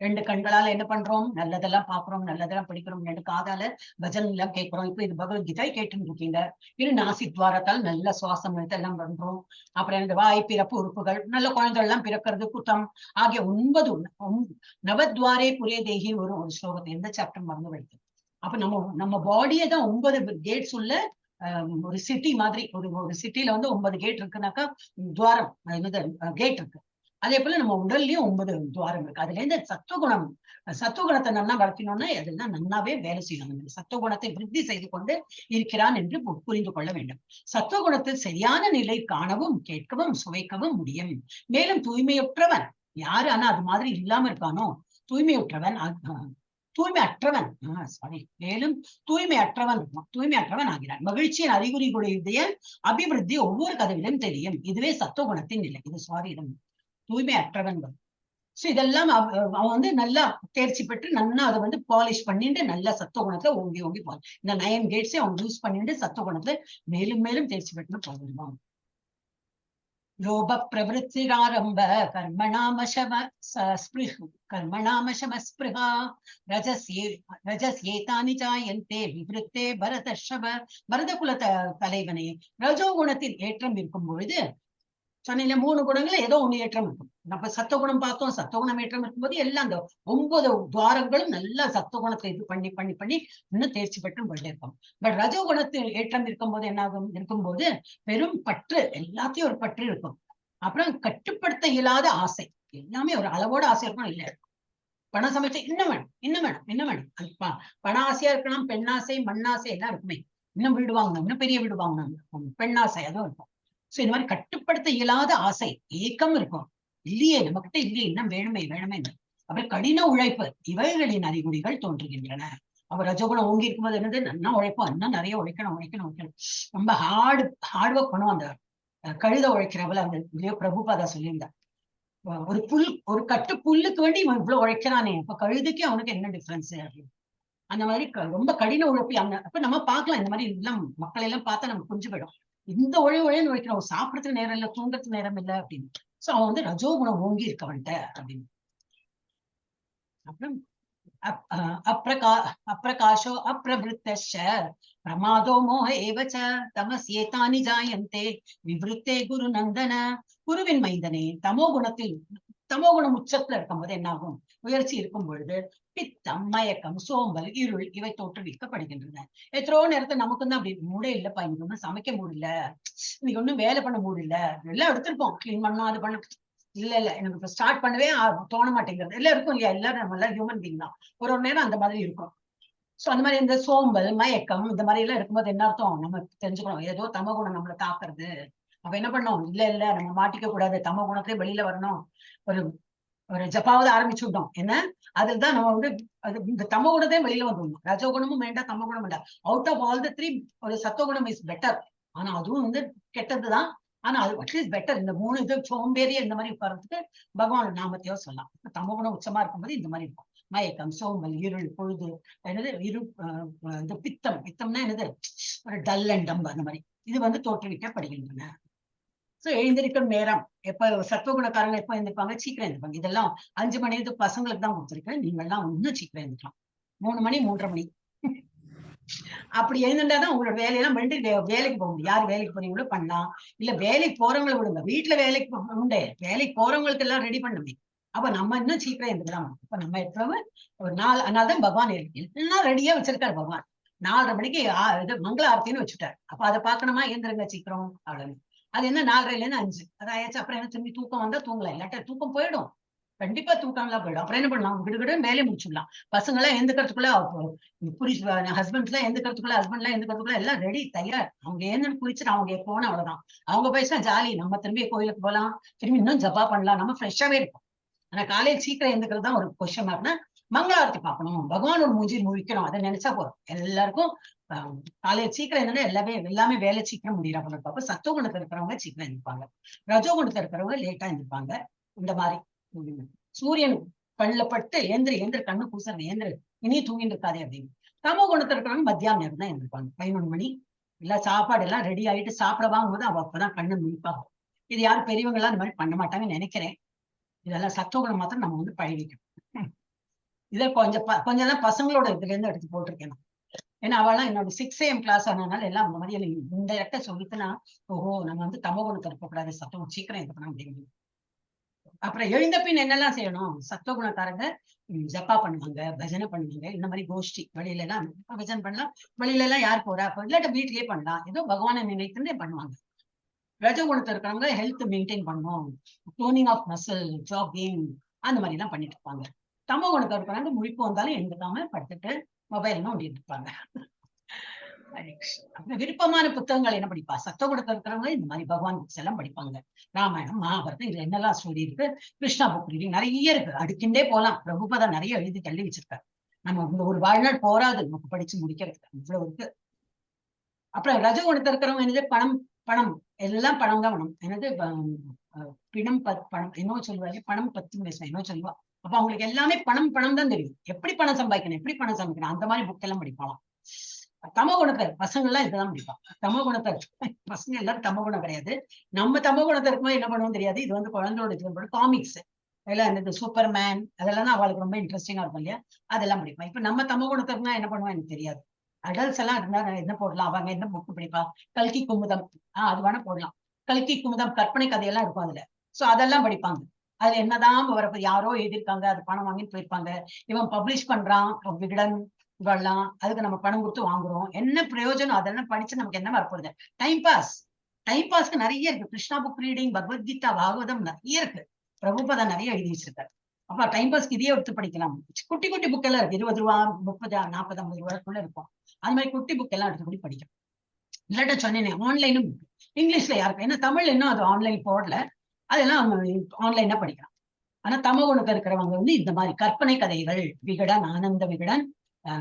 2 கண்களால என்ன பண்றோம், நல்லதெல்லாம் பாக்குறோம், நல்லதெல்லாம் படிக்கிறோம். 2 காதால பஜன் எல்லாம் கேட்கிறோம். இப்ப இது பகவத்கீதை கேட்டுன்னு இருக்கீங்க. இரு நாசித்வாரத்தால் நல்ல சுவாசம் எல்லாம் பண்றோம். அப்புறம் இந்த வாய், பிறப்பு உறுப்புகள், நல்ல குழந்தைகள் எல்லாம் பிறக்கிறது, குத்தம் ஆகிய 9 நவத்வாரே புரே தேகி ஒரு ஸ்லோகத்தை எந்த சாப்டர் மறந்து வைத்து. அப்ப நம்ம பாடியே தான் 9 கேட்ஸ் உள்ள ஒரு சிட்டி மாதிரி. ஒரு சிட்டில வந்து 9 கேட் இருக்குனாக்கா துவாரம் கேட் இருக்கு. அதே போல நம்ம உடல்லயும் 9 துவாரம் இருக்கு. அதுல இருந்து சத்துவகுணத்தை நல்லா வளர்க்கணும்னா அதெல்லாம் நல்லாவே வேலை செய்யணும். சத்துவகுணத்தை விருத்தி செய்து கொண்டு இருக்கிறான் என்று புரிந்து கொள்ள வேண்டும். சத்துவகுணத்தில் சரியான நிலை காணவும் கேட்கவும் சுவைக்கவும் முடியும். மேலும் தூய்மையற்றவன் யாரு, ஆனா அது மாதிரி இல்லாம இருக்கானோ, தூய்மை அற்றவன் ஆகிறான். மகிழ்ச்சியின் அறிகுறிகளுடைய அபிவிருத்தி ஒவ்வொரு கதவிலும் தெரியும். இதுவே சத்துவகுணத்தின் நிலை. இது சுவாரீகம். தூய்மை அற்றவன். சோ இதெல்லாம் அவன் வந்து நல்லா தேர்ச்சி பெற்று நல்லா அதை வந்து பாலிஷ் பண்ணிட்டு நல்ல சத்துவகுணத்துல ஓங்கி போவான். இந்த 9 கேட்ஸை அவன் யூஸ் பண்ணிட்டு சத்துவகுணத்துல மேலும் மேலும் தேர்ச்சி பெற்று போவான். லோப பிரவருத்திராரம்ப கர்மணாமசமஸ்பிருஹா ரஜஸ்யேதானி ஜாயந்தே விவருத்தே பரதர்ஷப. பரத குல தலைவனே, ரஜோகுணத்தில் ஏற்றம் இருக்கும் பொழுது சொன்ன 3 குணங்கள ஏதோ 1 ஏற்றம் இருக்கும். நம்ம சத்துவகுணம் பார்த்தோம், சத்துவகுணம் ஏற்றம் இருக்கும்போது எல்லாம் அந்த 9 துவாரங்களும் நல்லா சத்துவகுணத்தை இது பண்ணி இன்னும் தேர்ச்சி பெற்றும் போயிட்டே இருக்கும். பட் ரஜோகுணத்தில் ஏற்றம் இருக்கும்போது என்ன ஆகும், இருக்கும்போது பெரும் பற்று, எல்லாத்தையும் ஒரு பற்று இருக்கும். அப்புறம் கட்டுப்படுத்த இயலாத ஆசை, எல்லாமே ஒரு அளவோட ஆசை இருக்கணும். இல்ல பண சமைச்சு இன்னும் வேணும். பண ஆசையா இருக்கலாம், பெண்ணாசை, மண்ணாசை எல்லாம் இருக்குமே. இன்னும் வீடு வாங்கணும், இன்னும் பெரிய வீடு வாங்கணும், பெண்ணாசை அதுவும் இருக்கும். சோ இந்த மாதிரி கட்டுப்படுத்த இயலாத ஆசை, ஏக்கம் இருக்கும். இல்லையே நம்மகிட்ட இல்லையே, இன்னும் வேணுமே. அப்புறம் கடின உழைப்பு, இவைகளின் அறிகுறிகள் தோன்றுகின்றன. அவ ரஜோகுணம் ஓங்கி இருக்கும்போது என்னது நல்லா உழைப்போம், இன்னும் நிறைய உழைக்கணும். ரொம்ப ஹார்ட் ஒர்க் பண்ணுவோம். அந்த கழுத உழைக்கிறவள அந்த இதுலயோ பிரபுபாதா சொல்லியிருந்தா, ஒரு கட்டு புல்லுக்கு வேண்டி இவன் இவ்வளவு உழைக்கிறானே, இப்ப கழுதுக்கு அவனுக்கு என்ன டிஃபரன்ஸ் அப்படின்னு. அந்த மாதிரி ரொம்ப கடின உழைப்பி. அப்ப நம்ம பார்க்கலாம் இந்த மாதிரி எல்லாம் மக்களை எல்லாம் பார்த்தா நம்ம புரிஞ்சு போயிடும். இந்த உழைன்னு உழைக்கிறோம், சாப்பிடறதுக்கு நேரம் இல்லை, தூங்குறதுக்கு நேரம் இல்லை அப்படின்னு. சோ அவன் வந்து ரஜோகுணம் ஓங்கி இருக்கவன்ட்ட அப்படின்னு. அப்புறம் அப்பிரகாஷோ அப்பிரவருத்தஸ்ச பிரமாதோ மோக ஏவச்ச தமஸ்யேதானி ஜாயந்தே விவருத்தே குரு நந்தன. குருவின் மைந்தனே, தமோகுணம் உச்சத்துல இருக்கும்போது என்ன ஆகும்? உயர்ச்சி இருக்கும் பொழுது பித்தம், மயக்கம், சோம்பல், இருள் இவை தோற்றுவிக்கப்படுகின்றன. எத்தனையோ நேரத்தை நமக்கு தான் அப்படி மூடே இல்லப்பா, இன்னைக்கு ஒன்னும் சமைக்க முடியல, இன்னைக்கு ஒன்னும் வேலை பண்ண முடியல, எல்லாம் எடுத்திருப்போம், கிளீன் பண்ணணும், அது பண்ண இல்ல எனக்கு இப்ப ஸ்டார்ட் பண்ணவே தோண மாட்டேங்கிறது. எல்லாம் இருக்கும் இல்லையா, எல்லாரும் நம்ம எல்லாம் ஹியூமன் பீங் தான். ஒரு நேரம் அந்த மாதிரி இருக்கும். சோ அந்த மாதிரி இந்த சோம்பல், மயக்கம் இந்த மாதிரி எல்லாம் இருக்கும்போது என்ன அர்த்தம்? நம்ம தெரிஞ்சுக்கணும், ஏதோ தமகுணம் நம்மளை தாக்குறது. அப்ப என்ன பண்ணோம்? இல்ல நம்ம மாட்டிக்க கூடாது, தமகுணத்திலே வெளியில வரணும். ஒரு ஒரு ஜப்பாவது ஆரம்பிச்சு விட்டோம். என்ன அதுதான் நம்ம வந்து இந்த தமகுணத்தையே வெளியில வந்துடணும். ரஜோகுணமும் வேண்டாம், தமகுணம் வேண்டாம். Out of all the three ஒரு சத்துவகுணம் இஸ் பெட்டர். ஆனா அதுவும் வந்து கெட்டதுதான். ஆனா அது அட்லீஸ்ட் பெட்டர். இந்த 3 இது சோம்பேறிய இந்த மாதிரி உட்கார்றதுக்கு பகவான் நாமத்தையோ சொல்லலாம். தமகுணம் உச்சமா இருக்கும்போது இந்த மாதிரி இருக்கும். மயக்கம், சோம்பல், இருள், பொழுது, என்னது இந்த பித்தம்னா என்னது? ஒரு டல் அண்ட் டம்ப் அந்த மாதிரி இது வந்து தோற்றுவிக்கப்படுகின்றன. சோ எழுந்திருக்கும் நேரம் எப்ப சத்துவகுணக்காரங்க எப்ப எழுந்திருப்பாங்க? சீக்கிரம் எழுந்திருப்பாங்க. இதெல்லாம் 5 மணி பசங்களுக்கு தான் கொடுத்துருக்கேன். நீங்க எல்லாம் இன்னும் சீக்கிரம் எழுந்திருக்கலாம். 3 மணி 3:30 மணி அப்படி எழுந்துட்டாதான் உங்களோட வேலையெல்லாம் பண்ணிட்டு வேலைக்கு போக முடியும். யார் வேலைக்கு போறீங்களோ பண்ணலாம். இல்ல வேலைக்கு போறவங்களை விடுங்க, வீட்டுல வேலைக்கு உண்டு. வேலைக்கு போறவங்களுக்கு எல்லாம் ரெடி பண்ணுமே. அப்ப நம்ம இன்னும் சீக்கிரம் எழுந்துக்கலாம். அப்ப நம்ம எப்பவும் ஒரு அதனாலதான் பகவான் எல்லாம் ரெடியா வச்சிருக்காரு. பகவான் 4:30 மணிக்கு இது மங்கள ஆரத்தின்னு வச்சுட்டாரு. அப்ப அதை பாக்கணுமா? எழுந்துருங்க சீக்கிரம் அவ்வளவு. அது என்ன 4:30ல இருந்து 5 அதாச்சு. அப்புறம் என்ன திரும்பி தூக்கம் வந்தா தூங்கலாம், இல்லாட்ட தூக்கம் போயிடும். கண்டிப்பா தூக்கம்லாம் போயிடும். அப்புறம் என்ன பண்ணலாம்? விடுவிட மேலே முடிச்சுடலாம். பசங்க எல்லாம் எழுந்துக்கிறதுக்குள்ள ஹஸ்பண்ட்ஸ் எல்லாம் எழுந்துக்கிறதுக்குள்ள எல்லாம் ரெடி தயார். அவங்க ஏன்னு குறிச்சுட்டு அவங்க போன அவ்வளவுதான். அவங்க பைசா ஜாலி. நம்ம திரும்பி கோயிலுக்கு போகலாம், திரும்பி இன்னும் ஜப்பா பண்ணலாம், நம்ம ஃப்ரெஷ்ஷாவே இருக்கும். ஆனா காலையில் சீக்கிரம் எழுந்துக்கிறது தான் ஒரு கொஸ்டின் மார்க்னா, மங்களாரத்தி பார்க்கணும், பகவானோட மூஞ்சி முழிக்கணும், அதை நினைச்சா போறோம். எல்லாருக்கும் காலையில் சீக்கிரம் இருந்தா எல்லாமே வேலை சீக்கிரம் முடியறாங்க. அப்ப சத்துவகுணத்துல இருக்கிறவங்க சீக்கிரம் எழுந்திருப்பாங்க, ரஜோகுணத்துல இருக்கிறவங்க லேட்டா எழுந்திருப்பாங்க. இந்த மாதிரி சூரியன் கண்ணுல பட்டு ஏந்திர கண்ணு பூசறது, இனி தூங்கிட்டு இருக்காதே அப்படின்னு. தமோ குணத்துல இருக்கிறவங்க மத்தியான நேரம் தான் எழுந்திருப்பாங்க. 11 மணி எல்லாம் சாப்பாடு எல்லாம் ரெடி ஆயிட்டு சாப்பிட வாங்கும்போது அவ அப்பதான் கண்ணு முழிப்பாங்க. இது யாரும் பெரியவங்க எல்லாம் இந்த மாதிரி பண்ண மாட்டாங்கன்னு நினைக்கிறேன். இதெல்லாம் சத்துவகுணம் மாத்திரம் நம்ம வந்து பழகிக்கணும். இதை கொஞ்சம் தான் பசங்களோட இதுல இருந்து எடுத்து போட்டிருக்கேன். ஏன்னா அவெல்லாம் என்னோட 6 AM கிளாஸ் ஆனதுனால எல்லாம் அந்த மாதிரி இந்த இடத்த சொல்லிட்டுனா, ஓஹோ நம்ம வந்து தமோகுணத்தை இருக்கக்கூடாது, சத்துவம் சீக்கிரம் இருக்கணும் அப்படின்னு. அப்புறம் எழுந்த பின் என்னெல்லாம் செய்யணும்? சத்துவகுணக்காரங்க ஜப்பா பண்ணுவாங்க, பஜனை பண்ணுவாங்க. இந்த மாதிரி கோஷ்டி வெளியில எல்லாம் பஜனை பண்ணலாம். வெளியில எல்லாம் யார் போறா? இல்லாட்ட வீட்லயே பண்ணலாம். ஏதோ பகவானை நினைத்துட்டே பண்ணுவாங்க. ரஜகுணத்தை இருக்கிறவங்க ஹெல்த் மெயின்டைன் பண்ணுவோம், டோனிங் ஆஃப் மசில், ஜாகிங் அந்த மாதிரி எல்லாம் பண்ணிட்டு இருப்பாங்க. தமோ குணத்தை இருக்கிறவங்க முழிப்பு வந்தாலும் எழுந்துக்காம படுத்துட்டு மொபைல் நோண்டிட்டு இருப்பாங்க. விருப்பமான புத்தகங்கள் என்ன படிப்பா? சத்துவகுணத்தை இருக்கிறவங்க இந்த மாதிரி பகவான் புக்ஸ் எல்லாம் படிப்பாங்க. ராமாயணம், மகாபாரதம், இதுல என்னெல்லாம் ஸ்டோரி இருக்கு, கிருஷ்ணா புக் ரீடிங் நிறைய இருக்கு. அடுக்கின்றே போலாம். பிரபுபாதா நிறைய எழுதி தள்ளி வச்சிருக்காரு. நம்ம இந்த ஒரு வாழ்நாள் போராது நமக்கு படிச்சு முடிக்கிறதுக்கு, இவ்வளவு இருக்கு. அப்புறம் ரஜகுணத்தை இருக்கிறவங்க என்னது? பணம் எல்லாம் பணம் தான் வேணும். என்னது பணம் என்னோ சொல்லுவாங்க, பணம் 10 பேச என்னோ சொல்லுவா. அப்ப அவங்களுக்கு எல்லாமே பணம் தான் தெரியும். எப்படி பணம் சம்பாதிக்கணும் அந்த மாதிரி புக் எல்லாம் படிப்பாங்க. தமோகுணத்தை பசங்க எல்லாம் இதுதான் படிப்பாங்க. தமோகுணத்தை பசங்க எல்லாரும் தமோகுணம் கிடையாது. நம்ம தமோகுணத்தை இருக்கும்போது என்ன பண்ணுவோம் தெரியாது. இது வந்து குழந்தையோட காமிக்ஸ் எல்லாம் என்னது, சூப்பர்மேன், அதெல்லாம் தான் அவளுக்கு ரொம்ப இன்ட்ரெஸ்டிங்கா இருக்கும் இல்லையா? அதெல்லாம் படிப்பா. இப்ப நம்ம தமோகுணத்தை இருந்தா என்ன பண்ணுவோம் எனக்கு தெரியாது. அடல்ட்ஸ் எல்லாம் இருந்தா என்ன போடலாம்? அவங்க என்ன புக்கு படிப்பா? கல்கி குமுதம், அது வேணா போடலாம். கல்கி குமுதம் கற்பனை கதையெல்லாம் இருக்கும் அதுல. சோ அதெல்லாம் படிப்பாங்க. அதுல என்னதான் வரப்போ யாரோ எழுதியிருக்காங்க, அது பணம் வாங்கிட்டு போயிருப்பாங்க. இவன் பப்ளிஷ் பண்றான் விகடன் இவெல்லாம், அதுக்கு நம்ம பணம் கொடுத்து வாங்குறோம். என்ன பிரயோஜனம்? அதெல்லாம் படிச்சு நமக்கு என்ன வரப்போகுது? டைம் பாஸ்க்கு நிறைய இருக்கு. கிருஷ்ணா புக் ரீடிங், பகவத்கீதா, பாகவதம் நிறைய இருக்கு. பிரபுபாதா நிறைய எழுதி வச்சிருக்காரு. அப்ப டைம் பாஸ்க்கு இதையே எடுத்து படிக்கலாம். குட்டி புக் எல்லாம் இருக்கு. 20 ரூபா, 30, 40, 50 ரூபாய்க்குள்ள இருக்கும். அது மாதிரி குட்டி புக் எல்லாம் எடுத்துக்கூடி படிக்கும். இல்லாட்ட சொன்னேன் ஆன்லைனும் இங்கிலீஷ்ல யாருக்கு, ஏன்னா தமிழ் இன்னும் அது ஆன்லைன் போடல, அதெல்லாம் ஆன்லைனா படிக்கலாம். ஆனா தமோகுணத்தை இருக்கிறவங்க வந்து இந்த மாதிரி கற்பனை கதைகள், விகடன், ஆனந்த விகடன்,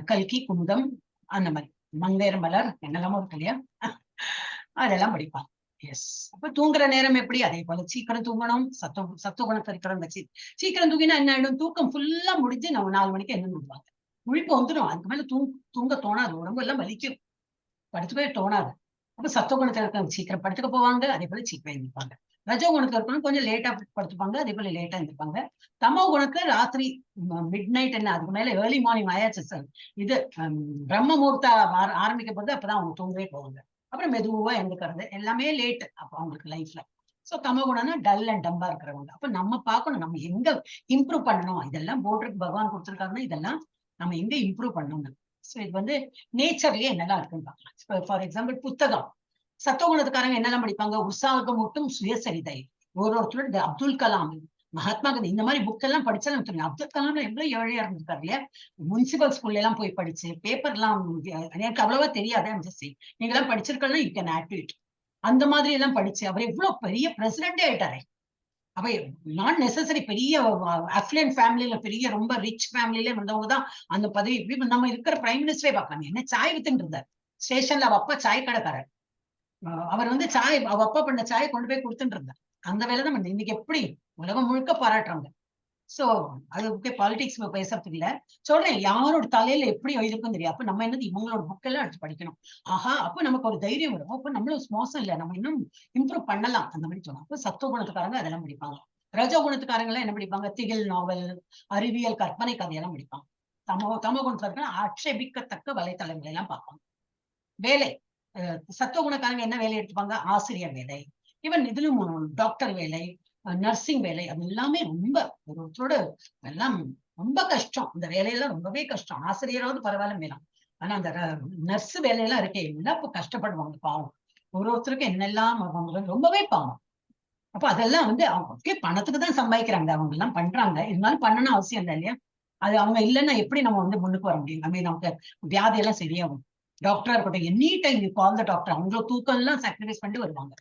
கல்கி, குமுதம், அந்த மாதிரி மங்கையர் மலர் என்னெல்லாமோ இருக்கு இல்லையா, அதெல்லாம் படிப்பாங்க. எஸ். அப்ப தூங்குற நேரம் எப்படி? அதே போல சீக்கிரம் தூங்கணும். சத்துவகுணத்தை இருக்கிறவங்க சீக்கிரம் தூங்கினா என்ன ஆயிடும்? தூக்கம் ஃபுல்லா முடிஞ்சு நம்ம 4 மணிக்கு என்ன பண்ணுவாங்க, முழிப்பு வந்துடும். அதுக்கு மேல தூங்க தோணாது, உடம்பு எல்லாம் வலிக்கும், படுத்துக்கவே தோணாது. அப்ப சத்துவகுணத்துல இருக்கவங்க சீக்கிரம் படுத்துக்க போவாங்க, அதே போல சீக்கிரம் எழுந்திருப்பாங்க. ரஜோ குணத்துல இருக்கணும் கொஞ்சம் லேட்டா படுத்துப்பாங்க, அதே போல லேட்டா எழுந்திருப்பாங்க. தமோ குணத்துல ராத்திரி மிட் நைட் என்ன அதுக்கு மேல ஏர்லி மார்னிங் ஆயாச்சு சார், இது பிரம்ம முகூர்த்தா ஆரம்பிக்க போது அப்பதான் அவங்க தூங்கவே போவாங்க. அப்புறம் மெதுவா எழுந்துக்கிறது எல்லாமே லேட் அப்ப அவங்களுக்கு லைஃப்ல. சோ தமோ குணம்னா டல் அண்ட் டம்பா இருக்கிறவங்க. அப்ப நம்ம பார்க்கணும் நம்ம எங்க இம்ப்ரூவ் பண்ணணும். இதெல்லாம் போர்டுக்கு பகவான் கொடுத்துருக்காங்கன்னா இதெல்லாம் நம்ம எங்க இம்ப்ரூவ் பண்ணணும். சோ இது வந்து நேச்சர்லயே என்னெல்லாம் இருக்குன்னு பார்க்கலாம். ஃபார் எக்ஸாம்பிள் புத்தகம், சத்துவகுணத்துக்காரங்க என்னெல்லாம் படிப்பாங்க? உற்சாகமூட்டும் சுயசரிதை, ஒருத்தரோட அப்துல் கலாம், மகாத்மா காந்தி, இந்த மாதிரி புக் எல்லாம் படிச்சா நமக்கு தெரியும். அப்துல் கலாம் எவ்வளவு ஏழையா இருந்திருக்காரு இல்லையா? முனிசிபல் ஸ்கூல்ல எல்லாம் போய் படிச்சு பேப்பர் எல்லாம் எனக்கு அவ்வளவா தெரியாது. நீங்க எல்லாம் படிச்சிருக்கா, யூ கேன் ஆக்ட் இட். அந்த மாதிரி எல்லாம் படிச்சு அவர் எவ்வளவு பெரிய பிரசிடென்டே ஆயிட்டாரு. அப்ப நாட் நெசசரி பெரிய அஃப்ளூயன்ட் ஃபேமிலியில பெரிய ரொம்ப ரிச் ஃபேமிலியில வந்தவங்க தான் அந்த பதவி. இப்படி நம்ம இருக்கிற பிரைம் மினிஸ்டரே பார்க்கலாம். என்ன சாய் வித்துட்டு இருந்தார் ஸ்டேஷன்ல, அவ அப்பா சாய் கடைக்காரர். அவர் வந்து சாய் அவ அப்பா பண்ண சாயை கொண்டு போய் கொடுத்துட்டு இருந்தார். அந்த வேலை தான் பண்ணு. இன்னைக்கு எப்படி உலகம் முழுக்க பாராட்டுறாங்க. சோ அது பாலிடிக்ஸ் பேசுறதுக்கு இல்ல, சொல்றேன் யாரோட தலையில எப்படி எழுதிருக்கும் தெரியும். அப்ப நம்ம என்னது இவங்களோட புக் எல்லாம் எடுத்து படிக்கணும். ஆஹா, அப்ப நமக்கு ஒரு தைரியம் வரும். அப்ப நம்மளும் மோசம் இல்ல, நம்ம இன்னும் இம்ப்ரூவ் பண்ணலாம் அந்த மாதிரி சொன்னோம். அப்ப சத்துவ குணத்துக்காரங்க அதெல்லாம் படிப்பாங்க. ரஜோ குணத்துக்காரங்க எல்லாம் என்ன படிப்பாங்க? திகில் நாவல், அறிவியல், கற்பனை கதையெல்லாம் படிப்பாங்க. தமோ குணத்துல இருக்க ஆட்சேபிக்கத்தக்க வலைத்தளங்களை எல்லாம் பார்ப்பாங்க. வேலை, சத்துவ குணக்காரங்க என்ன வேலை எடுத்துப்பாங்க? ஆசிரியர் வேலை, ஈவன் இதுலயும் டாக்டர் வேலை, நர்சிங் வேலை, அது எல்லாமே ரொம்ப ஒருத்தரோட எல்லாம் ரொம்ப கஷ்டம். இந்த வேலையெல்லாம் ரொம்பவே கஷ்டம். ஆசிரியராவது பரவாயில்ல மேலாம், ஆனா அந்த நர்ஸ் வேலையெல்லாம் இருக்கே எல்லாம் இப்ப கஷ்டப்படுவாங்க பாவம். ஒருத்தருக்கு என்னெல்லாம் ரொம்பவே பாவம். அப்ப அதெல்லாம் வந்து அவங்க பணத்துக்கு தான் சம்பாதிக்கிறாங்க, அவங்க எல்லாம் பண்றாங்க. இருந்தாலும் பண்ணணும் அவசியம் இல்லை இல்லையா? அது அவங்க இல்லைன்னா எப்படி நம்ம வந்து முன்னுக்கு வர முடியும்? நம்ம நமக்கு வியாதி எல்லாம் சரியாகும். டாக்டரா இருக்கட்டும், any time you call the doctor, அவங்களோட தூக்கம் எல்லாம் சாக்ரிஃபைஸ் பண்ணிட்டு வருவாங்க.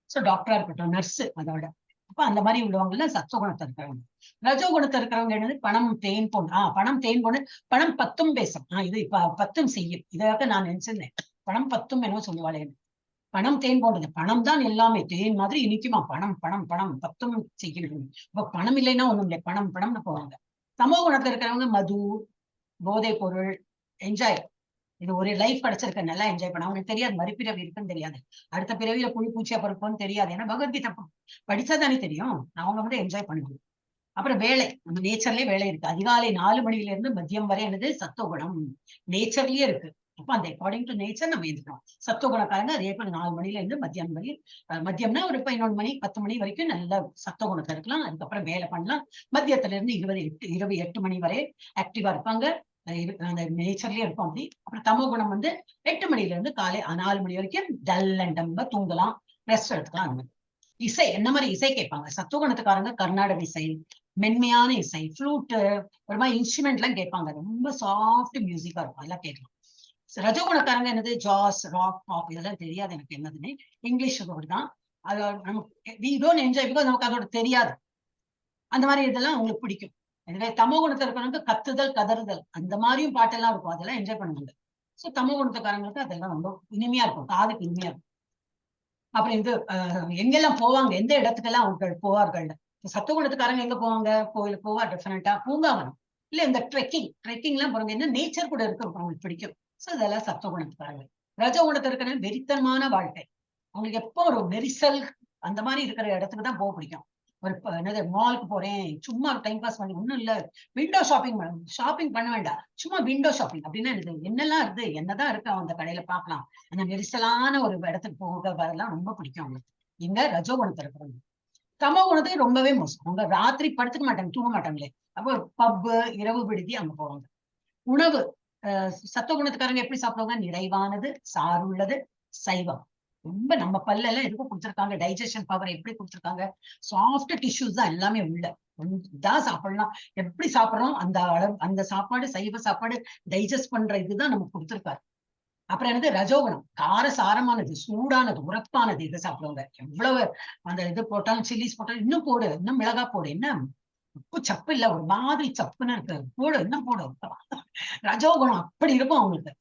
சோ டாக்டரா இருக்கட்டும், நர்ஸ், அதோட அப்ப அந்த மாதிரி உள்ளவங்க எல்லாம் சத்துவ குணத்தை இருக்கிறவங்க. ரஜோ குணத்தை இருக்கிறவங்க என்னது? பணம் தேன் பொண்ணு. பணம் தேன் பொண்ணு, பணம் பத்தும் பேசும். இது இப்ப பத்தும் செய்யும். இதாக நான் நினைச்சிருந்தேன். பணம் பத்தும் என்னவோ சொல்லுவாளே, பணம் தேன் போன்றது. பணம் தான் எல்லாமே, தேன் மாதிரி இனிக்குமா. பணம் பணம் பணம் பத்தும் செய்கிறது. இப்ப பணம் இல்லைன்னா ஒண்ணும் இல்லை, பணம் பணம்னு போவாங்க. சமூக குணத்துல இருக்கிறவங்க மது, போதை பொருள், என்ஜாய். இது ஒரு லைஃப் கிடைச்சிருக்க, நல்லா என்ஜாய் பண்ண. அவங்களுக்கு தெரியாது மறுபிறவி இருக்குன்னு தெரியாது, அடுத்த பிறவியில புழு பூச்சியா பிறப்போம்னு தெரியாது. ஏன்னா பகவத்கீதை படிச்சாதானே தெரியும். அவங்க வந்து என்ஜாய் பண்ணுவாங்க. அப்புறம் வேலை, நம்ம நேச்சர்லயே வேலை இருக்கு. அதிகாலை 4 மணில இருந்து மதியம் வரை என்னது? சத்துவகுணம் நேச்சர்லயே இருக்கு. அப்ப அந்த அக்கார்டிங் டு நேச்சர் நம்ம எழுந்துக்கணும். சத்துவகுணக்காரங்க அதே போல 4 மணில இருந்து மதியம் வரை, மதியம்னா ஒரு 11 மணி 10 மணி வரைக்கும் நல்ல சத்துவகுணத்தை இருக்கலாம். அதுக்கப்புறம் வேலை பண்ணலாம். மதியத்துல இருந்து இரவு 8 மணி வரை ஆக்டிவா இருப்பாங்க, அந்த நேச்சர்லயே இருக்கும். அப்படி அப்புறம் தமோ குணம் வந்து 8 மணில இருந்து காலை 4 மணி வரைக்கும் டல் அண்ட் டம்பா தூங்கலாம், ரெஸ்ட் எடுத்துக்கலாம். அந்த மாதிரி இசை, என்ன மாதிரி இசை கேட்பாங்க? சத்துவகுணத்துக்காரங்க கர்நாடக இசை, மென்மையான இசை, ஃப்ளூட், ஒரு மாதிரி இன்ஸ்ட்ருமெண்ட் எல்லாம் கேட்பாங்க. ரொம்ப சாஃப்ட் மியூசிக்கா இருக்கும், அதெல்லாம் கேட்கலாம். ரஜோகுணக்காரங்க என்னது? ஜாஸ், ராக், பாப், இதெல்லாம் தெரியாது எனக்கு என்னதுன்னு. இங்கிலீஷ் தான். அது நமக்கு என்ஜாய் பிகாஸ் நமக்கு அதோட தெரியாது. அந்த மாதிரி இதெல்லாம் உங்களுக்கு பிடிக்கும். எனவே தமோ குணத்துல இருக்கிறவங்க கத்துதல், கதறுதல், அந்த மாதிரியும் பாட்டெல்லாம் இருக்கும், அதெல்லாம் என்ஜாய் பண்ணுவாங்க. சோ தமோ குணத்துக்காரங்களுக்கு அதெல்லாம் ரொம்ப இனிமையா இருக்கும், காதுக்கு இனிமையா இருக்கும். அப்புறம் இது எங்கெல்லாம் போவாங்க, எந்த இடத்துக்கெல்லாம் அவர்கள் போவார்கள்? சத்துவகுணத்துக்காரங்க எங்க போவாங்க? கோயிலுக்கு போவா, டெஃபினட்டா பூங்காவனம், இல்ல இந்த ட்ரெக்கிங் எல்லாம் போறாங்க. என்ன நேச்சர் கூட இருக்க அவங்களுக்கு பிடிக்கும். சோ இதெல்லாம் சத்துவகுணத்துக்காரங்க. ரஜகுணத்துல இருக்கிற வெறித்தனமான வாழ்க்கை, அவங்களுக்கு எப்போ ஒரு நெரிசல் அந்த மாதிரி இருக்கிற இடத்துக்கு தான் போக பிடிக்கும். ஒரு என்னது மாலுக்கு போறேன், சும்மா டைம் பாஸ் பண்ணி, ஒண்ணும் இல்ல, விண்டோ ஷாப்பிங் பண்ண வேண்டாம், சும்மா விண்டோ ஷாப்பிங் அப்படின்னா என்னெல்லாம் இருக்கு, என்னதான் இருக்கு அந்த கடையில பாக்கலாம். அந்த நெரிசலான ஒரு இடத்துக்கு போகிறதெல்லாம் ரொம்ப பிடிக்கும் அவங்களுக்கு. இங்க ரஜோகுணத்தை இருக்கிறவங்க. தமோ குணத்துக்கு ரொம்பவே மோசம். அவங்க ராத்திரி படுத்துக்க மாட்டாங்க, தூங்க மாட்டாங்களே. அப்போ பப்பு, இரவு விடுதி, அங்க போவாங்க. உணவு, சத்துவகுணத்துக்காரங்க எப்படி சாப்பிடுவாங்க? நிறைவானது, சாருள்ளது, சைவம். ரொம்ப நம்ம பல்லெல்லாம் எதுக்கும் கொடுத்துருக்காங்க, டைஜஷன் பவர் எப்படி கொடுத்துருக்காங்க, சாஃப்ட் டிஷ்யூஸ் தான் எல்லாமே உள்ள, தான் சாப்பிடலாம். எப்படி சாப்பிடுறோம் அந்த அளவு, அந்த சாப்பாடு, சைவ சாப்பாடு டைஜஸ்ட் பண்ற இதுதான் நமக்கு கொடுத்துருக்காரு. அப்புறம் என்னது? ரஜோகுணம், கார சாரமானது, சூடானது, உரப்பானது, இதை சாப்பிடுவாங்க. எவ்வளவு அந்த இது போட்டாலும், சில்லிஸ் போட்டாலும், இன்னும் போடு, இன்னும் மிளகா போடு, என்ன உப்பு சப்பு இல்ல, ஒரு மாதிரி சப்புன்னு இருக்கு, போடு இன்னும் போடு. ரஜோகுணம் அப்படி இருக்கும் அவங்களுக்கு.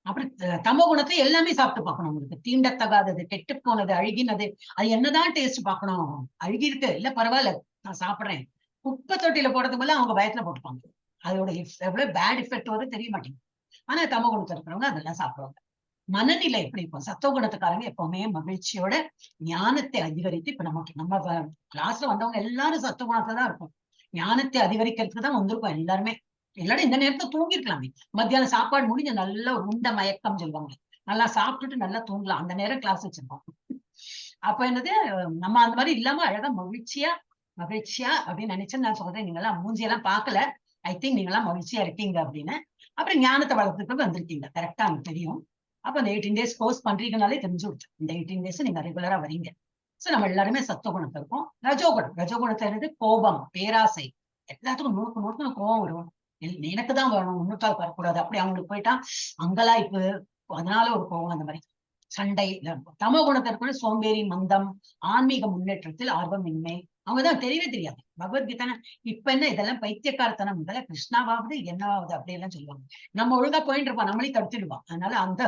அப்புறம் தமோ குணத்தை எல்லாமே சாப்பிட்டு பார்க்கணும். உங்களுக்கு தீண்டத்தகாதது, கெட்டு போனது, அழுகினது, அது என்னதான் டேஸ்ட் பார்க்கணும். அழுகி இருக்கு இல்ல பரவாயில்ல நான் சாப்பிடுறேன், குப்பை தொட்டியில போடுறதுக்கு போல அவங்க பயத்துல போட்டுப்பாங்க. அதோட எவ்வளவு பேட் எஃபெக்ட் வரும் தெரிய மாட்டேங்குது. ஆனா தமோ குணத்துல இருக்கிறவங்க அதெல்லாம் சாப்பிடுவாங்க. மனநிலை எப்படி இருக்கும்? சத்துவ குணத்துக்காரங்க எப்பவுமே மகிழ்ச்சியோட ஞானத்தை அதிகரித்து, இப்ப நம்ம கிளாஸ்ல வந்தவங்க எல்லாரும் சத்துவ குணத்துல தான் இருக்கும். ஞானத்தை அதிகரிக்கிறதுக்கு தான் வந்திருக்கோம் எல்லாருமே. எல்லாரும் இந்த நேரத்துல தூங்கிருக்கலாமே, மத்தியானம் சாப்பாடு முடிஞ்ச நல்ல உண்ட மயக்கம் சொல்லுவாங்க, நல்லா சாப்பிட்டுட்டு நல்லா தூங்கலாம், அந்த நேரம் கிளாஸ் வச்சிருப்போம். அப்ப என்னது, நம்ம அந்த மாதிரி இல்லாம அழகா மகிழ்ச்சியா மகிழ்ச்சியா அப்படின்னு நினைச்சு நான் சொல்றேன். நீங்க எல்லாம் மூஞ்சியெல்லாம் பார்க்கல, ஐ திங்க் நீங்க எல்லாம் மகிழ்ச்சியா இருக்கீங்க அப்படின்னு. அப்புறம் ஞானத்தை வளர்த்துட்டு வந்திருக்கீங்க, கரெக்டா எனக்கு தெரியும். அப்ப அந்த 18 days கோர்ஸ் பண்றீங்கனாலே தெரிஞ்சு விட்டு, இந்த 18 days நீங்க ரெகுலரா வரீங்க. சோ நம்ம எல்லாருமே சத்துவகுணத்தை இருக்கும். ரஜோகுணத்தை என்னது, கோபம், பேராசை, எல்லாத்துக்கும் நூறுக்கு கோபம் வரும். எனக்கு தான் வரணும், முன்னுக்கால் வரக்கூடாது, அப்படி அவங்களுக்கு போயிட்டா அங்கலாய்ப்பு, அதனால ஒரு கோபம், அந்த மாதிரி சண்டை. தமோ குணத்தை இருக்கிற சோம்பேறி, மந்தம், ஆன்மீக முன்னேற்றத்தில் ஆர்வமின்மை, அவங்கதான் தெரியவே தெரியாது. பகவத்கீதான இப்ப என்ன இதெல்லாம் பைத்தியக்காரத்தனம், இதெல்லாம் கிருஷ்ணாவாவது என்னவாவது அப்படி எல்லாம் சொல்லுவாங்க. நம்ம ஒழுங்கா போயிட்டு இருப்போம், நம்மளையும் தடுத்துடுவோம். அதனால அந்த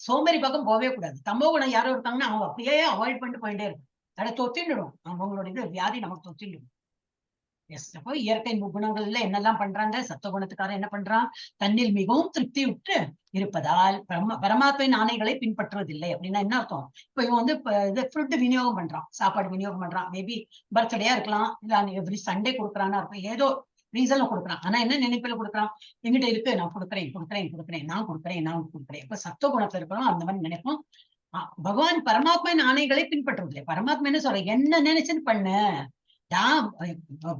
சோம்பேறி பக்கம் போகவே கூடாது. தமோ குணம் யாரோ இருக்காங்கன்னா அவங்க அப்படியே அவாய்ட் பண்ணிட்டு போயிட்டே இருக்கும், அதை தொத்திண்டுடும், அவங்களோட இது வியாதி நமக்கு தொத்திடும். எஸ், அப்போ இயற்கை குணங்கள்ல என்னெல்லாம் பண்றாங்க, சத்துவகுணத்துக்காரன் என்ன பண்றான், தன்னில் மிகவும் திருப்தி விட்டு இருப்பதால் பரமாத்மையின் ஆணைகளை பின்பற்றுவதில்லை. அப்படின்னா என்ன அர்த்தம்? இப்ப இவன் வந்து இது ஃபுட் விநியோகம் பண்றான், சாப்பாடு விநியோகம் பண்றான், மேபி பர்த்டேயா இருக்கலாம், இல்ல எவ்ரி சண்டே கொடுக்குறான்னா இருக்கும், ஏதோ ரீசன்ல கொடுக்குறான். ஆனா என்ன நினைப்பில கொடுக்குறான், எங்கிட்ட இருக்கு நான் கொடுக்குறேன் நான் கொடுக்குறேன். இப்ப சத்துவகுணத்துல இருக்கிறோம் அந்த மாதிரி நினைப்போம். பகவான் பரமாத்மையின் ஆணைகளை பின்பற்றுவதில்லை. பரமாத்மா என்ன சொல்ற, என்ன நினைச்சுன்னு பண்ணு,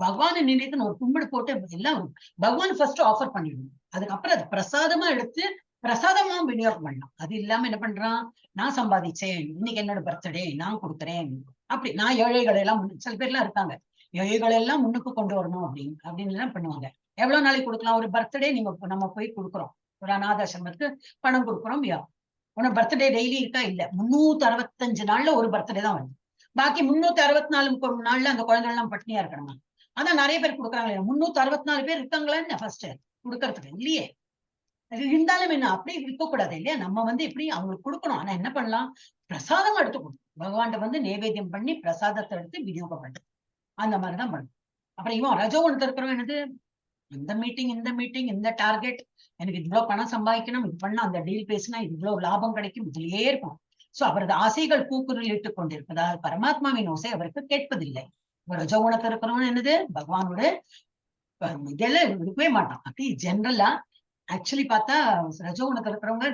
பகவானை நினைத்து ஒரு கும்பிடு போட்டு எல்லாம் பகவான் ஃபர்ஸ்ட் ஆஃபர் பண்ணிடணும். அதுக்கப்புறம் அது பிரசாதமா எடுத்து பிரசாதமா விநியோகம் பண்ணலாம். அது இல்லாம என்ன பண்றான், நான் சம்பாதிச்சேன், இன்னைக்கு என்னோட பர்த்டே நான் கொடுக்குறேன், அப்படி நான் ஏழைகளை எல்லாம் சில பேர்லாம் இருக்காங்க, ஏழைகளை எல்லாம் முன்னுக்கு கொண்டு வரணும் அப்படின்னு எல்லாம் பண்ணுவாங்க. எவ்வளவு நாளைக்கு கொடுக்கலாம், ஒரு பர்த்டே நம்ம போய் கொடுக்குறோம், ஒரு அநாதாசிரமத்துக்கு பணம் கொடுக்குறோம், உனக்கு பர்த்டே டெய்லி இருக்கா, இல்ல 365 நாள்ல ஒரு பர்த்டே தான் வருது, பாக்கி 364 நாள்ல அந்த குழந்தை எல்லாம் பட்டினியா இருக்கணுமா? அதான் நிறைய பேர் கொடுக்குறாங்களே, 364 பேர் இருக்காங்களான்னு ஃபர்ஸ்ட் கொடுக்கறதுக்கு இல்லையே. இருந்தாலும் என்ன அப்படி இருக்கக்கூடாது இல்லையா, நம்ம வந்து இப்படி அவங்களுக்கு கொடுக்கணும். ஆனா என்ன பண்ணலாம், பிரசாதம் எடுத்துக்கணும், பகவான்கிட்ட நேவேத்தியம் பண்ணி பிரசாதத்தை எடுத்து விநியோகம் பண்ணு, அந்த மாதிரிதான் பண்ணணும். அப்புறம் இவன் ரஜோகுணத்துல இருக்கிறவன் என்னது, இந்த மீட்டிங் இந்த டார்கெட், எனக்கு இவ்வளவு பணம் சம்பாதிக்கணும், இது பண்ணா அந்த டீல் பேசினா இவ்வளவு லாபம் கிடைக்கும், இதுலயே இருக்கும். சோ அவரது ஆசைகள் கூக்குரலிட்டுக் கொண்டிருப்பதால் பரமாத்மாவின் ஓசை அவருக்கு கேட்பதில்லை. ரஜோகுணத்துல இருக்கிறவன் என்னது, பகவானோட இதெல்லாம் இருக்கவே மாட்டான். அப்படி ஜென்ரலா ஆக்சுவலி பார்த்தா ரஜோகுணத்துல இருக்கிறவங்க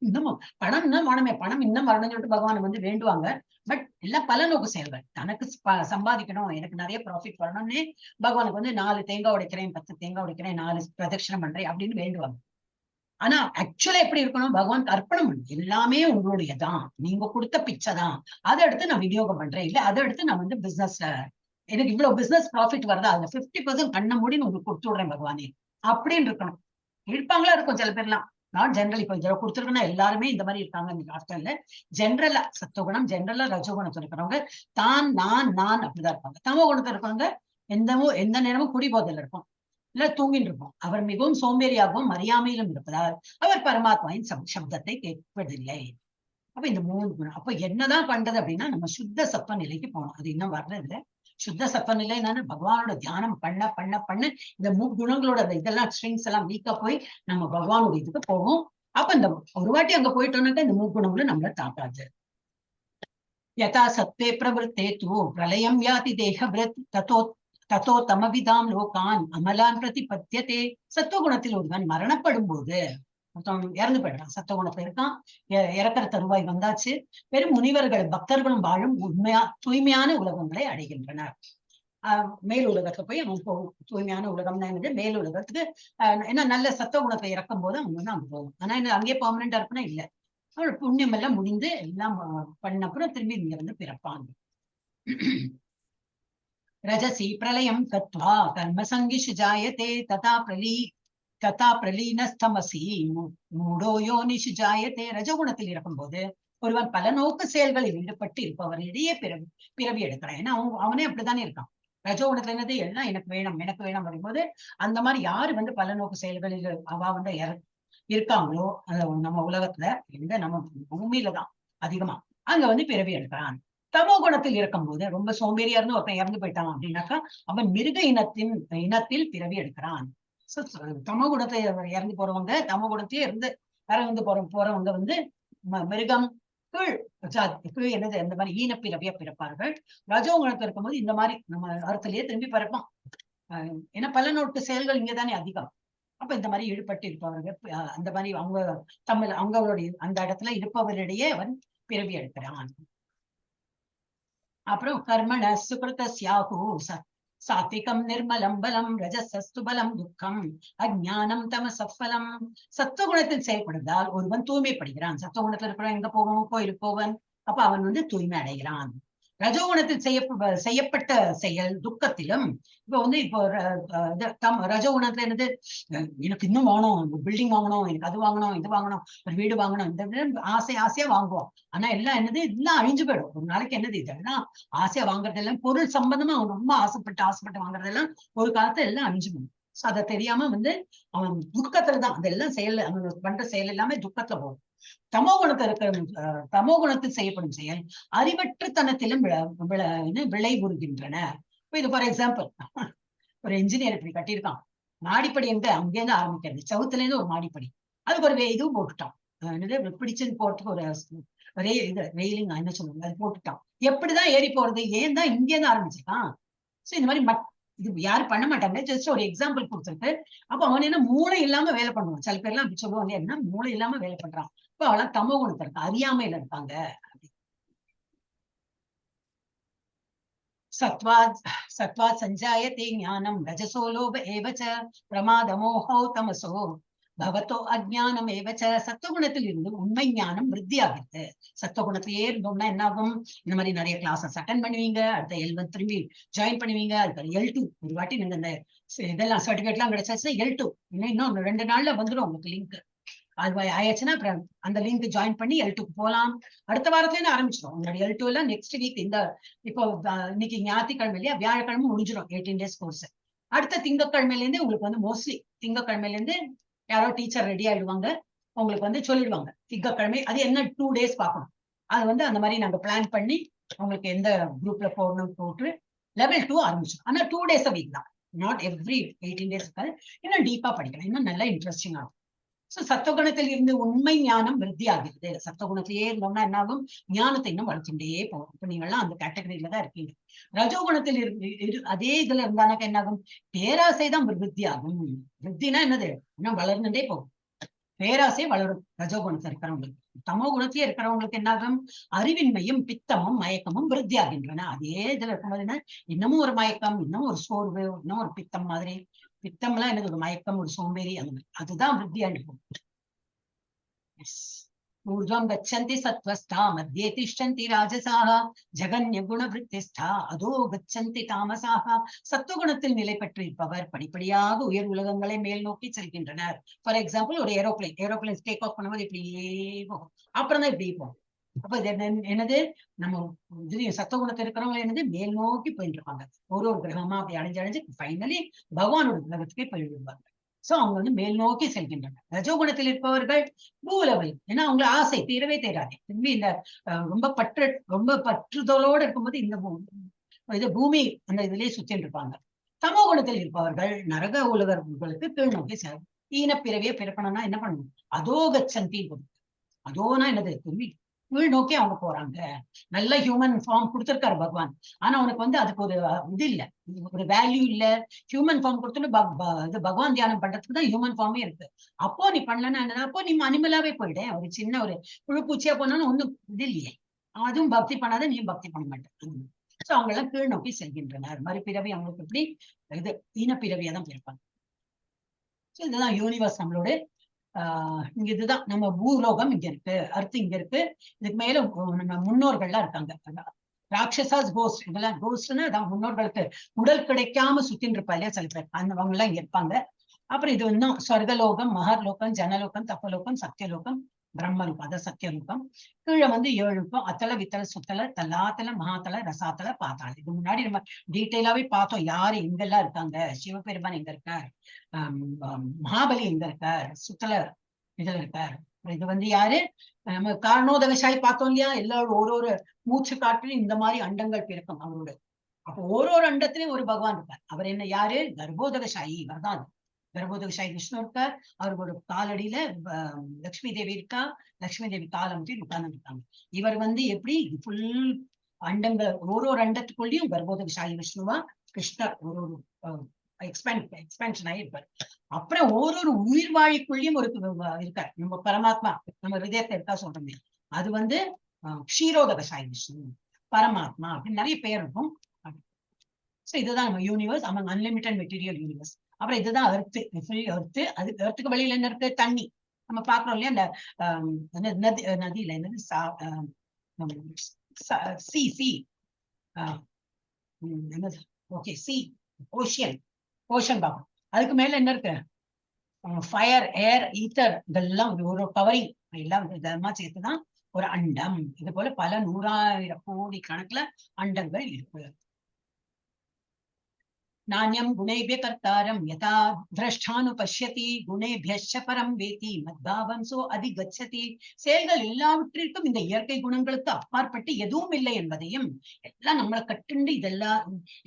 இன்னும் பணம் இன்னும் வரணும்னு சொல்லிட்டு பகவானை வேண்டுவாங்க. பட் எல்லாம் பலநோக்கு செயல்கள், தனக்கு சம்பாதிக்கணும், எனக்கு நிறைய ப்ராஃபிட் வரணும்னு பகவானுக்கு 4 தேங்காய் உடைக்கிறேன், 10 தேங்காய் உடைக்கிறேன், 4 பிரதட்சணம் பண்றேன் அப்படின்னு வேண்டுவாங்க. ஆனா ஆக்சுவலா எப்படி இருக்கணும், பகவான் அர்ப்பணம் எல்லாமே உங்களுடையதான், நீங்க கொடுத்த பிச்சை தான், அதை எடுத்து நான் விநியோகம் பண்றேன், இல்ல அதை எடுத்து நான் பிசினஸ்ல எனக்கு இவ்வளவு பிசினஸ் ப்ராஃபிட் வருதா, அதுல 50% கண்ண மூடி உங்களுக்கு கொடுத்து விடுறேன் பகவானே அப்படின்னு இருக்கணும். இருப்பாங்களா இருக்கும் சில பேர்லாம், நான் ஜென்ரல் இப்ப இதெல்லாம் கொடுத்துருக்கேன்னா எல்லாருமே இந்த மாதிரி இருக்காங்க. இந்த ஹாஸ்டல்ல ஜென்ரலா சத்துவகுணம், ஜென்ரலா ரஜோகுணத்துல இருக்கிறவங்க நான் அப்படிதான் இருப்பாங்க. தமோ குணத்துல இருக்கிறவங்க எந்த நேரமும் குடிபோதையில இருக்கும், இல்ல தூங்கிட்டு இருப்போம். அவர் மிகவும் சோம்பேறியாகவும் அறியாமையிலும் இருப்பதால் அவர் பரமாத்மாவின் சப்தத்தை கேட்பதில்லை. அப்ப இந்த 3 குணம். அப்ப என்னதான் பண்றது அப்படின்னா, நம்ம சுத்த சத்துவ நிலைக்கு போகணும். அது இன்னும் வர்றதில்ல. சுத்த சத்துவ நிலை என்னன்னு, பகவானோட தியானம் பண்ண இந்த 3 குணங்களோட இதெல்லாம் ஸ்ட்ரிங்ஸ் எல்லாம் வீக்கா போய் நம்ம பகவானோட இதுக்கு போவோம். அப்ப இந்த ஒரு வாட்டி அங்க போயிட்டோம்னாக்கா இந்த 3 குணங்களும் நம்மள தாக்காது. யதா சத்வே பிரவருத்தே தூ பிரளயம் யாதி தேகவ்ரத் தத்தோ தமவிதாம் லோகான் அமலான் பிரதிபத்தியதே. சத்துவகுணத்தில் ஒருவன் மரணப்படும் போது இறந்து போயிடுறான், சத்துவகுணத்துல இருக்கான், இறக்கிற தருவாய் வந்தாச்சு, பெரும் முனிவர்கள் பக்தர்களும் வாழும் தூய்மையான உலகங்களை அடைகின்றனர். மேல் உலகத்துல போய் அவன் போகும். தூய்மையான உலகம்னா என்னது, மேல் உலகத்துக்கு என்ன நல்ல சத்துவகுணத்தை இறக்கும் போது அவங்க அங்க போகும். ஆனா என்ன அங்கேயே பெர்மனண்டா இருக்குன்னா இல்ல, அவனோட புண்ணியம் எல்லாம் முடிந்து எல்லாம் பண்ணப்புறம் திரும்பி இங்க பிறப்பாங்க. ரஜசி பிரளயம் கத்வா கர்மசங்கிஷு ஜாயதே ததா பிரலீனஸ்தமசி மூடோ யோனிஷு ஜாயதே. ரஜகுணத்தில் இருக்கும்போது ஒருவன் பல நோக்கு செயல்களில் ஈடுபட்டு இருப்பவரிடையே பிறவி எடுக்கிறான். ஏன்னா அவனே அப்படித்தானே இருக்கான். ரஜோகுணத்துல என்னது எல்லாம் எனக்கு வேணும் வரும்போது அந்த மாதிரி யாரு வந்து பலநோக்கு செயல்களில் அவ வந்து இருக்காங்களோ நம்ம உலகத்துல எங்க நம்ம பூமியில தான் அதிகமா அங்க வந்து பிறவி எடுக்கிறான். தமோ குணத்தில் இருக்கும்போது ரொம்ப சோம்பேறியா இருந்து ஒருத்தன் இறந்து போயிட்டான் அப்படின்னாக்கா அவன் மிருக இனத்தில் பிறவி எடுக்கிறான். தமோ குணத்தை இறந்து போறவங்க தமோ குணத்தையே இருந்து இறந்து போறவங்க வந்து மிருகம் கீழ் என்னது இந்த மாதிரி ஈனப்பிறவியா பிறப்பார்கள். ரஜோ குணத்துல இருக்கும்போது இந்த மாதிரி நம்ம அறுத்தலையே திரும்பி பிறப்பான். ஏன்னா பலநோக்கு செயல்கள் இங்கதானே அதிகம். அப்ப இந்த மாதிரி ஈடுபட்டு இருப்பவர்கள் அந்த மாதிரி அவங்களுடைய அந்த இடத்துல இருப்பவரிடையே அவன் பிறவி எடுக்கிறான். அப்புறம் கர்மண சுகிருதஸ்யாஹு சாத்விகம் நிர்மலம் பலம் ரஜசஸ்து பலம் துக்கம் அஜ்ஞானம் தமசஃபலம். சத்துவகுணத்தில் செயல்படுவதால் ஒருவன் தூய்மைப்படுகிறான். சத்துவகுணத்துல இருக்கிறவன் எங்க போவான்? கோயிலுக்கு போவன். அப்ப அவன் வந்து தூய்மை அடைகிறான். ரஜோகுணத்தில் செய்யப்பட்ட செயல் துக்கத்திலும் இப்ப வந்து இப்போ ரஜோகுணத்துல என்னது எனக்கு இன்னும் வாங்கணும், பில்டிங் வாங்கணும், எனக்கு அது வாங்கணும், இது வாங்கணும், ஒரு வீடு வாங்கணும், இந்த ஆசையா வாங்குவோம். ஆனா எல்லாம் என்னது எல்லாம் அழிஞ்சு போயிடும். ஒரு நாளைக்கு என்னது இதெல்லாம் ஆசையா வாங்குறதெல்லாம் பொருள் சம்பந்தமா அவன் ரொம்ப ஆசைப்பட்டு வாங்குறதெல்லாம் ஒரு காலத்துல எல்லாம் அழிஞ்சு போகும். சோ அதை தெரியாம வந்து அவன் துக்கத்துலதான் அதெல்லாம் செயல் அவன் பண்ற செயல் எல்லாமே துக்கத்துல போகும். தமோ குணத்தில் செய்யப்படும் செயல் அறிவற்றத்தனத்திலும் விளைவுறுகின்றன. இது ஃபார் எக்ஸாம்பிள் ஒரு இன்ஜினியர் இப்படி கட்டியிருக்கான். மாடிப்படி எங்க அங்கேருந்து ஆரம்பிக்கிறது, சவுத்துல இருந்து ஒரு மாடிப்படி, அதுக்கு ஒரு இதுவும் போட்டுட்டான். பிடிச்சுன்னு போறதுக்கு ஒரு இது ரெயிலிங் என்ன சொல்லுவாங்க அது போட்டுட்டான். எப்படிதான் ஏறி போறது? ஏன் தான் இங்கேருந்து ஆரம்பிச்சிருக்கான்? சோ இந்த மாதிரி இது யாரும் பண்ண மாட்டாங்க. ஜஸ்ட் ஒரு எக்ஸாம்பிள் கொடுத்துருக்கு. அப்ப அவன் என்ன மூளை இல்லாம வேலை பண்ணுவான். சில பேர்லாம் அப்படி சொல்லுவாங்க, என்ன மூளை இல்லாம வேலை பண்றான். இப்ப அவெல்லாம் தமோ குணத்துல இருக்க அறியாமையில இருக்காங்க. சத்வா சஞ்சாயத்தே ஞானம் ரஜசோ லோப ஏவச்ச பிரமாதமோஹோ தமசோ பவத்தோ அஜ்ஞானம் ஏவச்ச. சத்துவகுணத்தில் இருந்து உண்மை ஞானம் விருத்தி ஆகிறது. சத்துவகுணத்திலேயே இருந்தோம்னா என்ன ஆகும்? இந்த மாதிரி நிறைய கிளாஸஸ் அட்டன் பண்ணுவீங்க, அடுத்த L1 திரும்பி ஜாயின் பண்ணுவீங்க, அதுக்கு L2 ஒரு வாட்டி நீங்க இந்த இதெல்லாம் சர்டிபிகேட் எல்லாம் கிடைச்சாச்சுன்னா L2 இன்னும் 2 நாள்ல வந்துடும் உங்களுக்கு லிங்க். அது ஆயிடுச்சுன்னா அப்புறம் அந்த லிங்க் ஜாயின் பண்ணி L2க்கு போகலாம். அடுத்த வாரத்துல இருந்து ஆரம்பிச்சிடும் உங்களுடைய L2 எல்லாம். நெக்ஸ்ட் வீக் இந்த இப்போ இன்னைக்கு ஞாயிற்றுக்கிழமை இல்லையா, வியாழக்கிழமை முடிஞ்சிடும் 18 days கோர்ஸ். அடுத்த திங்கட்கிழமையில இருந்து உங்களுக்கு வந்து மோஸ்ட்லி திங்கட்கிழமையில இருந்து யாரோ டீச்சர் ரெடி ஆயிடுவாங்க, உங்களுக்கு வந்து சொல்லிடுவாங்க திங்கட்கிழமை. அது என்ன 2 days பார்க்கணும். அது வந்து அந்த மாதிரி நாங்க பிளான் பண்ணி உங்களுக்கு எந்த குரூப்ல போகணும் போட்டு level 2 ஆரம்பிச்சோம். ஆனா 2 days a week தான், நாட் எவ்ரி 18 days இருக்காது. இன்னும் டீப்பா படிக்கலாம், இன்னும் நல்லா இன்ட்ரெஸ்டிங் ஆகும். சோ சத்துவகுணத்தில் இருந்து உண்மை ஞானம் விருத்தி ஆகிறது. சத்துவகுணத்திலேயே இருந்தோம்னா என்ன ஆகும்? ஞானத்தை இன்னும் வளர்த்துட்டே போகும். இப்ப நீங்க எல்லாம் அந்த கேட்டகரியில தான் இருக்கீங்க. ரஜோகுணத்தில் அதே இதுல இருந்தானாக்க என்ன ஆகும்? பேராசை தான் விருத்தி ஆகும். விருத்தினா என்னது? இன்னும் வளர்ந்துட்டே போகும். பேராசை வளரும் ரஜோகுணத்துல இருக்கிறவங்களுக்கு. தமோ குணத்திலே இருக்கிறவங்களுக்கு என்ன ஆகும்? அறிவின்மையும் பித்தமும் மயக்கமும் விருத்தி ஆகின்றன. அதே இதுல இருக்கும்போது என்ன, இன்னமும் ஒரு மயக்கம், இன்னும் ஒரு சோர்வு, இன்னும் ஒரு பித்தம் மாதிரி. பித்தம்லாம் எனக்கு ஒரு மயக்கம், ஒரு சோம்பேறி, அந்த மாதிரி அதுதான் விருத்தி ஆகிடும். ஊர்ஜம் கச்சந்தி சத்வஸ்தா மத்தியே திஷ்டந்தி ராஜசாக ஜகன்ய குணவிருத்திஸ்தா அதோ கச்சந்தி தாமசாக. சத்துவகுணத்தில் நிலை பெற்றிருப்பவர் படிப்படியாக உயர் உலகங்களை மேல் நோக்கி செல்கின்றனர். ஃபார் எக்ஸாம்பிள் ஒரு ஏரோப்ளைன் டேக் ஆஃப் பண்ணும்போது இப்படியே போகும், அப்புறம் தான் இப்படி போகும். அப்ப இது என்னது? நம்ம இதுலயும் சத்துவகுணத்தில் இருக்கிறவங்க என்னது மேல் நோக்கி போயிட்டு இருப்பாங்க. ஒரு கிரகமா அப்படி அடைஞ்சு ஃபைனலி பகவானோட உலகத்துக்கே போயிடுவாங்க. சோ அவங்க வந்து மேல் நோக்கி செல்கின்றனர். ரஜோகுணத்தில் இருப்பவர்கள் பூலவை, ஏன்னா அவங்க ஆசை தீரவே தீராது. திரும்பி இந்த ரொம்ப பற்றுதலோடு இருக்கும்போது இந்த பூமி அந்த இதுலயே சுத்தின்னு இருப்பாங்க. தமோ குணத்தில் இருப்பவர்கள் நரக உலகர்களுக்கு கீழ் நோக்கி ஈனப்பிறவியை பிறக்கணும்னா என்ன பண்ணணும்? அதோ கச்சந்தி. அதோனா என்னது? திரும்பி கீழ் நோக்கி அவங்க போறாங்க. நல்ல ஹியூமன் ஃபார்ம் கொடுத்திருக்காரு பகவான். ஆனா உனக்கு வந்து அதுக்கு ஒரு இது இல்ல, ஒரு வேல்யூ இல்ல. ஹியூமன் ஃபார்ம் கொடுத்துட்டு பகவான் தியானம் பண்றதுக்கு தான் ஹியூமன் ஃபார்மே இருக்கு. அப்போ நீ பண்ணலன்னா என்ன? அப்போ நீ அனிமலாவே போயிட, ஒரு சின்ன ஒரு புழு பூச்சியா போனாலும் ஒண்ணும் இது இல்லையே. அதுவும் பக்தி பண்ணாத, நீயும் பக்தி பண்ண மாட்டேன். சோ அவங்க எல்லாம் கீழ் நோக்கி செல்கின்றனர். மறுபிறவி அவங்களுக்கு எப்படி இது ஈனப்பிறவியா தான் பிறப்பாங்க. சோ இதுதான் யூனிவர்ஸ் நம்மளோட. இங்க இதுதான் நம்ம பூலோகம் இங்க இருக்கு, அடுத்து இங்க இருக்கு. இதுக்கு மேல நம்ம முன்னோர்கள்லாம் இருக்காங்க. ராட்சசாஸ், கோஸ்ட், இதெல்லாம் கோஸ்ட்னா அதான் முன்னோர்களுக்கு உடல் கிடைக்காம சுத்தின்னு இருப்பா இல்லையா சில பேர், அவங்க எல்லாம் இங்க இருப்பாங்க. அப்புறம் இது இன்னும் சொர்க்கலோகம், மகர்லோகம், ஜனலோகம், தப்பலோகம், சத்தியலோகம், பிரம்மரூபம் அத சத்திய ரூபம். கீழே வந்து 7 ரூபம் அத்தல வித்தல சுத்தல தலாத்தல மகாத்தல ரசாத்தல பாத்தாள. இது முன்னாடி நம்ம டீட்டெயிலாவே பார்த்தோம் யாரு எங்கெல்லாம் இருக்காங்க. சிவபெருமான் எங்க இருக்கார், மகாபலி எங்க இருக்கார், சுத்தல இதுல இருக்கார். இது வந்து யாரு, நம்ம காரணோதகசாயி பார்த்தோம் இல்லையா, எல்லாரும் ஒரு மூச்சு காற்றிலும் இந்த மாதிரி அண்டங்கள் பிறக்கும் அவரோட. அப்போ ஒரு அண்டத்திலையும் ஒரு பகவான் இருக்கார். அவர் என்ன யாரு, கர்ப்போதகசாயி. இவர்தான் கர்ப்போதகசாயி விஷ்ணு இருக்கார். அவரோட காலடியில லட்சுமி தேவி இருக்கா. லட்சுமி தேவி காலம் உட்கார்ந்து இருக்காங்க. இவர் வந்து எப்படி ஃபுல் அண்டங்கள் ஒரு அண்டத்துக்குள்ளேயும் கர்ப்போதகசாயி விஷ்ணுவா கிருஷ்ணர் ஒரு எக்ஸ்பென்ஷன் ஆகிருப்பார். அப்புறம் ஒரு உயிர் வாழிக்குள்ளேயும் ஒரு இருக்கார். நம்ம பரமாத்மா நம்ம ஹிருதயத்தை இருக்கா சொல்றோமே, அது வந்து க்ஷீரோதகசாயி விஷ்ணு, பரமாத்மா அப்படின்னு நிறைய பேர் இருக்கும். இதுதான் நம்ம universe, among unlimited material universe. அப்புறம் இதுதான் எர்த்து, எர்த்து. அது எர்த்துக்கு வெளியில என்ன இருக்கு, தண்ணி. நம்ம பாக்குறோம் இல்லையா, அந்த நதியில என்னது சி சி என்னது, ஓகே சி, ஓஷியன், ஓஷன் பாப்போம். அதுக்கு மேல என்ன இருக்கு, ஃபயர், ஏர், ஈத்தர், இதெல்லாம் ஒரு கவரிங் எல்லாம் இதெல்லாம் சேர்த்துதான் ஒரு அண்டம். இது போல பல 100,000 கோடி கணக்குல அண்டங்கள் இருக்கு. நானியம் குணேபிய கர்த்தாரம் யதா திரஷ்டானுபஷ்யதி குணேபியஸ்ச பரம் வேதி மத்பாவம் சோ அதிகச்சதி. செயல்கள் எல்லாவற்றிற்கும் இந்த இயற்கை குணங்களுக்கு அப்பாற்பட்டு எதுவும் இல்லை என்பதையும், எல்லாம் நம்மளை கட்டுண்டு இதெல்லாம்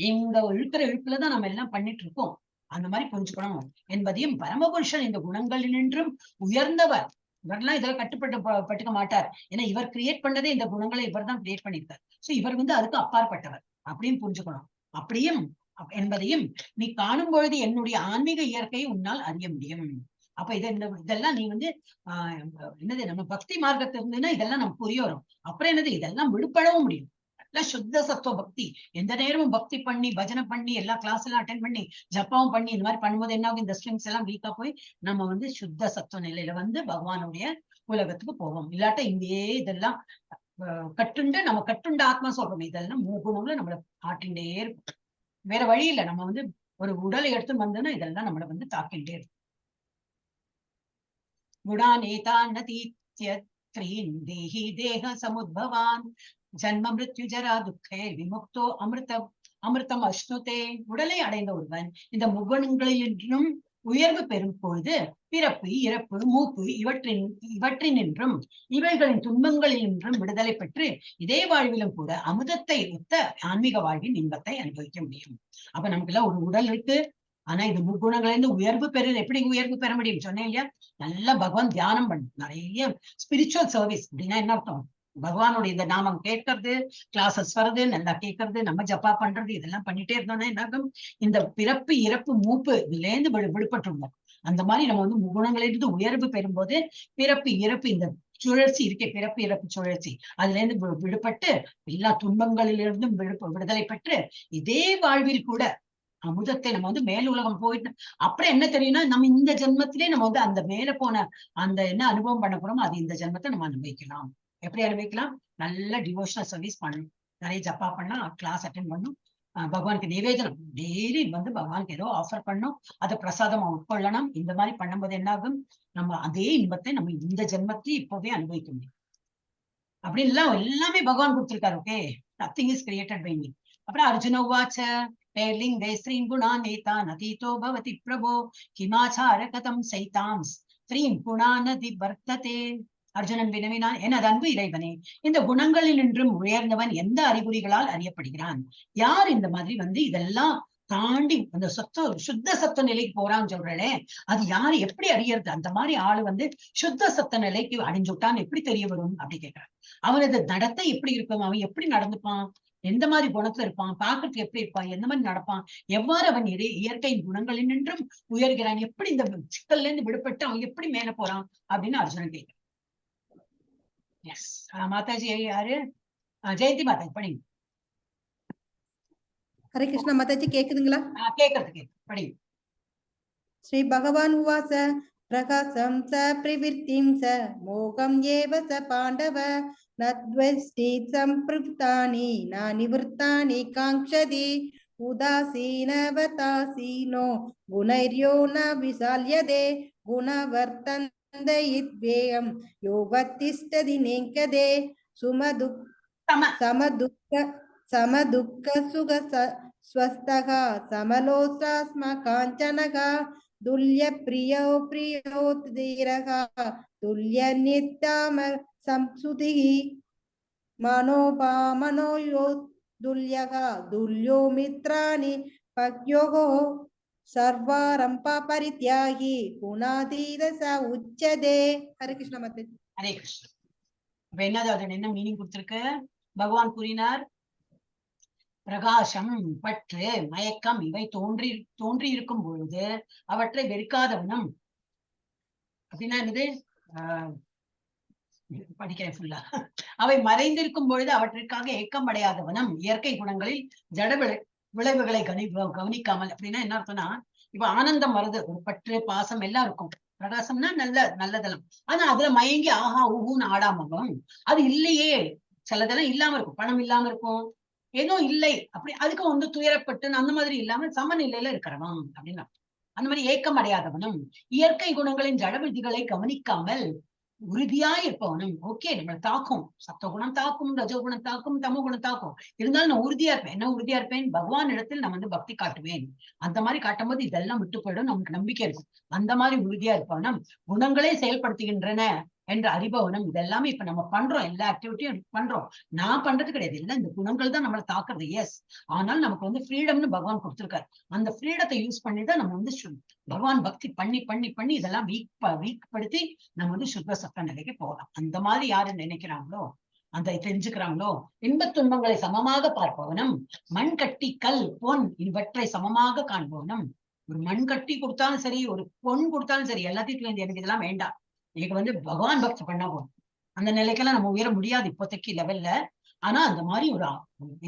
எங்க இழுக்கிற இழுப்புலதான் நம்ம எல்லாம் பண்ணிட்டு இருக்கோம், அந்த மாதிரி புரிஞ்சுக்கணும் என்பதையும், பரமபுருஷன் இந்த குணங்களினின்றும் உயர்ந்தவர். இவரெல்லாம் இதுல பட்டுக்க மாட்டார். ஏன்னா இவர் கிரியேட் பண்ணதே இந்த குணங்களை இவர் தான் கிரியேட் பண்ணியிருக்கார். சோ இவர் வந்து அதுக்கு அப்பாற்பட்டவர் அப்படின்னு புரிஞ்சுக்கணும். அப்படியும் என்பதையும் நீ காணும் பொழுது என்னுடைய ஆன்மீக இயற்கையை உன்னால் அறிய முடியும். அப்ப இதெல்லாம் நீ வந்து என்னது, நம்ம பக்தி மார்க்கத்துல இருந்துன்னா இதெல்லாம் நமக்கு புரிய வரும். அப்புறம் என்னது, இதெல்லாம் விடுபடவும் முடியும். எல்லாம் சுத்த சத்துவ பக்தி. எந்த நேரமும் பக்தி பண்ணி பஜனை பண்ணி எல்லா கிளாஸ் எல்லாம் அட்டென்ட் பண்ணி ஜப்பாவும் பண்ணி இந்த மாதிரி பண்ணும்போது என்ன ஆகும், இந்த ஸ்ட்ரிங்ஸ் எல்லாம் வீக்கா போய் நம்ம வந்து சுத்த சத்துவ நிலையில வந்து பகவானுடைய உலகத்துக்கு போவோம். இல்லாட்ட இங்கேயே இதெல்லாம் கட்டுண்டு நம்ம கட்டுண்ட ஆத்மா சொல்றோம், இதெல்லாம் மூகுணம்ல நம்மள ஆட்டின்டே இருக்கும். வேற வழி இல்லை. நம்ம வந்து ஒரு உடலை எடுத்து வந்தோம்னா இதெல்லாம் நம்மளை வந்து தாக்கிட்டே இருக்கும். குணாநேதான் நதீத்யத்ரீன் தேஹி தேக சமுத்பவான் ஜன்ம மிருத்யு ஜரா துக்கே விமுக்தோ அமிர்தம் அஷ்ணுதே. உடலை அடைந்த ஒருவன் இந்த முகுணங்களிலும் உயர்வு பெறும் பொழுது பிறப்பு, இறப்பு, மூப்பு இவற்றினின்றும் இவைகளின் துன்பங்களினின்றும் விடுதலை பெற்று இதே வாழ்விலும் கூட அமுதத்தை ஒத்த ஆன்மீக வாழ்வின் இன்பத்தை அனுபவிக்க முடியும். அப்ப நமக்கு எல்லாம் ஒரு உடல் இருக்கு, ஆனா இந்த முக்குணங்களிலிருந்து உயர்வு எப்படி உயர்வு பெற முடியும் சொன்னேன் இல்லையா, நல்லா பகவான் தியானம் பண்ணும். நிறைய ஸ்பிரிச்சுவல் சர்வீஸ் அப்படின்னா என்ன அர்த்தம், பகவானுடைய இந்த நாமம் கேட்கறது, கிளாஸஸ் வருது, நல்லா கேட்கறது, நம்ம ஜப்பா பண்றது, இதெல்லாம் பண்ணிட்டே இருந்தோம்னா என்ன, இந்த பிறப்பு, இறப்பு, மூப்பு இதுல இருந்து விடுபட்டுருந்தோம். அந்த மாதிரி நம்ம வந்து முகுணங்களிலிருந்து உயர்வு பெறும்போது பிறப்பு, இறப்பு, இந்த சுழற்சி இருக்கே, பிறப்பு இறப்பு சுழற்சி, அதுல இருந்து விடுபட்டு எல்லா துன்பங்களிலிருந்தும் விடுதலை பெற்று இதே வாழ்வில் கூட அமுதத்தை நம்ம வந்து மேல் உலகம் போயிட்டு அப்புறம் என்ன தெரியும்னா, நம்ம இந்த ஜென்மத்திலே நம்ம வந்து அந்த மேல போன அந்த என்ன அனுபவம் பண்ண போறோமோ அது இந்த ஜென்மத்தை நம்ம அனுபவிக்கலாம். எப்படி அனுபவிக்கலாம், நல்ல டிவோஷனல் சர்வீஸ் பண்ணணும், நிறைய ஜப்பா பண்ணலாம், கிளாஸ் அட்டென்ட் பண்ணணும், பகவானுக்கு நிவேதனம் டெய்லி வந்து பகவானுக்கு ஏதோ ஆஃபர் பண்ணணும், அதை பிரசாதமா உட்கொள்ளணும். இந்த மாதிரி பண்ணும்போது என்ன ஆகும், நம்ம அதே இன்பத்தை நம்ம இந்த ஜென்மத்திலே இப்போவே அனுபவிக்க முடியும். அப்படி எல்லாமே பகவான் கொடுத்திருக்காரு. Okay, nothing is created by me. அப்புறம் அர்ஜுன உவாச்ச லிங்கே ஸ்ரீம் குணான் ஏதான் அதீதோ பவதி பிரபோ கிமாச்சார கதம் சைதாம் ஸ்ரீம் குணாநதி வர்த்ததே. அர்ஜுனன் வினவினான், எனது அன்பு இறைவனே, இந்த குணங்களில் நின்றும் உயர்ந்தவன் எந்த அறிகுறிகளால் அறியப்படுகிறான்? யார் இந்த மாதிரி வந்து இதெல்லாம் தாண்டி அந்த சுத்த சத்த நிலைக்கு போறான்னு சொல்றே, அது யாரு எப்படி அறியறது? அந்த மாதிரி ஆளு வந்து சுத்த சத்த நிலைக்கு அடைஞ்சுட்டான்னு எப்படி தெரிய வரும் அப்படி கேட்கிறான். அவனது நடத்தை எப்படி இருக்கும், அவன் எப்படி நடந்துப்பான், எந்த மாதிரி குணத்துல இருப்பான், பாக்குறதுக்கு எப்படி இருப்பான், எந்த மாதிரி நடப்பான், எவ்வாறு அவன் இயற்கையின் குணங்களில் நின்றும் உயர்கிறான், எப்படி இந்த சிக்கல்ல இருந்து விடுபட்டு அவன் எப்படி மேல போறான் அப்படின்னு அர்ஜுனன் கேட்கிறான். எஸ், மாதாஜி யாரு, ஜெயந்தி மாதாஜி படிங்க. ஹரே கிருஷ்ணா மாதாஜி, கேக்குதுங்களா? கேக்குறது படிங்க. ஸ்ரீ பகவான் உவாச பிரகாசம் ச பிரவிற்த்திம் ச மோகம் ஏவ ச பாண்டவ நத்வஸ்தி சம்பிருப்தானி ந நிவர்த்தானி காங்க்ஷதி उदासीनवतासीनो गुणैर्यो न विशाल्यते गुणवर्तन्त इद्वेयं योगतिष्ठति नेङ्कदे समदुःख सुख स्वस्थः समलोष्टास्म काञ्चनः तुल्य प्रियो प्रियोतिरः तुल्य नित्याम संसुतिः मनोयो तुल्यः तुल्यो मित्राणि पक्योः सर्वारंभ परित्यागी गुणातीत स उच्यते. हरे कृष्ण माता. ஹரே கிருஷ்ணா. அப்ப என்னது அதன் என்ன மீனிங் கொடுத்திருக்கு? பகவான் கூறினார், பிரகாசம், பற்று, மயக்கம் இவை தோன்றி இருக்கும் பொழுது அவற்றை வெறுக்காதவனும். அப்படின்னா என்னது? படிக்கிறேன் ஃபுல்லா. அவை மறைந்திருக்கும் பொழுது அவற்றிற்காக ஏக்கம் அடையாதவனும் இயற்கை குணங்களில் ஜட விளைவுகளை கவனிக்காமல். அப்படின்னா என்ன அர்த்தம்னா, இப்ப ஆனந்தம் வருது, ஒரு பற்று பாசம் எல்லாம் இருக்கும். பிரகாசம்னா நல்லதெல்லாம். ஆனா அதுல மயங்கி ஆஹா ஊஹூன்னு ஆடாமலும் அது இல்லையே. சிலதெல்லாம் இல்லாம இருக்கும், பணம் இல்லாம இருக்கும், ஏதோ இல்லை அப்படி, அதுக்கு வந்து துயரப்பட்டு அந்த மாதிரி இல்லாம சமநிலையில இருக்கிறவன் அப்படின்னா. அந்த மாதிரி ஏக்கம் அடையாதவனும் இயற்கை குணங்களின் ஜட விதிகளை கவனிக்காமல் உறுதியா இருப்பவனும். ஓகே, நம்மளை தாக்கும், சத்தகுணம் தாக்கும், ரஜோகுணம் தாக்கும், தமோ குணம் தாக்கும், இருந்தாலும் நான் உறுதியா இருப்பேன். என்ன உறுதியா இருப்பேன்? பகவான் இடத்தில் நான் வந்து பக்தி காட்டுவேன். அந்த மாதிரி காட்டும் போது இதெல்லாம் விட்டு போயிடும், நமக்கு நம்பிக்கை இருக்கும். அந்த மாதிரி உறுதியா இருப்பவனும் குணங்களே செயல்படுத்துகின்றன என்று அறிபவனும். இதெல்லாமே இப்ப நம்ம பண்றோம், எல்லா ஆக்டிவிட்டியும் பண்றோம். நான் பண்றது கிடையாது, இல்லை இந்த குணங்கள் தான் நம்மளை தாக்குறது. எஸ், ஆனால் நமக்கு வந்து ஃப்ரீடம்னு பகவான் கொடுத்திருக்காரு. அந்த ஃப்ரீடத்தை யூஸ் பண்ணி தான் நம்ம வந்து பகவான் பக்தி பண்ணி பண்ணி பண்ணி இதெல்லாம் வீக் படுத்தி நம்ம வந்து சுத்த சத்த நிலைக்கு போகலாம். அந்த மாதிரி யாரு நினைக்கிறாங்களோ, அந்த தெரிஞ்சுக்கிறாங்களோ, இன்பத் துன்பங்களை சமமாக பார்ப்பவனும் மண் கட்டி கல் பொன் இவற்றை சமமாக காண்பவனும். ஒரு மண் கட்டி கொடுத்தாலும் சரி, ஒரு பொன் கொடுத்தாலும் சரி, எல்லாத்தையும் எனக்கு இதெல்லாம் வேண்டாம், எனக்கு வந்து பகவான் பக்தி பண்ணா போதும். அந்த நிலைக்கெல்லாம் நம்ம உயர முடியாது இப்போதைக்கு லெவல்ல. ஆனா அந்த மாதிரி ஒரு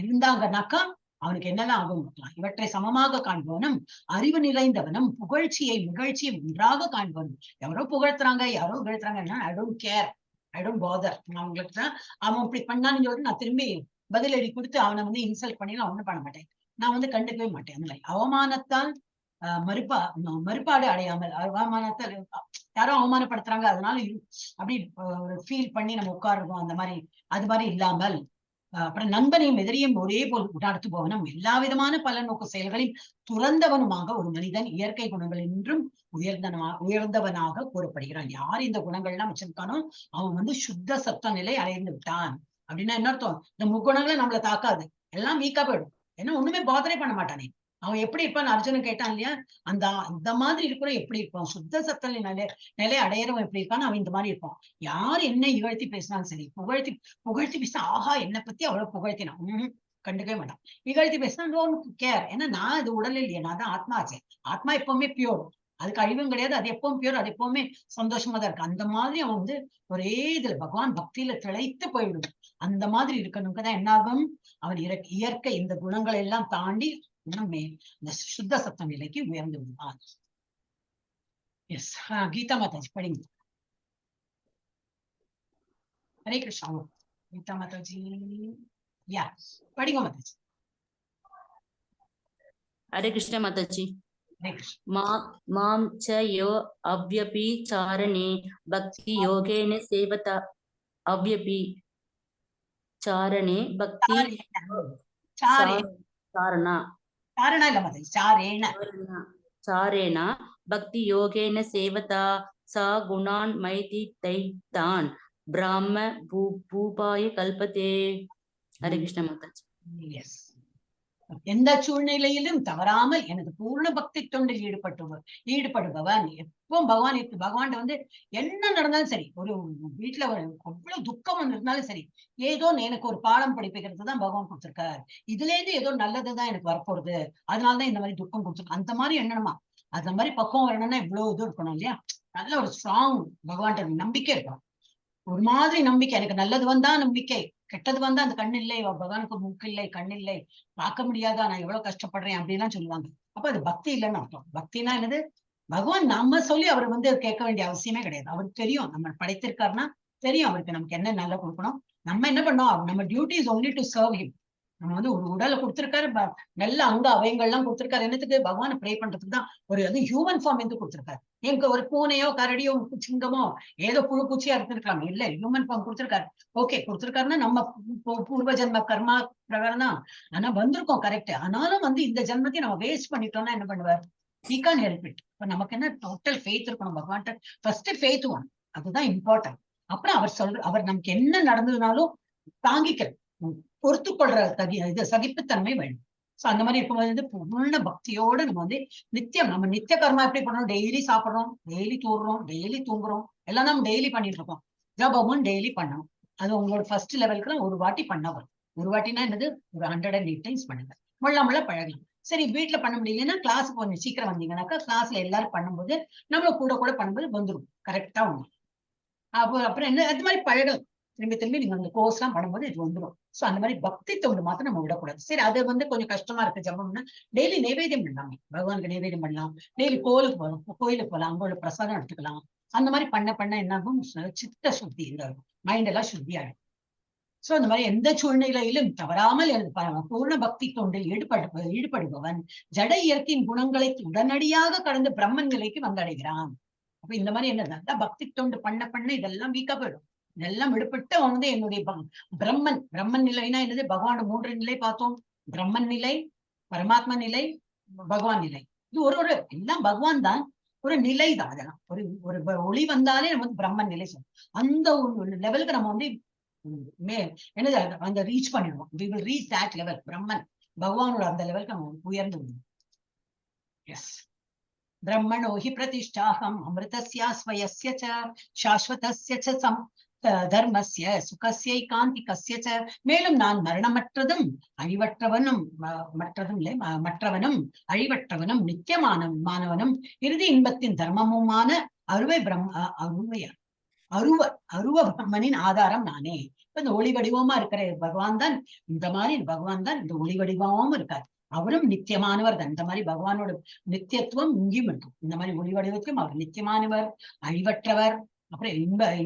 இருந்தாங்கன்னாக்கா அவனுக்கு என்னெல்லாம் ஆகும். இவற்றை சமமாக காண்பவனும் அறிவு நிறைந்தவனும் புகழ்ச்சியை நிகழ்ச்சியை ஒன்றாக காண்பவனும். யாரோ புகழ்த்துறாங்க, யாரோ புகழ்த்துறாங்கன்னா I don't care, I don't bother. நான் உங்களுக்கு தான் அவன் இப்படி பண்ணான்னு சொல்லிட்டு நான் திரும்பி பதிலடி கொடுத்து அவனை வந்து இன்சல்ட் பண்ணி நான் ஒண்ணும் பண்ண மாட்டேன். நான் வந்து கண்டுக்கவே மாட்டேன். அந்த மாதிரி அவமானத்தால் மறுபாடு அடையாமல், அவமானத்தால் யாரோ அவமானப்படுத்துறாங்க அதனால அப்படி ஃபீல் பண்ணி நம்ம உட்காருவோம், அந்த மாதிரி அது மாதிரி இல்லாமல். அப்புறம் நண்பனையும் எதிரியும் ஒரே போல் நடத்துபவனும் எல்லா விதமான பல நோக்கு செயல்களையும் துறந்தவனுமாக ஒரு மனிதன் இயற்கை குணங்கள் என்றும் உயர்ந்தவனாக கூறப்படுகிறான். யார் இந்த குணங்கள்லாம் வச்சிருக்கானோ அவன் வந்து சுத்த சத்த நிலை அடைந்து விட்டான். அப்படின்னா என்ன அர்த்தம்? இந்த முக்குணங்களை நம்மளை தாக்காது, எல்லாம் வீக்கா போயிடும். ஏன்னா ஒண்ணுமே பாதரே பண்ண மாட்டானே. அவன் எப்படி இருப்பான்? அர்ஜுனன் கேட்டான் இல்லையா, அந்த மாதிரி இருக்கிற எப்படி இருப்பான்? சுத்த சத்த நிலை அடையறவன் எப்படி இருப்பான்னு அவன் இந்த மாதிரி இருப்பான். யார் என்ன இகழ்த்தி பேசினாலும் சரி, புகழ்த்தி பேசினா ஆஹா என்னை பத்தி அவ்வளவு புகழ்த்தினான், கண்டுக்கவே மாட்டான். இகழ்த்தி பேசினா டோன்ட் கேர், ஏன்னா நான் அது உடல் இல்லையே, நான் தான் ஆத்மா ஆச்சே. ஆத்மா எப்பவுமே பியூர், அதுக்கு அழிவும் கிடையாது, அது எப்பவும் பியூர், அது எப்பவுமே சந்தோஷமா தான் இருக்கு. அந்த மாதிரி அவன் வந்து ஒரே இதுல பகவான் பக்தியில திளைத்து போயிடும். அந்த மாதிரி இருக்கணும்க்கு தான் என்னாகும், அவன் இயற்கை இந்த குணங்களை எல்லாம் தாண்டி இந்த சுத்த சத்த நிலைக்கு உயர்ந்து விடுவான். எஸ், கீதா மாதாஜி படிங்க. ஹரே கிருஷ்ணா. கீதா மாதாஜி யா படிங்க மாதாஜி. हरे कृष्ण माताजी. हरे कृष्ण. मां च यो अव्यभिचारणे भक्ति योगेन सेवता अव्यभिचारणे भक्ति चारेण भक्ति योगेन सेवता सा गुणान् मैति दैतान् ब्राह्म भूपाय कल्पते. हरे कृष्ण माताजी. எஸ், எந்த சூழ்நிலையிலும் தவறாமல் எனது பூர்ண பக்தி தொண்டில் ஈடுபடுபவன் எப்பவும் பகவான் வந்து என்ன நடந்தாலும் சரி, ஒரு வீட்டுல அவ்வளவு துக்கம் இருந்தாலும் சரி, ஏதோ எனக்கு ஒரு பாடம் படிப்பிக்கிறது தான் பகவான் கொடுத்திருக்காரு, இதுல இருந்து ஏதோ நல்லதுதான் எனக்கு வரப்போறது, அதனாலதான் இந்த மாதிரி துக்கம் கொடுத்துருக்கு, அந்த மாதிரி எண்ணணுமா. அந்த மாதிரி பக்குவம் வரணும்னா இவ்வளவு இது இருக்கணும் இல்லையா. நல்ல ஒரு ஸ்ட்ராங் பகவான் நம்பிக்கை இருக்கும். ஒரு மாதிரி நம்பிக்கை, எனக்கு நல்லது வந்தா நம்பிக்கை, கெட்டது வந்தா அந்த கண் இல்லை, பகவானுக்கு மூக்கு இல்லை, கண் இல்லை, பார்க்க முடியாதா, நான் எவ்வளவு கஷ்டப்படுறேன் அப்படின்லாம் சொல்லுவாங்க. அப்ப அது பக்தி இல்லைன்னு அர்த்தம். பக்தினா என்னது? பகவான் நம்ம சொல்லி அவர் வந்து கேட்க வேண்டிய அவசியமே கிடையாது. அவருக்கு தெரியும், நம்ம படைத்திருக்காருன்னா தெரியும் அவருக்கு நமக்கு என்ன நல்லா கொடுக்கணும். நம்ம என்ன பண்ணோம், நம்ம duty is only to serve him. நம்ம வந்து ஒரு உடலை கொடுத்திருக்காரு, நல்ல அங்க அவயங்கள்லாம் கொடுத்திருக்காரு. என்னத்துக்கு? பகவானை ப்ரே பண்றதுக்கு தான். ஒரு அது ஹியூமன் ஃபார்ம் வந்து கொடுத்திருக்காரு. எங்க ஒரு பூனையோ கரடியோ சிங்கமோ ஏதோ புழு பூச்சியா இருந்திருக்கலாம். இல்ல, ஹியூமன் ஃபார்ம் கொடுத்திருக்காரு. ஓகே, கொடுத்திருக்காருன்னா நம்ம பூர்வ ஜென்ம கர்மா பிரகாரம் தான் ஆனா வந்திருக்கோம், கரெக்ட். ஆனாலும் வந்து இந்த ஜென்மத்தையும் நம்ம வேஸ்ட் பண்ணிட்டோம்னா என்ன பண்ணுவார்? we can't help it. இப்ப நமக்கு என்ன டோட்டல் ஃபெய்த் இருக்கணும் பகவான்கிட்ட. ஃபர்ஸ்ட் ஃபெய்த் ஒன், அதுதான் இம்பார்ட்டன்ட். அப்புறம் அவர் நமக்கு என்ன நடந்ததுனாலும் தாங்கிக்கிற பொறுத்து கொள்ற இது சகிப்புத்தன்மை வேணும். சோ அந்த மாதிரி இருக்கும்போது வந்து பூர்ண பக்தியோட நம்ம வந்து நித்தியம் நம்ம நித்திய கர்மா எப்படி பண்ணணும்? டெய்லி சாப்பிடுறோம், டெய்லி தூங்குறோம், டெய்லி தூங்குறோம், எல்லாம் நம்ம டெய்லி பண்ணிட்டு இருக்கோம். ஜபமும் டெய்லி பண்ணணும். அது உங்களோட ஃபர்ஸ்ட் லெவலுக்கு ஒரு வாட்டி பண்ண வரும். ஒரு வாட்டினா என்னது? ஒரு 108 டைம்ஸ் பண்ணுங்க. முள்ள பழகலாம். சரி, வீட்டுல பண்ண முடியலன்னா கிளாஸுக்கு கொஞ்சம் சீக்கிரம் வந்தீங்கன்னாக்கா கிளாஸ்ல எல்லாரும் பண்ணும்போது நம்மள கூட பண்ணும்போது வந்துடும் கரெக்டா ஒண்ணு. அப்புறம் என்ன அது மாதிரி பழகலாம். திரும்பி நீங்க அந்த கோர்ஸ் எல்லாம் பண்ணும்போது இது வந்துடும். சோ அந்த மாதிரி பக்தி தொண்டு மாத்திரம் நம்ம விடக்கூடாது. சரி, அது வந்து கொஞ்சம் கஷ்டமா இருக்கு ஜபம்னா டெய்லி நைவேத்தியம் பண்ணலாமே, பகவானுக்கு நைவேத்தியம் பண்ணலாம். டெய்லி கோயிலுக்கு போகலாம், அங்கோட பிரசாதம் எடுத்துக்கலாம். அந்த மாதிரி பண்ண என்னாகும்? சித்த சுத்தி, இந்த மைண்ட் எல்லாம் சுத்தி ஆகும். சோ அந்த மாதிரி எந்த சூழ்நிலையிலும் தவறாமல் பூர்ண பக்தி தொண்டில் ஈடுபடுபவன் ஜட இயற்கையின் குணங்களை உடனடியாக கடந்து பிரம்மன் நிலைக்கு வந்தடைகிறான். அப்ப இந்த மாதிரி என்ன பக்தி தொண்டு பண்ண இதெல்லாம் வீக்கா போயிடும். இதெல்லாம் விடுபட்டு அவன் வந்து என்னுடைய பிரம்மன் நிலைனா என்னது? பகவான் 3 நிலை பார்த்தோம். பிரம்மன் நிலை, பரமாத்மா நிலை, பகவான் நிலை. இது ஒரு எல்லாம் பகவான் தான், ஒரு நிலை தான். அதெல்லாம் ஒரு ஒளி வந்தாலே நம்ம வந்து பிரம்மன் நிலை சொல்லுவோம். அந்த ஒரு லெவலுக்கு நம்ம வந்து என்னது அந்த ரீச் பண்ணிடுவோம். we will reach that level. பிரம்மன் பகவானோட அந்த லெவலுக்கு நம்ம உயர்ந்து விடுவோம். எஸ், பிரம்மணோ ஹி பிரதிஷ்டாஹம் அமிர்தஸ்ய ஸ்வயஸ்ய ச சாஸ்வதஸ்ய ச தர்மஸ்ய சுகஸ்யை காந்திகஸ்ய ச. மேலும் நான் மரணமற்றதும் மற்றவனும் அழிவற்றவனும் நித்தியமானவனும் இறுதி இன்பத்தின் தர்மமுமான அருவ பிரம்மனின் ஆதாரம் நானே. இந்த ஒளி வடிவமா இருக்கிற பகவான் தான் இந்த ஒளி வடிவமும் இருக்கார். அவரும் நித்தியமானவர் தான். இந்த மாதிரி பகவானோட நித்தியத்துவம் இங்கேயும் இருக்கும். இந்த மாதிரி ஒளி வடிவத்திலும் அவர் நித்தியமானவர், அழிவற்றவர், அப்புறம்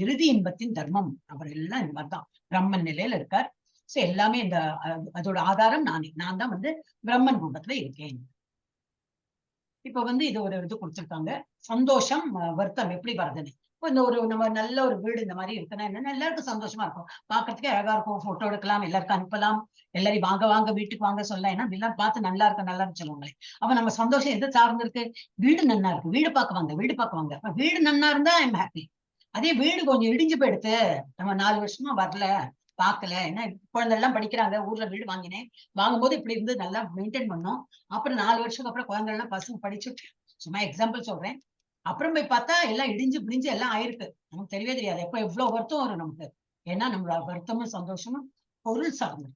இறுதி இன்பத்தின் தர்மம். அவர் எல்லாம் இந்த மாதிரிதான் பிரம்மன் நிலையில இருக்கார். சோ எல்லாமே இந்த அதோட ஆதாரம் நான் தான் வந்து பிரம்மன் குண்டத்துல இருக்கேன். இப்ப வந்து இது ஒரு இது கொடுத்திருக்காங்க, சந்தோஷம் வருத்தம் எப்படி வருதுன்னு. இப்போ இந்த நம்ம நல்ல ஒரு வீடு இந்த மாதிரி இருக்குன்னா என்னன்னா எல்லாருக்கும் சந்தோஷமா இருக்கும், பாக்குறதுக்கே அழகா இருக்கும், போட்டோ எடுக்கலாம், எல்லாருக்கும் அனுப்பலாம், எல்லாரையும் வாங்க வீட்டுக்கு வாங்க சொல்லலாம். ஏன்னா எல்லாம் பார்த்து நல்லா இருக்குன்னு சொல்லுவாங்களே. அப்ப நம்ம சந்தோஷம் எது சார்ந்து இருக்கு? வீடு நன்னா இருக்கு, வீடு பார்க்க வாங்க. அப்ப வீடு நன்னா இருந்தா ஐம் ஹாப்பி. அதே வீடு கொஞ்சம் இடிஞ்சு போயிடுத்து, நம்ம 4 வருஷமா வரல, பாக்கல, ஏன்னா குழந்தை எல்லாம் படிக்கிறாங்க, ஊர்ல வீடு வாங்கும்போது இப்படி இருந்து நல்லா மெயின்டைன் பண்ணோம். அப்புறம் 4 வருஷத்துக்கு அப்புறம் குழந்தை எல்லாம் பசங்க படிச்சு, சும்மா எக்ஸாம்பிள் சொல்றேன், அப்புறம் போய் பார்த்தா எல்லாம் இடிஞ்சு பிடிஞ்சு எல்லாம் ஆயிருக்கு. நமக்கு தெரியவே தெரியாது எப்ப எவ்வளவு வருத்தம் வரும் நமக்கு. ஏன்னா நம்மளோட வருத்தமும் சந்தோஷமும் பொருள் சார்ந்து.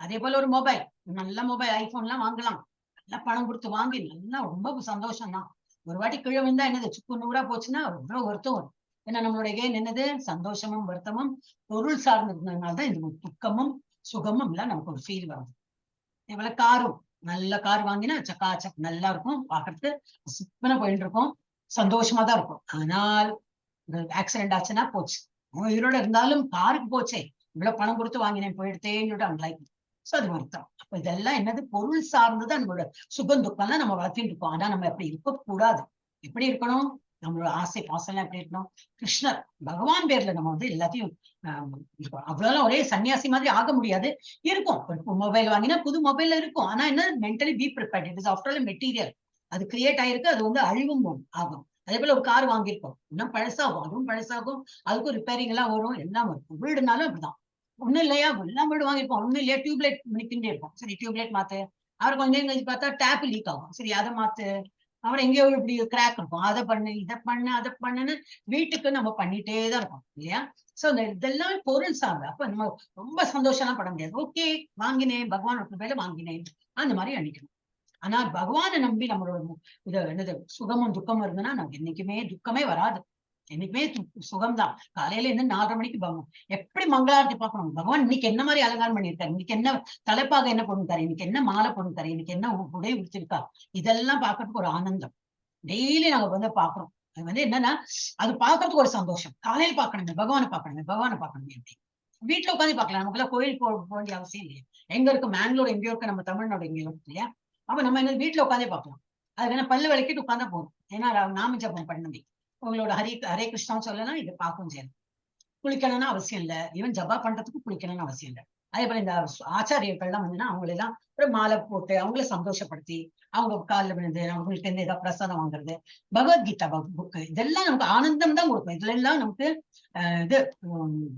அதே போல ஒரு மொபைல், நல்ல மொபைல் ஐபோன் எல்லாம் வாங்கலாம், நல்லா பணம் கொடுத்து வாங்கி நல்லா ரொம்ப சந்தோஷம் தான். ஒரு வாட்டி கீழே வந்தா என்னது சுக்கு நூறா போச்சுன்னா எவ்வளவு வருத்தம் வரும். ஏன்னா நம்மளோட கேன் என்னது? சந்தோஷமும் வருத்தமும் பொருள் சார்ந்ததுனால்தான் இந்த துக்கமும் சுகமும் எல்லாம் நமக்கு ஒரு ஃபீல் வரும். இவ்வளவு காரும், நல்ல கார் வாங்கினா சக்காச்சக் நல்லா இருக்கும், பாக்குறதுக்கு சுப்பன போயிட்டு இருக்கும், சந்தோஷமா தான் இருக்கும். ஆனால் ஆக்சிடென்ட் ஆச்சுன்னா போச்சு, உயிரோட இருந்தாலும் காருக்கு போச்சே, இவ்வளவு பணம் கொடுத்து வாங்கினேன் போயிடுத்தேன்னு அன்லைக். சோ அது வருத்தம். அப்ப இதெல்லாம் என்னது? பொருள் சார்ந்துதான் நம்மளோட சுகம் துக்கம்லாம் நம்ம வளர்த்திட்டு இருக்கோம். ஆனா நம்ம எப்படி இருக்கக்கூடாது. எப்படி இருக்கணும்? நம்மளோட ஆசை பாசம் எப்படி இருக்கணும்? கிருஷ்ணர் பகவான் பேர்ல நம்ம வந்து எல்லாத்தையும் இருக்கணும். அவ்வளவு ஒரே சன்னியாசி மாதிரி ஆக முடியாது. இருக்கும், ஒரு மொபைல் வாங்கினா புது மொபைல்ல இருக்கும். ஆனா என்ன? Mentally be prepared. It is after all material. அது கிரியேட் ஆயிருக்கு, அது வந்து அழிவும் ஆகும். அதே போல ஒரு கார் வாங்கியிருக்கோம், இன்னும் பழசாகும், அதுவும் பழசாகும், அதுக்கும் ரிப்பேரிங் எல்லாம் வரும், எல்லாம் இருக்கும். வீடுனாலும் அப்படிதான். ஒண்ணும் இல்லையா, எல்லாம் வீடு வாங்கியிருப்போம், ஒண்ணும் இல்லையா, டியூப்லைட் பண்ணிக்கிட்டே இருப்போம். சரி, டியூப்லைட் மாத்து, அவர் கொஞ்சம் நேரம் கழிச்சு பார்த்தா டேப் லீக் ஆகும், சரி அதை மாத்து, அப்புறம் எங்கேயோ இப்படி கிராக் இருக்கும், அதை பண்ணுன்னு வீட்டுக்கு நம்ம பண்ணிட்டே தான் இருக்கோம் இல்லையா. சோ இதெல்லாம் பொருள் சார்ந்த. அப்ப நம்ம ரொம்ப சந்தோஷம்லாம் பட முடியாது. ஓகே, வாங்கினேன், பகவான் பேர்ல வாங்கினேன், அந்த மாதிரி அன்னைக்கணும். ஆனா பகவானை நம்பி நம்மளோட இது என்னது சுகமும் துக்கமும் இருந்ததுன்னா நமக்கு என்னைக்குமே துக்கமே வராது, என்னைக்குமே சுகம்தான். காலையில இருந்து 4:30 மணிக்கு எப்படி மங்களாரத்தி பார்க்கணும், பகவான் இன்னைக்கு என்ன மாதிரி அலங்காரம் பண்ணியிருக்காரு, இன்னைக்கு என்ன தலைப்பாக என்ன போட்டுருக்காரு, இன்னைக்கு என்ன மாலை போட்டுருக்காரு, இன்னைக்கு என்ன உடை உடுத்திருக்கா, இதெல்லாம் பார்க்கறதுக்கு ஒரு ஆனந்தம். டெய்லி நாங்க வந்து பாக்குறோம். அது வந்து என்னன்னா அது பாக்குறதுக்கு ஒரு சந்தோஷம். காலையில பாக்கணுமே பகவானை பாக்கணுமே அப்படி வீட்டுல உட்காந்து பார்க்கலாம். நமக்குலாம் கோயில் போக வேண்டிய அவசியம் இல்லையா? எங்க இருக்கு, மேங்களூர் எங்கேயோ இருக்கு, நம்ம தமிழ்நாடு எங்கேயோ இருக்கு இல்லையா? அப்ப நம்ம என்ன வீட்டுல உட்காந்தே பார்க்கலாம். அது வேணா பல்லு விளக்கிட்டு உட்காந்தா போதும். ஏன்னா நாம ஜபம் பண்ணி உங்களோட ஹரே கிருஷ்ணான்னு சொல்லலாம், இதை பார்க்கவும் செய்யலாம். குளிக்கணும்னு அவசியம் இல்லை. ஈவன் ஜபா பண்றதுக்கு குளிக்கணும்னு அவசியம் இல்லை. அதே போல இந்த ஆச்சாரியர்கள்லாம் வந்துன்னா அவங்களெல்லாம் ஒரு மாலை போட்டு அவங்கள சந்தோஷப்படுத்தி அவங்க காலில் விழுந்து அவங்களுக்கு இருந்து ஏதாவது பிரசாதம் வாங்குறது, பகவத்கீதா புக்கு, இதெல்லாம் நமக்கு ஆனந்தம் தான் கொடுக்கும். இதுல எல்லாம் நமக்கு இது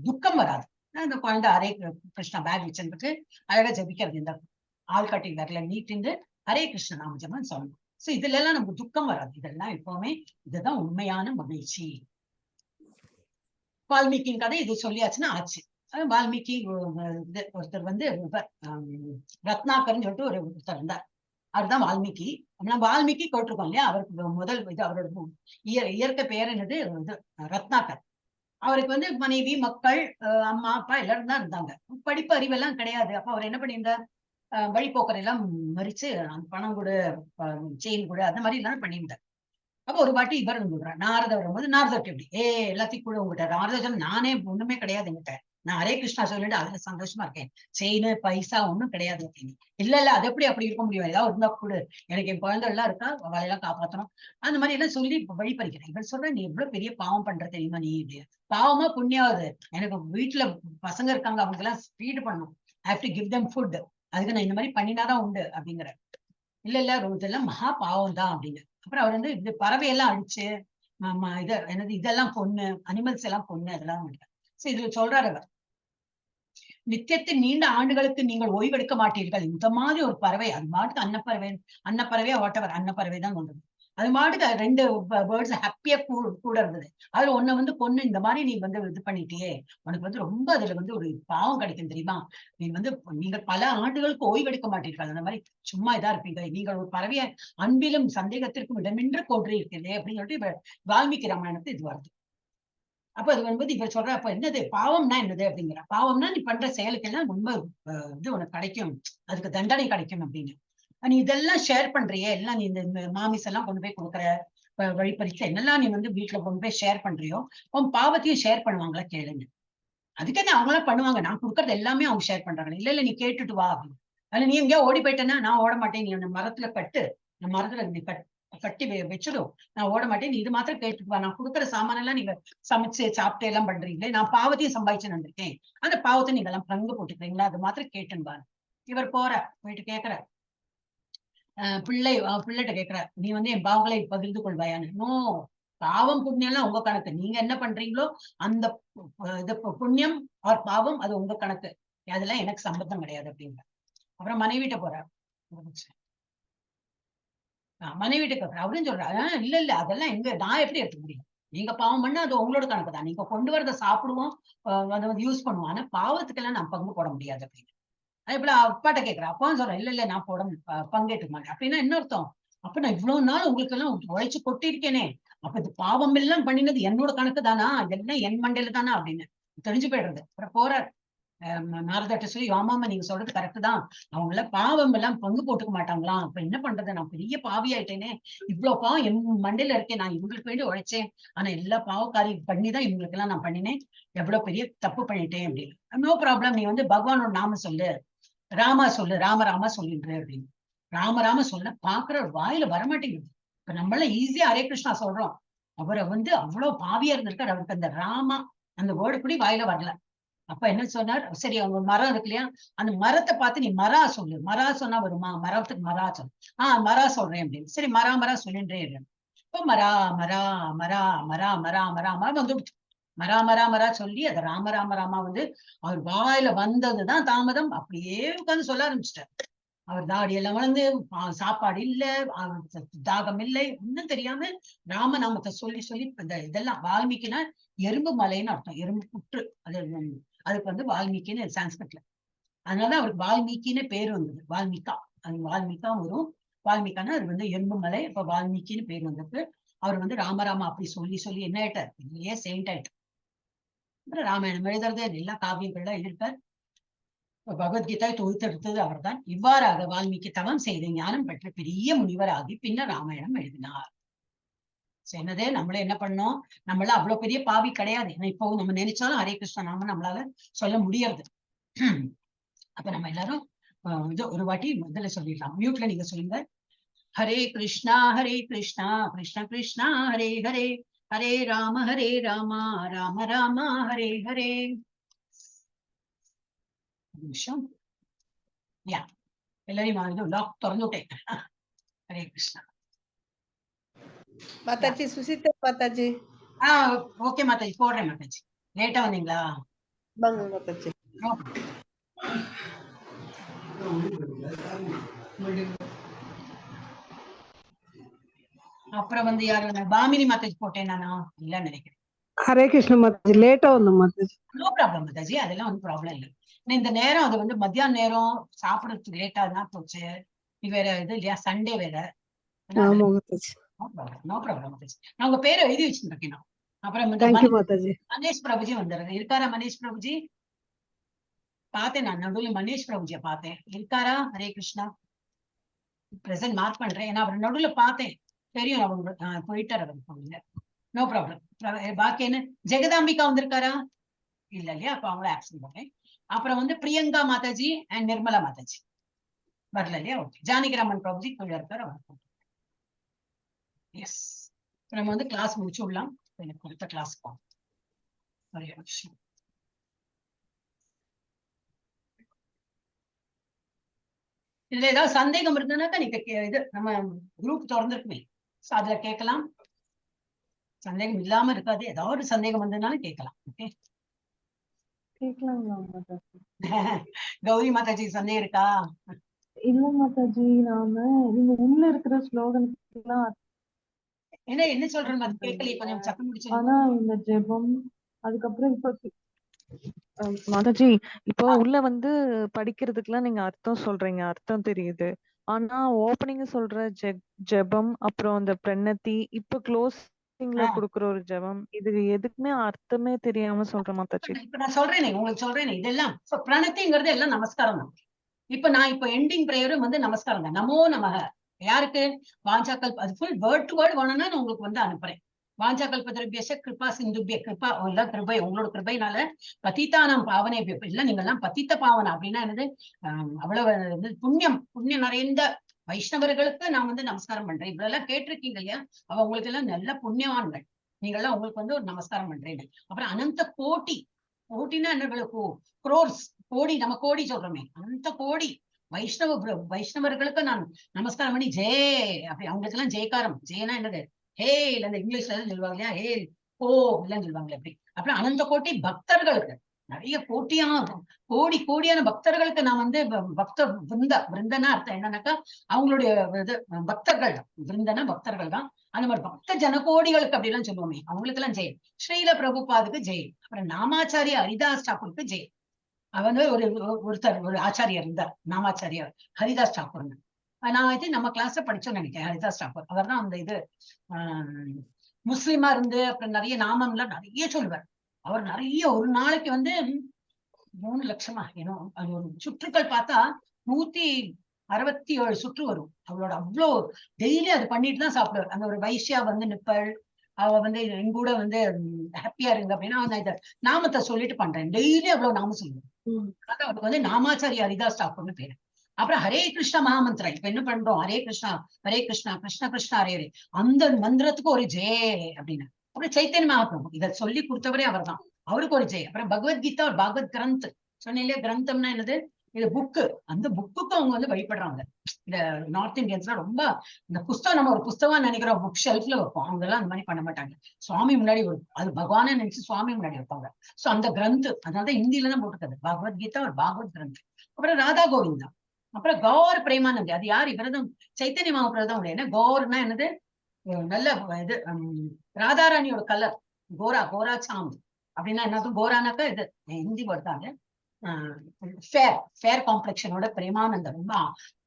துக்கம் வராது. இந்த குழந்தை ஹரே கிருஷ்ணா பேக் வச்சிருக்கு, அழகா ஜபிக்கிறது, இந்த ஆள்காட்டி வரல நீட்டிந்து ஹரே கிருஷ்ண நாம ஜபம் சொல்லணும். சோ இதுல எல்லாம் நமக்கு துக்கம் வராது. இதெல்லாம் எப்பவுமே இதுதான் உண்மையான மகிழ்ச்சி. வால்மீகியின் கதை இது சொல்லியாச்சுன்னா ஆச்சு. வால்மீகி ஒருத்தர் வந்து ரத்னாகர்ன்னு சொல்லிட்டு ஒருத்தர் இருந்தார். அவர்தான் வால்மீகி. வால்மீகி கேட்டிருக்கோம் இல்லையா? அவருக்கு முதல் இது அவரோட இயற்கை பெயர் என்னது, ரத்னாகர். அவருக்கு வந்து மனைவி, மக்கள், அம்மா, அப்பா எல்லாரும் தான் இருந்தாங்க. படிப்பு அறிவெல்லாம் கிடையாது. அப்ப அவர் என்ன பண்ணியிருந்தார், வழிபோக்கர் எல்லாம் மறிச்சு பணம் கூட செயின் கூட அந்த மாதிரி எல்லாம் பண்ணியிருந்தார். அப்ப ஒரு வாட்டி இவர் வந்துடுறார், நாரதர் வரும்போது நாரதர் எப்படி எல்லாத்தையும் கூட உங்ககிட்ட நாரதர் நானே ஒண்ணுமே கிடையாது என்கிட்ட, நான் ஹரே கிருஷ்ணா சொல்லிட்டு அதுல சந்தோஷமா இருக்கேன், செயின் பைசா ஒண்ணும் கிடையாது அப்படின்னு. இல்ல அது எப்படி அப்படி இருக்க முடியும், ஏதாவது இருந்தா கூட எனக்கு என் குழந்தை எல்லாம் இருக்கா, அவளையெல்லாம் காப்பாற்றணும், அந்த மாதிரி எல்லாம் சொல்லி வழி பறிக்கிறேன். இவர் சொல்றேன், நீ எவ்வளவு பெரிய பாவம் பண்ற தெரியுமா நீ, இப்படி பாவமா புண்ணியாவது, எனக்கு வீட்டுல பசங்க இருக்காங்க, அவங்க எல்லாம் ஃபீட் பண்ணணும், I have to give them food, அதுக்கு நான் இந்த மாதிரி பண்ணினாதான் உண்டு அப்படிங்கிற. இல்ல இதெல்லாம் மகா பாவம் தான் அப்படிங்க. அப்புறம் அவர் வந்து இந்த பறவையெல்லாம் அடிச்சு இதெல்லாம் கொன்னு, அனிமல்ஸ் எல்லாம் கொன்னு அதெல்லாம் இதுல சொல்றாரு அவர், நித்தியத்தின் நீண்ட ஆண்டுகளுக்கு நீங்கள் ஓய்வெடுக்க மாட்டீர்கள். இந்த மாதிரி ஒரு பறவை, அது மாட்டுக்கு அன்னப்பறவையா வாட்டவர் அன்னப்பறவை தான் கொண்டது, அது மாட்டுக்கு 2 பேர்ட்ஸ் ஹாப்பியா கூட இருந்தது. அதுல ஒன்ன வந்து கொன்னு இந்த மாதிரி நீ வந்து இது பண்ணிட்டியே, உனக்கு வந்து ரொம்ப அதுல வந்து ஒரு பாவம் கிடைக்கும் தெரியுமா, நீங்கள் பல ஆண்டுகளுக்கு ஓய்வெடுக்க மாட்டீர்கள், அந்த மாதிரி சும்மா இதா இருப்பீங்க, நீங்கள் ஒரு பறவைய அன்பிலும் சந்தேகத்திற்கும் இடமின்றி கொன்றிருக்கிறதே அப்படின்னு சொல்லிட்டு வால்மீகி ராமாயணத்தை இது வருது. அப்ப அது வரும்போது இவர் சொல்ற, அப்ப என்னது பாவம்னா என்னது அப்படிங்கிற, பாவம்னா நீ பண்ற செயலுக்கெல்லாம் ரொம்ப இது உனக்கு கிடைக்கும், அதுக்கு தண்டனை கிடைக்கும் அப்படின்னு. நீ இதெல்லாம் ஷேர் பண்றியே, எல்லாம் நீ இந்த மாமிஸ் எல்லாம் கொண்டு போய் கொடுக்குற, வழிபறிச்சு என்னெல்லாம் நீ வந்து வீட்டுல கொண்டு போய் ஷேர் பண்றியோ, உன் பாவத்தையும் ஷேர் பண்ணுவாங்களா கேளுங்க. அதுக்கு என்ன அவங்களாம் பண்ணுவாங்க, நான் கொடுக்கறது எல்லாமே அவங்க ஷேர் பண்றாங்க. இல்ல நீ கேட்டுட்டு வா அப்படின்னு. அதுல நீ எங்கேயோ ஓடி போயிட்டேன்னா, நான் ஓட மாட்டேன், நீ அந்த மரத்துல கட்டு, அந்த மரத்துல நீ கட்டி வச்சிடும், நான் ஓட மாட்டேன், நீ இது மாத்திரம் கேட்டுட்டு வா, நான் கொடுக்குற சாமானெல்லாம் நீங்க சமைச்சு சாப்பிட்டு எல்லாம் பண்றீங்களே, நான் பாவத்தையும் சம்பாதிச்சு வந்திருக்கேன், அந்த பாவத்தை நீங்க எல்லாம் பங்கு போட்டுக்கிறீங்களா, அது மாத்திரம் கேட்டுன்னு பாரு. இவர் போயிட்டு கேட்கிற, பிள்ளைகிட்ட கேட்கிற, நீ வந்து என் பாவங்களை பகிர்ந்து கொள்வாயான்னு. நோ, பாவம் புண்ணியம் எல்லாம் உங்க கணக்கு, நீங்க என்ன பண்றீங்களோ அந்த புண்ணியம் ஆர் பாவம் அது உங்க கணக்கு, அதெல்லாம் எனக்கு சம்பந்தம் கிடையாது அப்படிங்கிற. அப்புறம் மனைவிட்ட போறார், மனைவிட்ட கேட்கிற, அப்படின்னு சொல்றாரு, இல்ல அதெல்லாம் எங்க, நான் எப்படி எடுத்துக்க முடியும், நீங்க பாவம் பண்ணா அது உங்களோட கணக்கு தான், நீங்க கொண்டு வரதை சாப்பிடுவோம், அதை வந்து யூஸ் பண்ணுவோம், ஆனா பாவத்துக்கெல்லாம் நான் பங்கு போட முடியாது அப்படின்னு. அதே போல அப்பாட்ட கேட்கிறேன், அப்பாவும் சொல்றேன், இல்ல நான் பங்கேற்றுக்க மாட்டேன் அப்படின்னா என்ன அர்த்தம், அப்ப நான் இவ்வளவு நாள் உங்களுக்கு எல்லாம் உழைச்சு கொட்டிருக்கேனே, அப்ப இது பாவம் எல்லாம் பண்ணினது என்னோட கணக்கு தானா, இதெல்லாம் என் மண்டையில தானா அப்படின்னு தெரிஞ்சு போயிடுறது. அப்புறம் போறார் நாரதட்ட சொல்லி, ஆமாமா நீங்க சொல்றது கரெக்ட் தான், அவங்க எல்லாம் பாவம் எல்லாம் பங்கு போட்டுக்க மாட்டாங்களாம், அப்ப என்ன பண்றது, நான் பெரிய பாவி ஆயிட்டேனே, இவ்வளவு பாவம் என் மண்டையில இருக்கேன், நான் இவங்களுக்கு வேண்டி உழைச்சேன், ஆனா எல்லா பாவக்காரி பண்ணிதான் இவங்களுக்கு எல்லாம் நான் பண்ணினேன், எவ்வளவு பெரிய தப்பு பண்ணிட்டேன் அப்படின்னு. நோ ப்ராப்ளம், நீ வந்து பகவானோட நாம சொல்லு, ராமா சொல்லு, ராம சொல்லிடுற அப்படின்னு. ராம சொல்ல பாக்குற வாயில வரமாட்டேங்குது. இப்ப நம்மள ஈஸியா ஹரே கிருஷ்ணா சொல்றோம், அவரை வந்து அவ்வளவு பாவியா இருந்திருக்காரு, அவருக்கு அந்த ராமா அந்த வேர்டு கூட வாயில வரல. அப்ப என்ன சொன்னார், சரி அவங்க மரம் இருக்கு இல்லையா, அந்த மரத்தை பார்த்து நீ மரா சொல்லு, மரா சொன்னா வருமா, மரத்துக்கு மரா சொல்லு, மரா சொல்றேன் அப்படின்னு. சரி மரா சொல்லின்றே இப்போ மரா வந்து மரா சொல்லி அதை ராமா வந்து அவர் வாயில வந்ததுதான் தாமதம், அப்படியே உட்கார்ந்து சொல்ல ஆரம்பிச்சிட்டார். அவர் தாடியெல்லாம் வளர்ந்து, சாப்பாடு இல்ல, தாகம் இல்லை, ஒன்னும் தெரியாம ராமநாமத்தை சொல்லி இதெல்லாம் வால்மீகினா எறும்பு மலைன்னு அர்த்தம், எறும்பு புற்று, அதுக்கு வந்து வால்மீகின்னு சான்ஸ்கிரிட்ல, அதனாலதான் அவருக்கு வால்மீகின்னு பேர் வந்தது, வால்மீகா, அது வால்மீகா வரும், வால்மீகான்னா அது வந்து எறும்பு மலை, இப்ப வால்மீகின்னு பேர் வந்தது. அவர் வந்து ராமராமா அப்படி சொல்லி என்ன ஆயிட்டார், இல்லையே செயின்ட் ஆயிட்டார். ராமாயணம் எழுதுறது, எல்லா காவியங்கள்லாம் எழுதியிருப்பார், பகவத்கீதை தொகுத்தெடுத்தது அவர் தான். இவ்வாறாக வால்மீகி தவம் செய்து ஞானம் பெற்ற பெரிய முனிவர் ஆகி பின்னர் ராமாயணம் எழுதினார். என்னது நம்மள என்ன பண்ணோம், நம்மள அவ்வளவு பெரிய பாவி கிடையாது. ஏன்னா இப்போ நம்ம நினைச்சாலும் ஹரே கிருஷ்ணா நாம நம்மளால சொல்ல முடியாது. அப்ப நம்ம எல்லாரும் இது ஒரு வாட்டி முதல்ல சொல்லிடலாம். மியூட்ல நீங்க சொல்லுங்க. ஹரே கிருஷ்ணா கிருஷ்ண கிருஷ்ணா ஹரே ஹரே, ஹரே ராம ராம ராம ஹரே ஹரே. நிமிஷம். யா, எல்லாரையும் இது லாக் திறந்து விட்டேன். ஹரே கிருஷ்ணா. மாதாஜி, சுசிதா மாதாஜி. ஓகே மாதாஜி, போடுறேன் மாதாஜி. லேட்டா வந்தீங்களா? வாங்க மாதாஜி. அப்புறம் வந்து யாரு, பாமினி மாதாஜி போட்டேன் நானா இல்ல நினைக்கிறேன். ஹரே கிருஷ்ண மாதாஜி, லேட்டா வந்தோம் மாதாஜி. நோ ப்ராப்ளம் மாதாஜி, அதெல்லாம் ஒன்றும் ப்ராப்ளம் இல்லை. இந்த நேரம் அது வந்து மத்தியான நேரம் சாப்பிடறதுக்கு லேட்டா தான் போச்சு. இது வேற இது இல்லையா, சண்டே வேற. ஆமா மாதாஜி. No problem Mataji. நான் உங்க பேரை எழுதி வச்சிருக்கேன். அப்புறம் தேங்க்யூ மாதாஜி. மனேஷ் பிரபுஜி வந்துடுறது. இருக்காரா மனேஷ் பிரபுஜி? பார்த்தேன் நான் நடுவில் மனேஷ் பிரபுஜியை பார்த்தேன். இருக்காரா? ஹரே கிருஷ்ணா. பிரசன்ட் மார்க் பண்றேன், ஏன்னா அவர் நடுவில் பார்த்தேன். தெரியும் அவங்க போயிட்டார் அவர். No problem. பாக்கி என்ன, ஜெகதாம்பிகா வந்திருக்காரா? இல்ல இல்லையா, அப்ப அவங்கள ஆப்சன்ட் பண்ணேன். அப்புறம் வந்து பிரியங்கா மாதாஜி அண்ட் நிர்மலா மாதாஜி வரல இல்லையா? ஓகே. ஜானகிராமன் பிரபுஜி கீழே இருக்காரு. எஸ், நம்ம வந்து கிளாஸ் முடிச்சு விடலாம். எனக்கு கொடுத்த கிளாஸ் போகும். ஒரே விஷயம். இதுல ஏதாவது சந்தேகம் இருந்ததுனாக்கா நீங்க இது நம்ம குரூப் திறந்துருக்குமே, அதுல கேட்கலாம். சந்தேகம் இல்லாம இருக்காது. ஏதாவது ஒரு சந்தேகம் வந்ததுனாலும் கேட்கலாம். ஓகே, கேட்கலாங்களா மாதாஜி? கௌரி மாதாஜி சந்தேகம் இருக்கா? இல்ல மாதாஜி, நாம நீங்க உள்ள இருக்கிற ஸ்லோகனுக்குலாம் என்ன சொல்றேன் அது கேட்கல. கொஞ்சம் சத்தம் முடிச்சு. ஆனா இந்த ஜெபம் அதுக்கப்புறம் இப்ப மாதாஜி, இப்போ உள்ள வந்து படிக்கிறதுக்குலாம் நீங்க அர்த்தம் சொல்றீங்க, அர்த்தம் தெரியுது. ஆனா ஓப்பனிங் சொல்ற ஜெபம், அப்புறம் அந்த பிரணத்தி, இப்ப க்ளோசிங்ல கொடுக்குற ஒரு ஜெபம், இது எதுக்குமே அர்த்தமே தெரியாம சொல்ற மாதாஜி. இப்ப நான் சொல்றேனே, உங்களுக்கு சொல்றேனே, இதெல்லாம் பிரணத்திங்கிறது எல்லாம் நமஸ்காரம் தான். இப்ப நான் இப்ப எண்டிங் பிரேயரும் வந்து நமஸ்காரம் தான். நமோ நமக. யாருக்கு? வாஞ்சாக்கல்ப, அது ஃபுல் வேர்ட் டு வேர்ட் வேணும்னா நான் உங்களுக்கு வந்து அனுப்புறேன். வாஞ்சாக்கல்பத்ரபியஸ்ய கிருபா சிந்துபிய, கிருபா எல்லாம் கிருபை, உங்களோட கிருபைனால பத்தித்தானாம் பாவனை இல்ல, நீங்க எல்லாம் பத்தித்த பாவனை அப்படின்னா என்னது, அவ்வளவு வந்து புண்ணியம் நிறைந்த வைஷ்ணவர்களுக்கு நான் வந்து நமஸ்காரம் பண்றேன். இவ்வளவு எல்லாம் கேட்டிருக்கீங்க இல்லையா? அவ உங்களுக்கு எல்லாம் நல்ல புண்ணியவான்கள். நீங்கெல்லாம் உங்களுக்கு வந்து ஒரு நமஸ்காரம் பண்றேன். அப்புறம் அனந்த கோட்டினா என்ன, குரோர்ஸ், கோடி, நம்ம கோடி சொல்றோமே, அனந்த கோடி வைஷ்ணவர்களுக்கு நான் நமஸ்காரம் பண்ணி ஜெய் அப்படி அவங்களுக்கு எல்லாம் ஜெயக்காரம். ஜெயனா என்னது, ஹே இல்ல, இந்த இங்கிலீஷ்ல எல்லாம் சொல்லுவாங்க இல்லையா, ஹே ஓ இல்லன்னு சொல்லுவாங்களே அப்படி. அப்புறம் அனந்த கோட்டி பக்தர்களுக்கு, நிறைய கோடியான பக்தர்களுக்கு நான் வந்து பக்த விருந்தனா அர்த்தம் என்னன்னாக்கா அவங்களுடைய இது பக்தர்கள், விருந்தனா பக்தர்கள் தான். அந்த மாதிரி பக்த ஜனகோடிகளுக்கு அப்படி எல்லாம் சொல்லுவோமே, அவங்களுக்கு எல்லாம் ஜெய். ஸ்ரீல பிரபுபாதுக்கு ஜெய். அப்புறம் நாமாச்சாரிய ஹரிதாஸ் டாக்கூருக்கு ஜெய். அவன் ஒருத்தர் ஒரு ஆச்சாரியர் இருந்தார், நாமாச்சாரியர் ஹரிதாஸ் டாக்கூர்னு. நான் வந்து நம்ம கிளாஸ்ல படிச்சோம்னு நினைக்கிறேன். ஹரிதாஸ் டாக்கூர் அவர் தான் அந்த இது முஸ்லிமா இருந்து அப்புறம் நிறைய நாமம் எல்லாம் நிறைய சொல்லுவார். அவர் நிறைய ஒரு நாளைக்கு வந்து 3 லட்சமா ஏனோ அது ஒரு சுற்றுக்கள் பார்த்தா 167 சுற்று வரும் அவளோட. அவ்வளோ டெய்லி அது பண்ணிட்டு தான் சாப்பிடுவார். அந்த ஒரு வைஷ்யா வந்து நிப்பள், அவ வந்து என் கூட வந்து ஹாப்பியா இருங்க அப்படின்னா நான் இதை நாமத்தை சொல்லிட்டு பண்றேன். டெய்லி அவ்வளவு நாமம் சொல்லுவேன். அவருக்கு வந்து நாமாச்சாரிய ஹரிதாஸ் டாக்கூர்னு பேரு. அப்புறம் ஹரே கிருஷ்ணா மகாமந்திரம். இப்ப என்ன பண்றோம், ஹரே கிருஷ்ணா கிருஷ்ண கிருஷ்ணா ஹரே ஹரே, அந்த மந்திரத்துக்கு ஒரு ஜெய் அப்படின்னு. அப்புறம் சைத்தன்ய மகாபிரபு இதை சொல்லி கொடுத்தவரே அவர் தான், அவருக்கு ஒரு ஜெய். அப்புறம் பகவத்கீதா ஒரு பாகவத் கிரந்த் சொன்னேன் இல்லையா, கிரந்தம்னா என்னது, இது புக்கு. அந்த புக்குக்கு அவங்க வந்து வழிபடுறாங்க. இந்த நார்த் இந்தியன்ஸ்லாம் ரொம்ப இந்த புஸ்தகம், நம்ம ஒரு புஸ்தகம் நினைக்கிறோம், புக் ஷெல்ஃப்ல வைப்போம். அவங்க எல்லாம் அந்த மாதிரி பண்ண மாட்டாங்க. சுவாமி முன்னாடி அது பகவானே நினைச்சு சுவாமி முன்னாடி வைப்பாங்க. சோ அந்த கிரந்த், அதனாலதான் ஹிந்தியில தான் போட்டுருக்காது, பகவத்கீதா ஒரு பாகவத் கிரந்த். அப்புறம் ராதா கோவிந்தா, அப்புறம் கௌர் பிரேமானந்தி, அது யார், இவரதும் சைத்தன்ய மகாபிரபு தான் உடைய. என்ன கௌர்னா என்னது, நல்ல இது ராதாராணியோட கலர், கோரா சாந்த் அப்படின்னா என்னது, கோரானாக்கா இது ஹிந்தி வருதாங்க. ஃபேர் காம்ப்ளெக்ஷனோட பிரேமானந்தர், ரொம்ப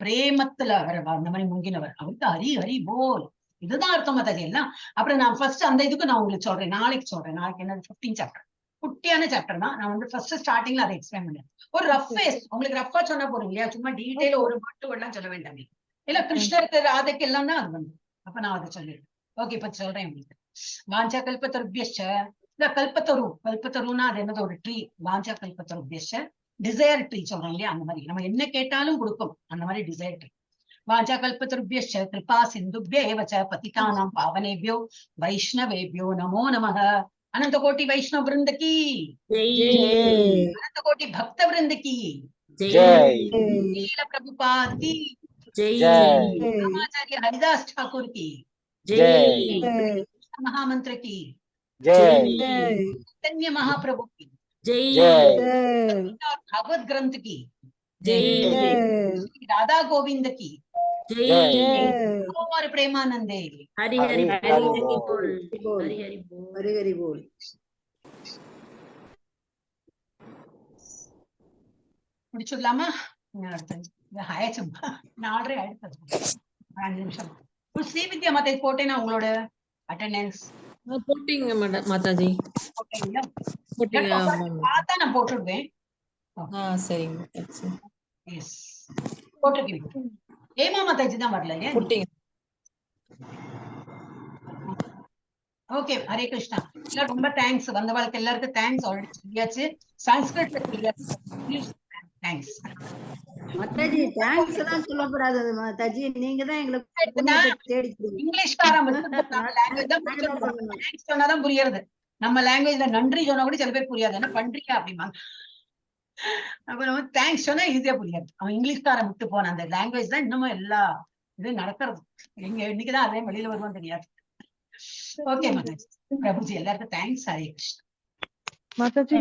பிரேமத்துல அந்த மாதிரி முங்கினவர். அவருக்கு ஹரி போல், இதுதான் அர்த்தம் மாதாஜி எல்லாம். அப்புறம் நான் ஃபர்ஸ்ட் அந்த இதுக்கு நான் உங்களுக்கு சொல்றேன், நாளைக்கு சொல்றேன். நாளைக்கு என்ன 15 சாப்டர், குட்டியான சாப்டர் தான். நான் வந்து ஃபர்ஸ்ட் ஸ்டார்டிங்ல அதை எக்ஸ்பிளைன் பண்ணேன். ஒரு ரஃப் உங்களுக்கு ரஃபா சொன்னா போறீங்க இல்லையா, சும்மா டீடைல ஒரு மட்டும் எல்லாம் சொல்ல வேண்டாம் இல்ல. கிருஷ்ணருக்கு ராதைக்கு எல்லாம் தான் அது வந்து. அப்ப நான் அதை சொல்லிடுறேன். ஓகே, இப்ப சொல்றேன் உங்களுக்கு. வாஞ்சா கல்பத்தருபியஸ்ச, இந்த கல்பத்தருனா அது என்னது, ஒரு ட்ரீ. வாஞ்சா கல்பத்தருபியஸ்ச டிசையர் ட்ரீ சொல்றோம் இல்லையா, அந்த மாதிரி நம்ம என்ன கேட்டாலும் கொடுக்கும், அந்த மாதிரி டிசையர் ட்ரீ. வாஞ்சா கல்பத்தருபியஸ்ச கிருபா சிந்துப்ய ஏவச்ச பதிதானாம் பாவனேபியோ வைஷ்ணவேபியோ நமோ நமः. அனந்த கோட்டி வைஷ்ணவ விருந்த கீ, அனந்த கோட்டி பக்த விருந்த கீ, लीला प्रभुपाद की, रामाचार्य हरिदास ठाकुर की, महामंत्र की, चैतन्य महाप्रभु की, और भागवत ग्रंथ की, राधा गोविंद की, और प्रेमानंदे। हरि हरि बोल, हरि हरि बोल, हरि हरि बोल। முடிச்சுடலாமா? ஆயிடுச்சுமா, 4:30 ஆயிடுச்சு. 5 நிமிஷம். ஸ்ரீவித்யா மாத்தை போட்டேன்னா உங்களோட அட்டெண்டன்ஸ் போட்டீங்க மாதாஜி. போட்டீங்களா? போட்டீங்க. பார்த்தா நான் போட்டுடுவேன். சரிங்க. எஸ், போட்டிருக்கீங்க. ஏமா மாதாஜி தான் வரல இல்லையா? போட்டீங்க. ஓகே, ஹரே கிருஷ்ணா. ரொம்ப தேங்க்ஸ், வந்தவாளுக்கு எல்லாருக்கும் தேங்க்ஸ். ஆல்ரெடி சொல்லியாச்சு. சான்ஸ்கிரிட்ல சொல்லியாச்சு. தேங்க்ஸ் மாதாஜி. தேங்க்ஸ் எல்லாம் சொல்லக்கூடாது மாதாஜி, நீங்க தான் எங்களுக்கு தேடி இங்கிலீஷ் தேங்க்ஸ் சொன்னாதான் புரியுறது. நம்ம லாங்குவேஜ்ல நன்றி சொன்னா கூட சில பேர் புரியாது, என்ன பண்றீங்க அப்படிம்பாங்க. அப்ப நம்ம தேங்க்ஸ் சொன்னா ஈஸியா புரியாது. அவன் இங்கிலீஷ்காரன் விட்டு போன அந்த லாங்குவேஜ் தான் இன்னமும் எல்லா இது நடக்கிறது. இன்னைக்குதான் அதே வெளியில வருவான்னு தெரியாது. ஓகே மாதாஜி, பிரபுஜி எல்லாருக்கும் தேங்க்ஸ். ஹரே கிருஷ்ணா. மாதாஜி